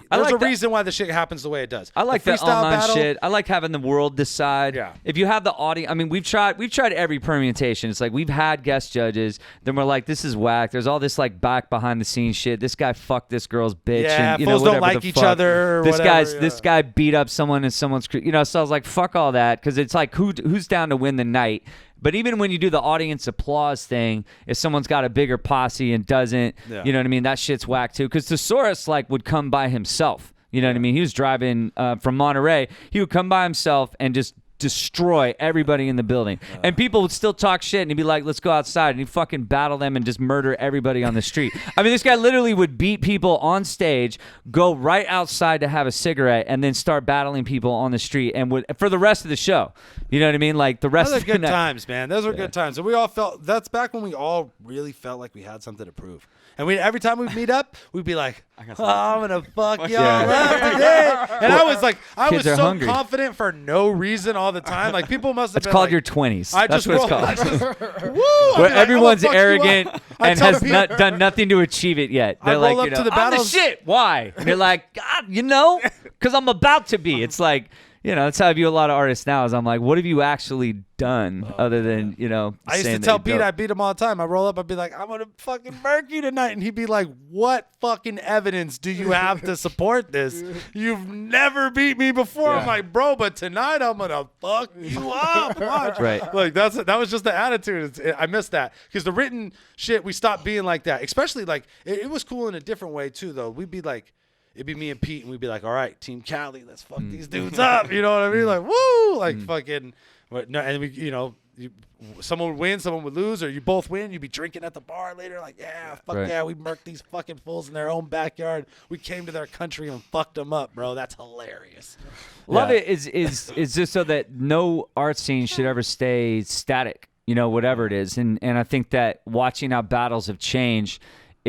There's a reason why the shit happens the way it does. I like the online shit. I like having the world decide. Yeah. If you have the audience, I mean, we've tried every permutation. It's like we've had guest judges. Then we're like, this is whack. There's all this like back behind the scenes shit. This guy fucked this girl's bitch. Yeah, and, you fools know, don't like each other. Or This guy beat up someone and someone's, you know. So I was like, fuck all that, because it's like who's down to win the night. But even when you do the audience applause thing, if someone's got a bigger posse and doesn't, you know what I mean, that shit's whack too. Because Thesaurus like would come by himself. You know what I mean? He was driving from Monterey. He would come by himself and just destroy everybody in the building. And people would still talk shit, and he'd be like, let's go outside. And he'd fucking battle them and just murder everybody on the street. I mean, this guy literally would beat people on stage, go right outside to have a cigarette, and then start battling people on the street and would for the rest of the show. You know what I mean? Like the rest Those of are the good night. times, man. Those were good times. And we all felt, that's back when we all really felt like we had something to prove. And every time we meet up, we'd be like, I'm going to fuck y'all up today. And I was like, I was so hungry. confident for no reason all the time. Like people must have It's been called like, your 20s. I That's just what it's roll- called. Woo! Where everyone's I'm gonna fuck you arrogant up. I and tell has people- done nothing to achieve it yet. They're roll like, up you know, to the I'm the battles- shit. Why? And you're like, God, you know, because I'm about to be. It's like, you know, that's how I view a lot of artists now. Is I'm like, what have you actually done other than, you know? I used to saying that tell you're Pete, dope? I beat him all the time. I roll up, I'd be like, I'm going to fucking murk you tonight. And he'd be like, what fucking evidence do you have to support this? You've never beat me before. I'm like, bro, but tonight I'm going to fuck you up. Watch. Right. Like, that was just the attitude. I miss that. Because the written shit, we stopped being like that. Especially, like, it was cool in a different way, too, though. We'd be like, it'd be me and Pete, and we'd be like, all right, Team Cali, let's fuck these dudes up. You know what I mean? Like, woo! Like, fucking, no, and we, you know, someone would win, someone would lose, or you both win. You'd be drinking at the bar later, like, yeah, fuck yeah, we murked these fucking fools in their own backyard. We came to their country and fucked them up, bro. That's hilarious. Love it is just so that no art scene should ever stay static, you know, whatever it is. And I think that watching how battles have changed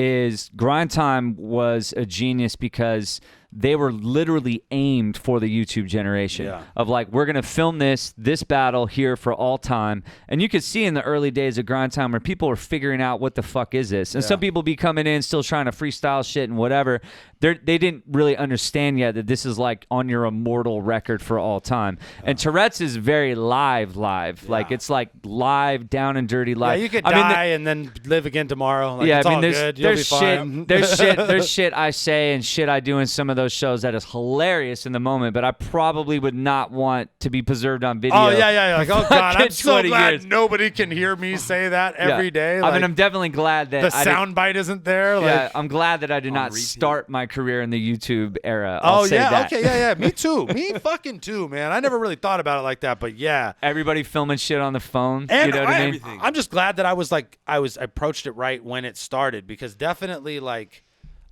is Grind Time was a genius because they were literally aimed for the YouTube generation of like, we're going to film this battle here for all time. And you could see in the early days of Grind Time where people were figuring out what the fuck is this. And some people be coming in still trying to freestyle shit and whatever. They didn't really understand yet that this is like on your immortal record for all time. And Tourette's is very live. Like it's like live, down and dirty live. Yeah, you could die and then live again tomorrow. Like, it's all good. You'll be fine. There's shit I say and shit I do in some of those shows that is hilarious in the moment, but I probably would not want to be preserved on video. Oh yeah. Like, oh god, I'm so glad years. nobody can hear me say that every day. Like, I mean, I'm definitely glad that the soundbite isn't there. Like, I'm glad that I did not start my career in the YouTube era. Okay, me too. Me fucking too, man. I never really thought about it like that, but yeah. Everybody filming shit on the phone. And you know what I mean? I'm just glad that I approached it right when it started, because definitely like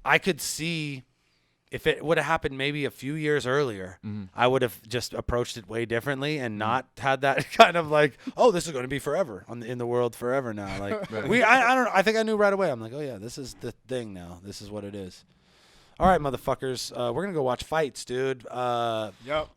I could see if it would have happened maybe a few years earlier, I would have just approached it way differently and not had that kind of like, oh, this is going to be forever in the world forever now. Like I don't know. I think I knew right away. I'm like, oh yeah, this is the thing now. This is what it is. All right, motherfuckers. We're gonna go watch fights, dude. Fedor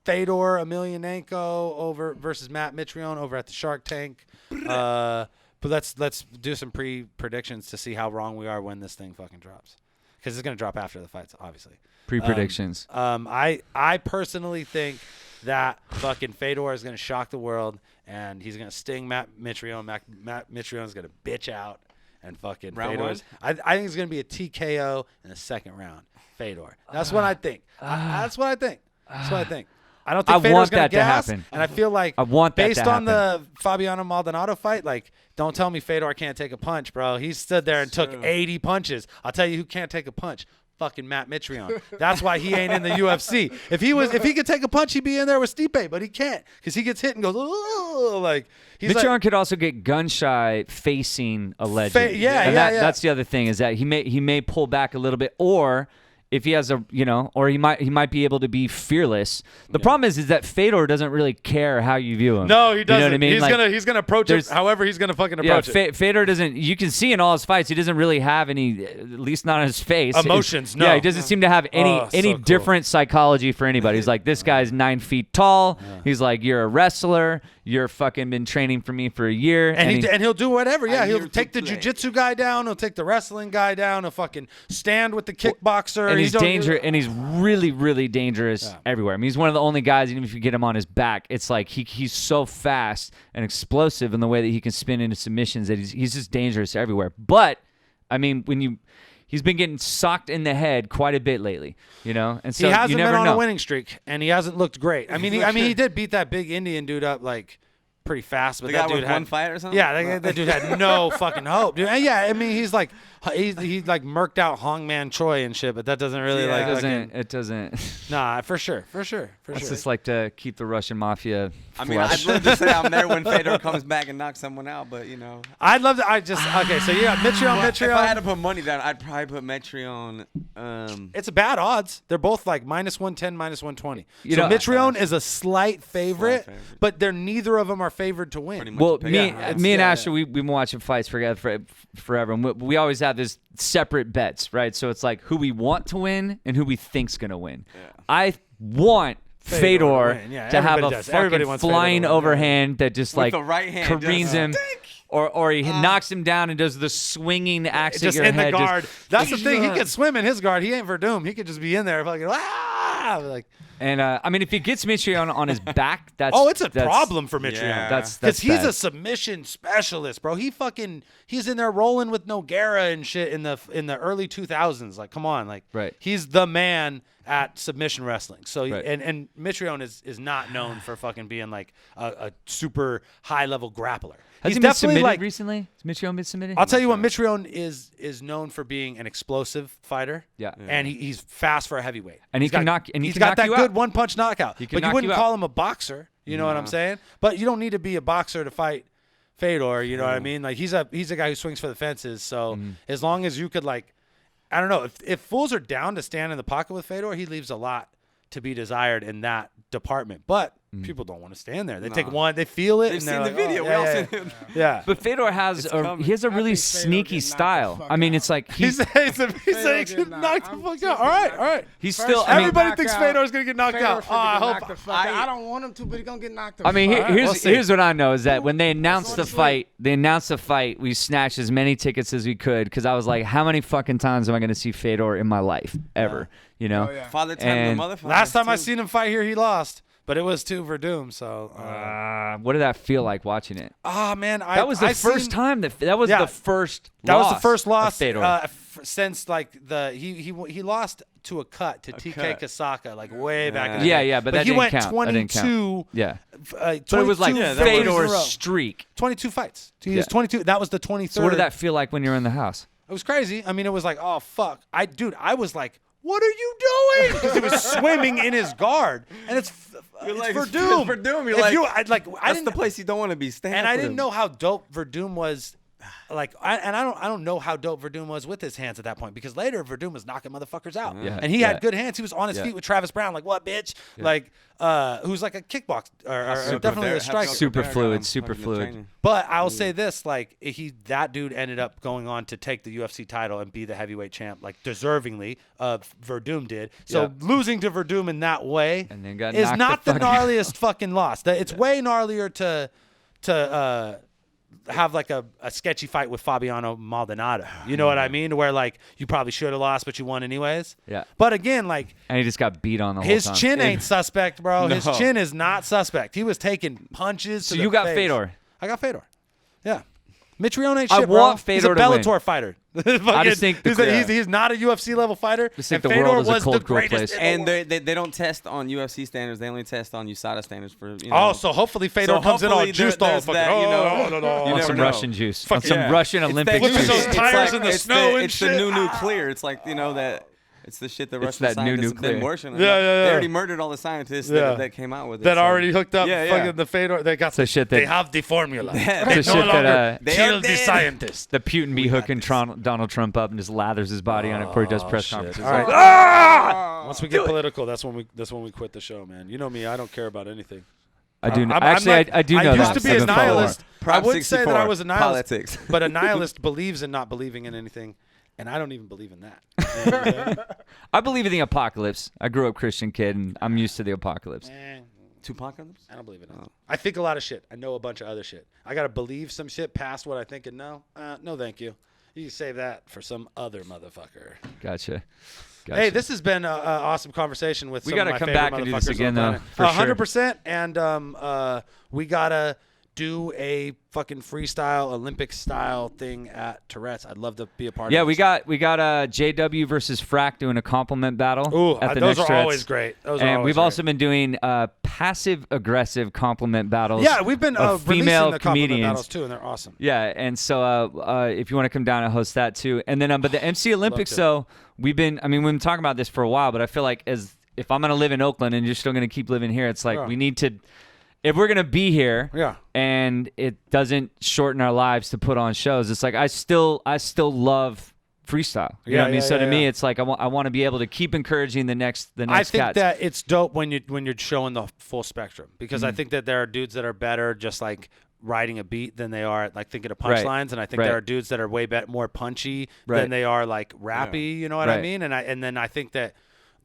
Emelianenko versus Matt Mitrione over at the Shark Tank. But let's do some predictions to see how wrong we are when this thing fucking drops, because it's gonna drop after the fights, obviously. Predictions. I personally think that fucking Fedor is gonna shock the world and he's gonna sting Matt Mitrione. Matt Mitrione is gonna bitch out and fucking Fedor's. I think it's gonna be a TKO in the second round. Fedor. That's what I think. That's what I think. I don't think Fedor's going to gas, happen. And I feel like based on the Fabiano Maldonado fight, like, don't tell me Fedor can't take a punch, bro. He stood there and took 80 punches. I'll tell you who can't take a punch. Fucking Matt Mitrione. That's why he ain't in the UFC. If he could take a punch, he'd be in there with Stipe, but he can't, because he gets hit and goes, oh, like Mitrione could also get gun shy facing a legend. That's the other thing, is that he may pull back a little bit, or if he has or he might be able to be fearless. The problem is that Fedor doesn't really care how you view him. No, he doesn't. You know what I mean? He's gonna approach it however he's gonna fucking approach it. Fedor doesn't. You can see in all his fights, he doesn't really have any, at least not on his face, emotions. No. Yeah, he doesn't seem to have any different psychology for anybody. He's like, this guy's 9 feet tall. Yeah. He's like, you're a wrestler. You're fucking been training for me for a year. And he'll do whatever. Yeah, he'll take the jiu-jitsu guy down. He'll take the wrestling guy down. He'll fucking stand with the kickboxer. And he's dangerous. And he's really, really dangerous everywhere. I mean, he's one of the only guys, even if you get him on his back, it's like he's so fast and explosive in the way that he can spin into submissions that he's just dangerous everywhere. But, I mean, he's been getting socked in the head quite a bit lately, and so he hasn't been on a winning streak, and he hasn't looked great. I mean, he did beat that big Indian dude up like pretty fast, but the that guy dude with had one fight or something. Yeah, that dude had no fucking hope, dude. And yeah, I mean, he's like murked out Hong Man Choi and shit, but that doesn't really it doesn't. Nah, for sure. It's just like to keep the Russian mafia. I mean, I'd love to say I'm there when Fedor comes back and knocks someone out, but I'd love to. Okay, so you got Mitrione. If I had to put money down, I'd probably put Mitrione. It's a bad odds. They're both like -110, -120. So Mitrione is a slight favorite, but neither of them are favored to win. Well, me and Asher, we've been watching fights forever, and we always have this separate bets, right? So it's like who we want to win and who we think's gonna win. Yeah. I want Fedor to have a fucking flying overhand that just like the right hand careens him. Or he knocks him down and does the swinging axe just at your in head. The guard. That's the thing. He can swim in his guard. He ain't Verdum. He could just be in there fucking like. And I mean, if he gets Mitrione on his back, that's it's a problem for Mitrione. Yeah. That's he's a submission specialist, bro. He's in there rolling with Nogueira and shit in the early 2000s. Like, come on, like, right. He's the man at submission wrestling. So and Mitrione is not known for fucking being like a super high level grappler. Has he been submitted recently? Has Mitrione been submitted? I'll tell you what, Mitrione is known for being an explosive fighter. Yeah. And he's fast for a heavyweight. And he's got that good one-punch knockout. But you wouldn't call him a boxer. You know what I'm saying? But you don't need to be a boxer to fight Fedor. You know what I mean? Like he's a guy who swings for the fences. So as long as you could I don't know, if fools are down to stand in the pocket with Fedor, he leaves a lot to be desired in that department. But People don't want to stand there. They Nah. take one, they feel it. They've and seen they're the like, video. Oh, We all yeah, seen yeah. it. Yeah. But Fedor has It's a coming. he has a I really think Fedor sneaky getting knocked the style. fuck I mean, out. it's like He's saying he's Fedor getting getting knocked the I'm fuck just out. All right, all right. he's First still. of I mean, Everybody knock thinks out. Fedor's gonna get knocked Fedor out. finna Oh, I get hope. knocked the fuck out. I don't want him to, but he's gonna get knocked the I mean, fuck out. here's we'll see. here's what I know is that when they announced the Let's fight, we snatched as many tickets as we could because I was like, how many fucking times am I going to see Fedor in my life ever? You know. Oh, yeah. Father time And- the motherfucker. Last time I seen him fight here, he lost, but it was to Verdum. So, What did that feel like watching it? man, That was the first time that was Yeah. the first. That was the loss first of loss Fedor. since like he lost to a cut to TK cut. Kasaka like way back. In the Yeah, day. yeah, but that he didn't went count. That didn't count. 22. Yeah. 22 But it was like fights in a Fedor's row. streak. 22 fights. He Yeah. was 22. That was the 23rd. So what did that feel like when you were in the house? It was crazy. I mean, it was like, oh fuck, I was like, what are you doing? Because he was swimming in his guard, and it's like, Verdum. it's Verdum. You're If like, you, I That's didn't, the place you don't want to be standing. and I didn't know how dope Verdum was. Like, I don't know how dope Verdum was with his hands at that point because later Verdum was knocking motherfuckers out, Yeah, and he yeah. had good hands. He was on his Yeah. feet with Travis Brown, like what bitch, like who's like a kickbox or definitely a striker. Super fluid, super fluid. But I will say this: like that dude ended up going on to take the UFC title and be the heavyweight champ, like deservingly. Verdum did. So Yeah. losing to Verdum in that way And then got is knocked not the the fuck out. gnarliest fucking loss. It's way gnarlier to have like a sketchy fight with Fabiano Maldonado. You know what I mean? Where like you probably should have lost, but you won anyways. Yeah. But again, like And he just got beat on the whole his time. chin ain't suspect, bro. His No. chin is not suspect. He was taking punches. So to you the got face. Fedor. I got Fedor. Yeah. Mitrione ain't I shit, bro. want He's a Fedor to win. Bellator fighter. I just think he's not a UFC level fighter. Just think and the Fedor world is a was cold, the cool greatest place. in the And world. they don't test on UFC standards. They only test on USADA standards for. You know. Oh, so hopefully Fedor comes in all hopefully juiced, all there's fucking. that, you know, no. you On never some know. Russian juice. On Fuck some yeah. Russian It's Olympic that Flipping juice. those tires in the it's snow and it's shit. the new nuclear. It's like that. It's the shit the It's Russian that new scientists have been nuclear. working on. Yeah, yeah, They yeah. already murdered all the scientists Yeah. that came out with it. That so- already hooked up Yeah, fucking yeah. the Fedor. They got So shit that- they have the formula. Yeah, They It's the no shit that, longer They kill are the dead. scientists. The Putin be hooking Donald Trump up and just lathers his body on it before he does press conferences. All right. Ah! Once we get political, that's when we quit the show, man. You know me, I don't care about anything. I do. I'm Actually, not- I do know I that. used to be I've a been following. nihilist. I Prop would say that 64, I was a nihilist. politics. But a nihilist believes in not believing in anything, and I don't even believe in that. You know what I'm saying? I believe in the apocalypse. I grew up Christian kid, and I'm used to the apocalypse. Tupacalypse? I don't believe in it. I think a lot of shit. I know a bunch of other shit. I gotta believe some shit past what I think and know. No, thank you. You can save that for some other motherfucker. Gotcha. Hey, this has been an awesome conversation with. We some gotta of my come favorite back and do this motherfuckers again, on the though, planet. for sure. 100%. And we gotta do a fucking freestyle Olympic style thing at Tourette's. I'd love to be a part. Yeah, of we it. got JW versus Frack doing a compliment battle. Ooh, at the those next are Tourette's. always great. Those are and always we've great. also been doing passive aggressive compliment battles. Yeah, we've been of releasing female the compliment comedians battles too, and they're awesome. Yeah, and so if you want to come down and host that too, and then but the MC Olympics to. though, we've been talking about this for a while, but I feel like if I'm gonna live in Oakland and you're still gonna keep living here, it's like Yeah. we need to. If we're gonna be here, Yeah. and it doesn't shorten our lives to put on shows, it's like I still love freestyle. You know what I mean? So to me, it's like I want to be able to keep encouraging the next I think cats. that it's dope when you're showing the full spectrum because I think that there are dudes that are better just like riding a beat than they are like thinking of Right. punchlines, and I think Right. there are dudes that are way more punchy Right. than they are like rappy. You know what I Right. mean? And then I think that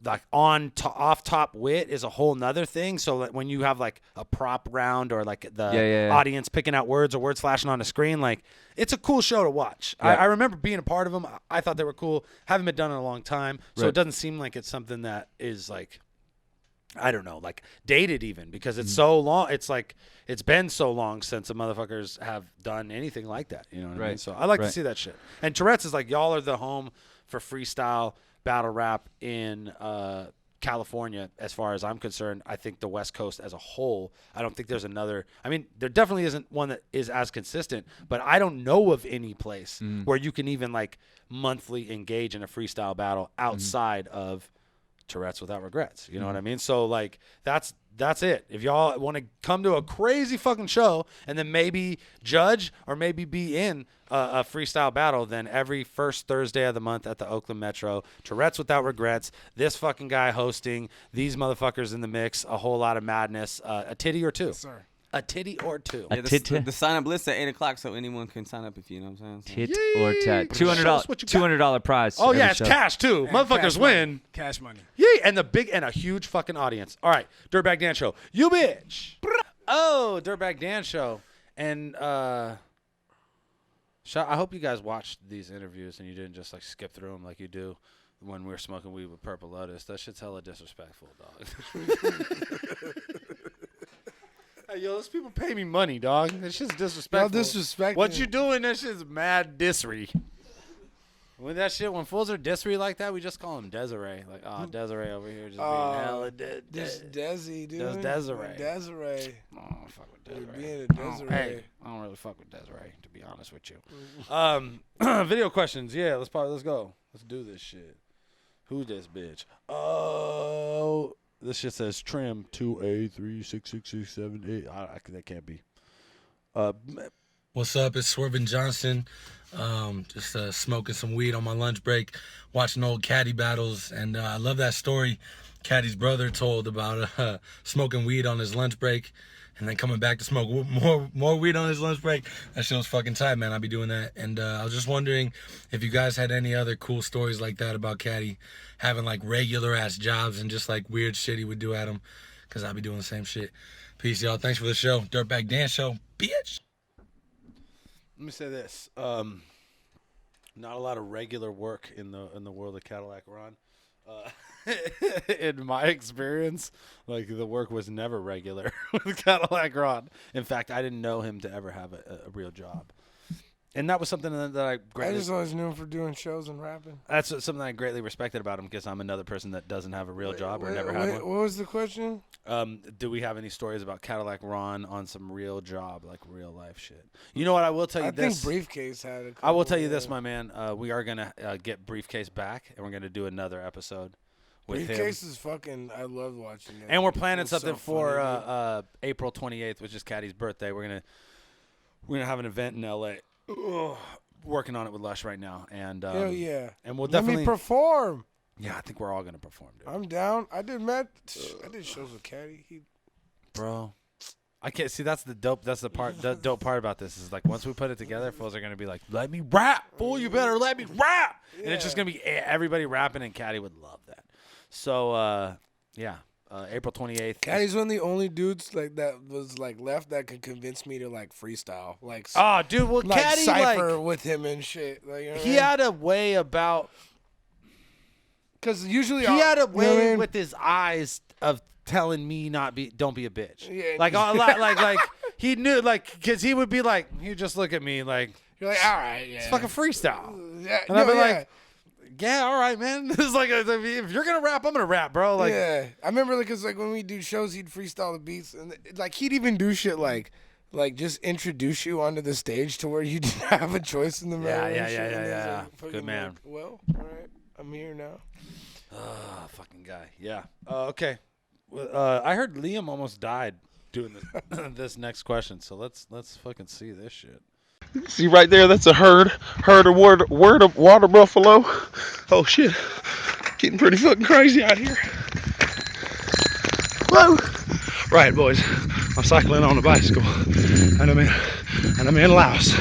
like off top wit is a whole nother thing. So that when you have like a prop round or like the Yeah. audience picking out words or words flashing on the screen, like it's a cool show to watch. Yeah. I remember being a part of them. I thought they were cool. Haven't been done in a long time, so Right. it doesn't seem like it's something that is like, I don't know, like dated even because Mm-hmm. it's so long. It's like it's been so long since the motherfuckers have done anything like that. You know what I mean? Right. So I like to Right. see that shit. And Tourette's is like y'all are the home for freestyle battle rap in California, as far as I'm concerned. I think the West Coast as a whole, I don't think there's another. I mean, there definitely isn't one that is as consistent, but I don't know of any place where you can even like monthly engage in a freestyle battle outside of Tourette's Without Regrets. You know what I mean? So like that's it. If y'all want to come to a crazy fucking show and then maybe judge or maybe be in a freestyle battle, then every first Thursday of the month at the Oakland Metro, Tourette's Without Regrets, this fucking guy hosting, these motherfuckers in the mix, a whole lot of madness, a titty or two. Yes, sir. A titty or two. Yeah, the sign up list at 8 o'clock, so anyone can sign up if you know what I'm saying. Tit or tat. $200 prize. Oh yeah, every it's show. cash too. And Motherfuckers cash win. money. Cash money. Yeah, and a huge fucking audience. All right, Dirtbag Dan Show. You bitch. Oh, Dirtbag Dan Show. And I hope you guys watched these interviews and you didn't just like skip through them like you do when we were smoking weed with Purple Lotus. That shit's hella disrespectful, dog. Hey, yo, those people pay me money, dog. That shit's disrespectful. Y'all disrespecting. What you doing? That shit's mad disry. When fools are disry like that, we just call him Desiree. Like, oh, Desiree over here just being hella This Desi, dude. That's Desiree. Desiree. Oh, I don't fuck with Desiree. Being a Desiree. Hey, I don't really fuck with Desiree, to be honest with you. Video questions. Yeah, let's go. Let's do this shit. Who's this bitch? Oh, this shit says trim 2A36667. That can't be. What's up? It's Swervin Johnson. Just smoking some weed on my lunch break, watching old caddy battles, and I love that story Caddy's brother told about smoking weed on his lunch break and then coming back to smoke more weed on his lunch break. That shit was fucking tight, man. I'll be doing that. And I was just wondering if you guys had any other cool stories like that about Caddy having like regular ass jobs and just like weird shit he would do at him, because I'll be doing the same shit. Peace, y'all. Thanks for the show. Dirtbag Dan Show, bitch. Let me say this. Not a lot of regular work in the world of Cadillac Ron. In my experience, like the work was never regular with Cadillac Ron. In fact, I didn't know him to ever have a real job. And that was something that I greatly... I just always knew him for doing shows and rapping. That's something I greatly respected about him, because I'm another person that doesn't have a real job or never had one. What was the question? Do we have any stories about Cadillac Ron on some real job, like real life shit? You know what? I will tell you this. I think Briefcase had a couple. I will tell you this, my man. We are going to get Briefcase back, and we're going to do another episode with Briefcase him. is fucking... I love watching it. And we're planning something so for funny, April 28th, which is Caddy's birthday. We're gonna have an event in L.A. Working on it with Lush right now, and hell yeah, and we'll Let definitely me perform. Yeah, I think we're all gonna perform, dude. I'm down. I did shows with Caddy. Bro, I can't see. That's the dope. That's the part. The dope part about this is like once we put it together, fools are gonna be like, "Let me rap, fool! You better let me rap!" Yeah. And it's just gonna be everybody rapping, and Caddy would love that. So yeah. April 28th. Caddy's one of the only dudes like that was like left that could convince me to like freestyle, like dude, well, like Caddy cypher with him and shit. Like, you know he had a way about, because usually he had a way with his eyes of telling me don't be a bitch. Yeah. Like a lot, like he knew, like, because he would be like, he'd just look at me like, you're like, all right, yeah, it's fucking freestyle. Yeah, And I'd be like, yeah, all right, man. It's like, if you're gonna rap, I'm gonna rap, bro. Like, yeah, I remember because like when we do shows, he'd freestyle the beats, and like he'd even do shit like just introduce you onto the stage to where you didn't have a choice in the matter. Yeah. Like, Good man. Like, well, all right, I'm here now. Fucking guy. Yeah. Okay. I heard Liam almost died doing this next question, so let's fucking see this shit. See right there, that's a herd of water buffalo. Oh shit, getting pretty fucking crazy out here. Whoa! Right, boys, I'm cycling on a bicycle, and I'm in Laos.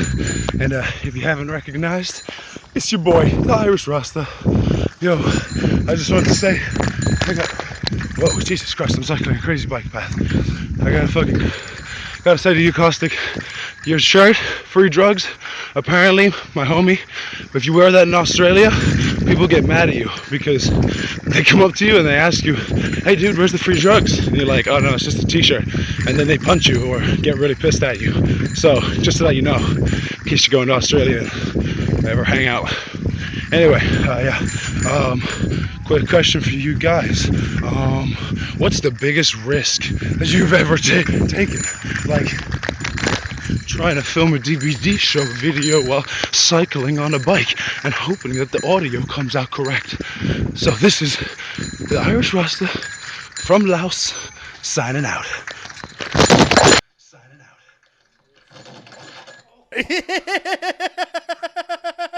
And if you haven't recognized, it's your boy, the Irish Rasta. Yo, I just want to say, whoa, Jesus Christ, I'm cycling a crazy bike path. I gotta say to you, Caustic, your shirt, free drugs, apparently, my homie, if you wear that in Australia, people get mad at you because they come up to you and they ask you, hey dude, where's the free drugs? And you're like, oh no, it's just a t-shirt. And then they punch you or get really pissed at you. So, just to let you know, in case you're going to Australia and ever hang out. Anyway, quick question for you guys. What's the biggest risk that you've ever taken? Like, trying to film a DVD show video while cycling on a bike and hoping that the audio comes out correct. So this is the Irish Rasta from Laos, signing out.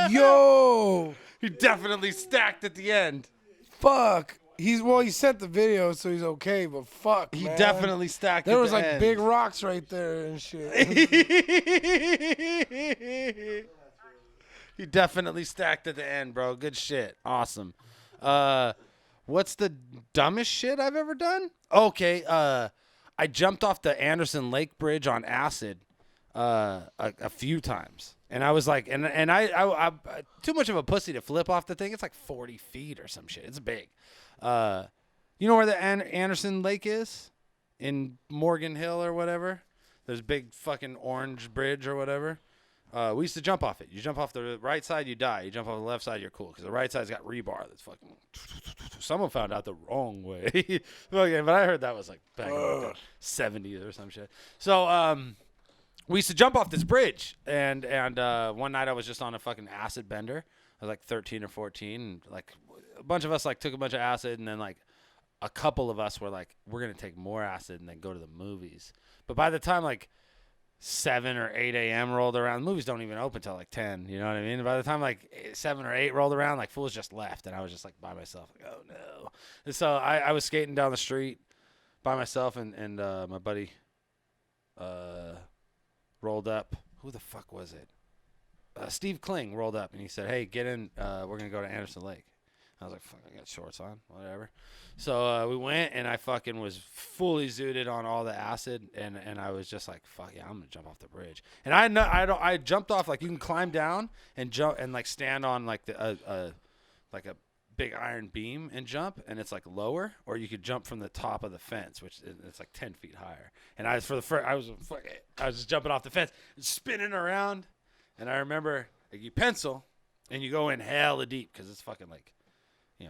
Yo, He definitely stacked at the end. fuck. He sent the video, so he's okay. But fuck, He man. definitely stacked. There at was the like end. big rocks right there and shit. He definitely stacked at the end, bro. Good shit. Awesome. What's the dumbest shit I've ever done? Okay. I jumped off the Anderson Lake Bridge on acid a few times. And I was like, and I'm too much of a pussy to flip off the thing. It's like 40 feet or some shit. It's big. You know where the Anderson Lake is? In Morgan Hill or whatever? There's big fucking orange bridge or whatever. We used to jump off it. You jump off the right side, you die. You jump off the left side, you're cool. Because the right side's got rebar that's fucking... Someone found out the wrong way. Okay, but I heard that was like back in the 70s or some shit. So, we used to jump off this bridge. And one night I was just on a fucking acid bender. I was like 13 or 14. And like a bunch of us like took a bunch of acid. And then like a couple of us were like, we're going to take more acid and then go to the movies. But by the time like 7 or 8 a.m. rolled around, movies don't even open till like 10, you know what I mean? By the time like 7 or 8 rolled around, like fools just left, and I was just like by myself, like, oh no. And so I was skating down the street by myself, and my buddy rolled up. Who the fuck was it? Steve Kling rolled up, and he said, hey, get in, we're gonna go to Anderson Lake. I was like, fuck, I got shorts on, whatever. So we went, and I fucking was fully zooted on all the acid, and I was just like, fuck yeah, I'm gonna jump off the bridge. And I jumped off, like you can climb down and jump and like stand on like like a big iron beam and jump, and it's like lower, or you could jump from the top of the fence, which it's like 10 feet higher. And I was I was just jumping off the fence, and spinning around, and I remember like, you pencil, and you go in hella deep because it's fucking like,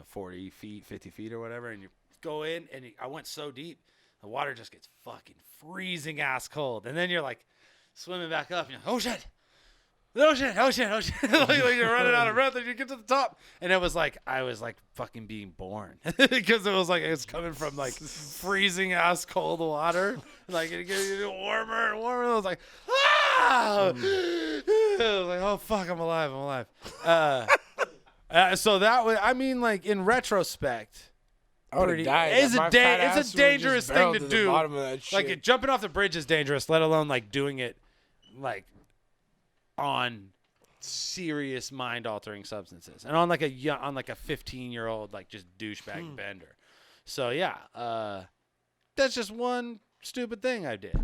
40 feet, 50 feet or whatever, and you go in, and I went so deep, the water just gets fucking freezing ass cold, and then you're like swimming back up, and you're like, oh shit, like you're running out of breath, and you get to the top, and it was like I was like fucking being born because it was like it was coming from like freezing ass cold water, like it getting warmer and warmer. I was like, ah! I was like, oh fuck, I'm alive. So that was, I mean, like in retrospect, it's a dangerous thing to do. Like jumping off the bridge is dangerous, let alone like doing it like on serious mind-altering substances and on like a 15-year-old like just douchebag bender. So yeah, that's just one stupid thing I did.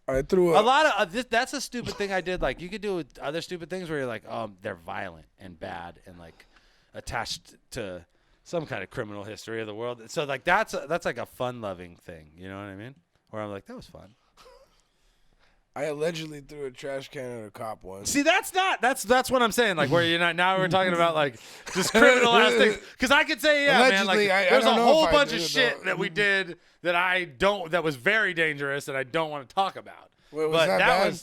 I threw a lot of this. That's a stupid thing I did. Like you could do other stupid things where you're like, oh, they're violent and bad and like attached to some kind of criminal history of the world. So like that's like a fun-loving thing. You know what I mean? Where I'm like, that was fun. I allegedly threw a trash can at a cop once. See, that's what I'm saying. Like where you're not. Now we're talking about like just criminal ass things. Because I could say, yeah, allegedly, man. Like there's a whole bunch of shit that we did that was very dangerous that I don't want to talk about. Wait, was that bad?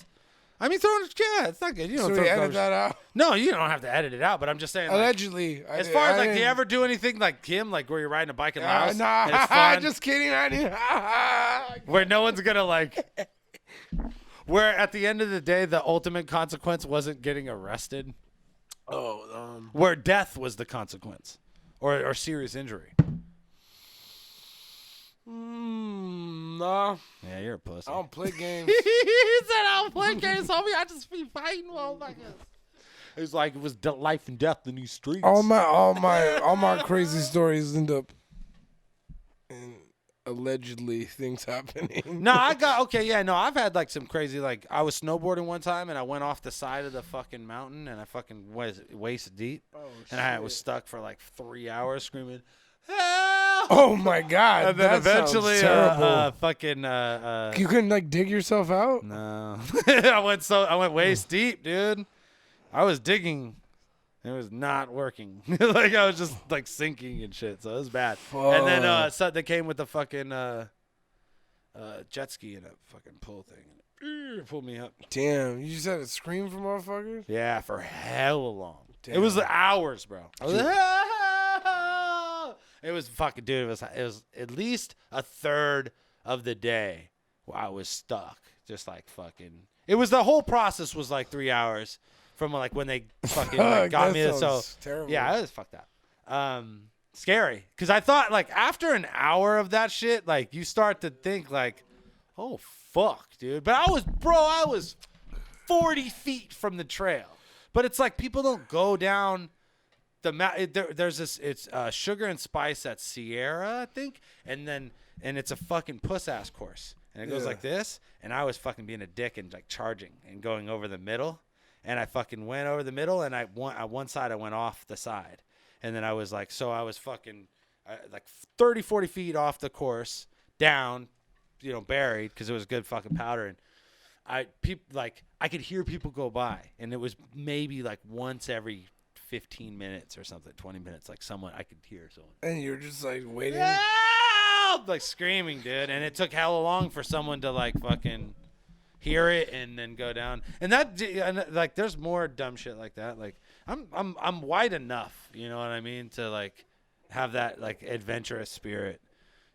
I mean, it's not good. You don't so we edit that out? No, you don't have to edit it out. But I'm just saying. Allegedly. As far as like, do you ever do anything like him, like where you're riding a bike in Laos? Nah, and it's fun, just kidding. I didn't. Where no one's gonna like. Where at the end of the day, the ultimate consequence wasn't getting arrested. Where death was the consequence, or serious injury. No. Yeah, you're a pussy. I don't play games. He said I don't play games, homie. I just be fighting motherfuckers. It's like it was life and death in these streets. All my crazy stories end up in allegedly things happening. No, I've had like some crazy, like I was snowboarding one time and I went off the side of the fucking mountain and I fucking was waist deep. And I was stuck for like 3 hours screaming, help! Oh my god! And then that eventually, you couldn't like dig yourself out? No, I went waist deep, dude. I was digging. It was not working. Like I was just like sinking and shit. So it was bad. Fuck. And then so they came with the fucking jet ski and a fucking pull thing. And pulled me up. Damn, you just had to scream for motherfuckers? Yeah, for hella long. Damn. It was hours, bro. I was like, It was fucking, dude. It was at least a third of the day where I was stuck, just like fucking. It was the whole process was like 3 hours from like when they fucking like, got me. So terrible. yeah, it was fucked up. Scary, because I thought like after an hour of that shit, like you start to think like, oh fuck, dude. But I was 40 feet from the trail. But it's like people don't go down the there's this. It's Sugar and Spice at Sierra, I think, and it's a fucking puss ass course, and it goes like this. And I was fucking being a dick and like charging and going over the middle, and I fucking went over the middle, and on one side I went off the side. And then I was like, so I was fucking like 30, 40 feet off the course, down, buried because it was good fucking powder. And I could hear people go by, and it was maybe like once every 15 minutes or something, 20 minutes, like I could hear someone. And you're just like waiting. Help! Like screaming, dude. And it took hella long for someone to like fucking hear it and then go down. And like there's more dumb shit like that. Like I'm wide enough, you know what I mean, to like have that like adventurous spirit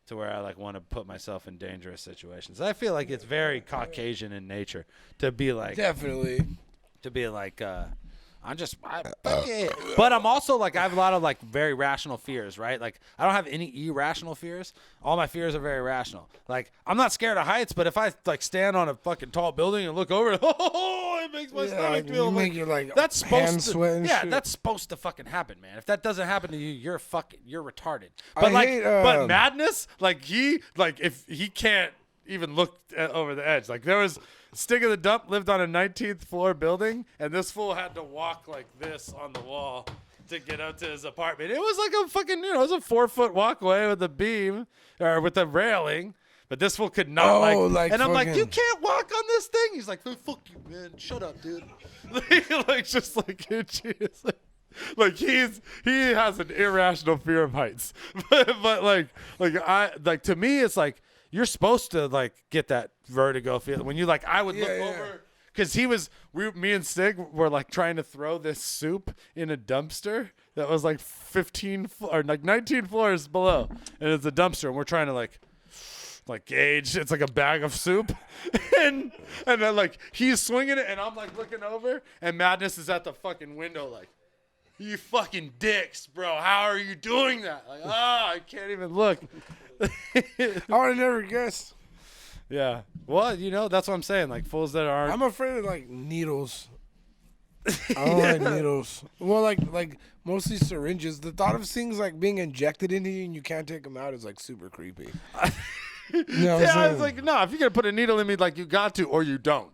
to where I like want to put myself in dangerous situations. I feel like it's very Caucasian in nature to be like definitely to be like fuck it. But I'm also like I have a lot of like very rational fears, right? Like I don't have any irrational fears. All my fears are very rational. Like I'm not scared of heights, but if I like stand on a fucking tall building and look over, it makes my stomach feel like that's supposed to. Yeah, shit. that's supposed to fucking happen, man. If that doesn't happen to you, you're retarded. But but madness, if he can't even look over the edge, like there was. Stig of the Dump lived on a 19th floor building, and this fool had to walk like this on the wall to get up to his apartment. It was like a fucking, it was a 4-foot walkway with a beam or with a railing, but this fool could not and I'm like, you can't walk on this thing. He's like, fuck you, man. Shut up, dude. Just like itchy. Like he has an irrational fear of heights, but to me, it's like. You're supposed to like get that vertigo feeling when you like. I would look over because me and Stig were like trying to throw this soup in a dumpster that was like 15 or like 19 floors below, and it's a dumpster, and we're trying to like gauge. It's like a bag of soup, and then like he's swinging it, and I'm like looking over, and Madness is at the fucking window like. You fucking dicks, bro. How are you doing that? Like, I can't even look. I would have never guessed. Yeah. Well, that's what I'm saying. Like, fools that aren't. I'm afraid of, like, needles. I don't like needles. Well, like mostly syringes. The thought of things, like, being injected into you and you can't take them out is, like, super creepy. I was like, no, if you're going to put a needle in me, like, you got to or you don't.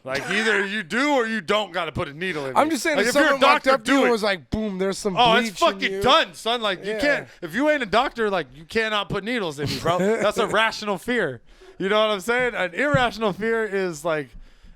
Like either you do or you don't got to put a needle in. I'm just saying, like, if you're a doctor, it was like, boom, there's some. Oh, bleach it's fucking done, son. Like you can't. If you ain't a doctor, like you cannot put needles in me, bro. That's a rational fear. You know what I'm saying? An irrational fear is like,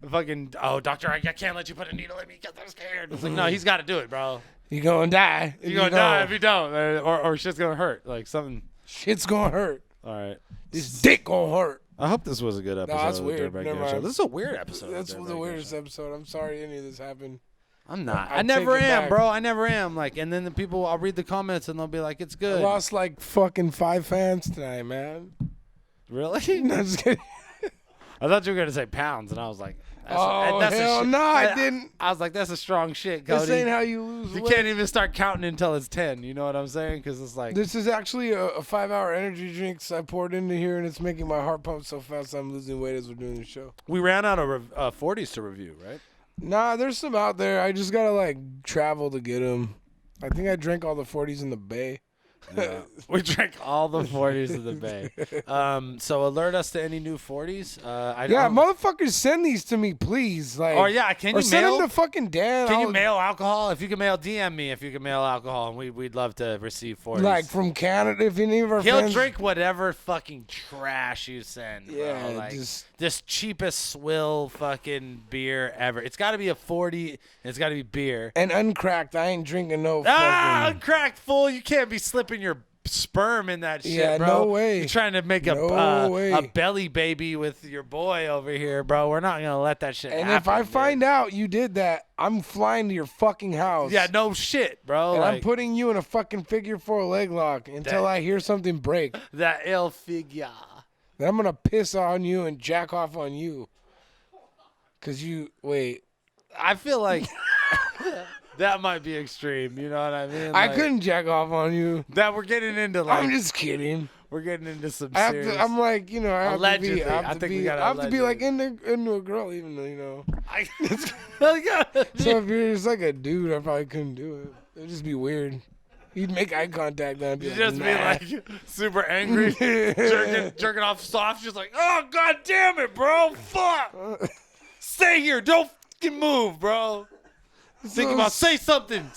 fucking. Oh, doctor, I can't let you put a needle in me because I'm scared. It's like, no, he's got to do it, bro. You're gonna die. You're gonna die if you don't, or shit's gonna hurt. Like something. Shit's gonna hurt. All right. This dick gonna hurt. I hope this was a good episode. No, that's of weird. The Dirtbag Never Gang Show. mind. This is a weird episode. That's the weirdest episode. I'm sorry any of this happened. I'm not. I'll I never take it am, back. bro. I never am. Like, and then the people, I'll read the comments and they'll be like, "It's good." I lost like fucking 5 fans tonight, man. Really? No, just kidding. I thought you were gonna say pounds, and I was like, hell no, I didn't. I was like, that's a strong shit, Cody. This ain't how you lose You weight. can't even start counting until it's 10. You know what I'm saying? Because it's like This is actually a 5-hour energy drinks I poured into here, and it's making my heart pump so fast I'm losing weight as we're doing the show. we ran out of 40s to review, right? Nah, there's some out there. I just gotta like travel to get them. I think I drank all the 40s in the bay. Yeah. We drank all the 40s in the bay. So alert us to any new 40s. Motherfuckers, send these to me, please. Like, Oh yeah, can or you send mail? them to fucking Dan. Can you mail alcohol? If you can mail, DM me. If you can mail alcohol, and we'd love to receive 40s. Like from Canada, if any of our He'll friends. drink whatever fucking trash you send. Yeah, bro. Like just- this cheapest swill fucking beer ever. It's got to be a 40. And it's got to be beer. And uncracked. I ain't drinking no Ah, fucking. uncracked fool! You can't be slipping your sperm in that shit, Yeah, bro. no way. You're trying to make a belly baby with your boy over here, bro. We're not gonna let that shit happen. And if I dude. find out you did that, I'm flying to your fucking house. Yeah, no shit, bro. And like, I'm putting you in a fucking figure 4 leg lock until I hear something break. that El Figure. Then I'm gonna piss on you and jack off on you. Cause wait. I feel like that might be extreme. You know what I mean? I Like, couldn't jack off on you. That we're getting into like. I'm just kidding. We're getting into some I have serious. I'm like, you know, I have Allegedly. to be. I I think we gotta have to be like allegedly. into a girl, even though, you know. So So if you're just like a dude, I probably couldn't do it. It'd just be weird. You'd make eye contact, then I'd be You like, just nah. be like super angry, jerking off soft, just like, oh god damn it, bro, fuck, stay here, don't fucking move, bro. Think So- about say something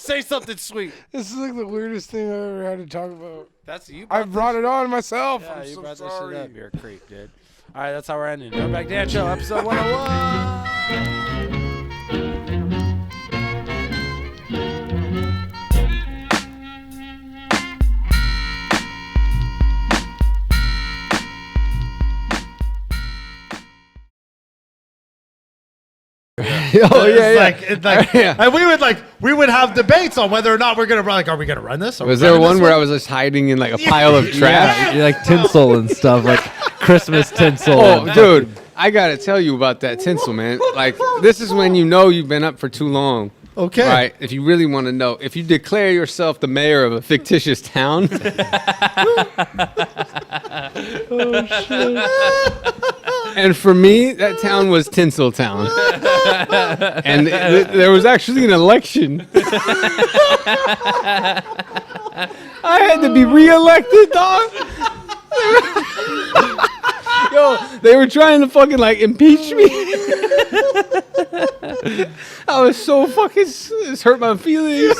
sweet. This is like the weirdest thing I've ever had to talk about. That's you. I brought it on myself. Yeah, I'm you so brought sorry. this shit up. You're a creep, dude. All right, that's how we're ending. Dirtbag Dan Show, episode 101. Oh yeah, It's like, and we would have debates on whether or not we're gonna run. Are we gonna run this? Are we Was there running one this where I was just hiding in like a pile of trash? Yeah, like tinsel and stuff, like Christmas tinsel. Oh, dude, I gotta tell you about that tinsel, man. Like, this is when you know you've been up for too long. Okay. Right? If you really want to know, if you declare yourself the mayor of a fictitious town. Oh shit. And for me, that town was Tinsel Town. And there was actually an election. I had to be reelected, dog. Yo, they were trying to fucking like impeach me. I was so fucking, it's hurt my feelings.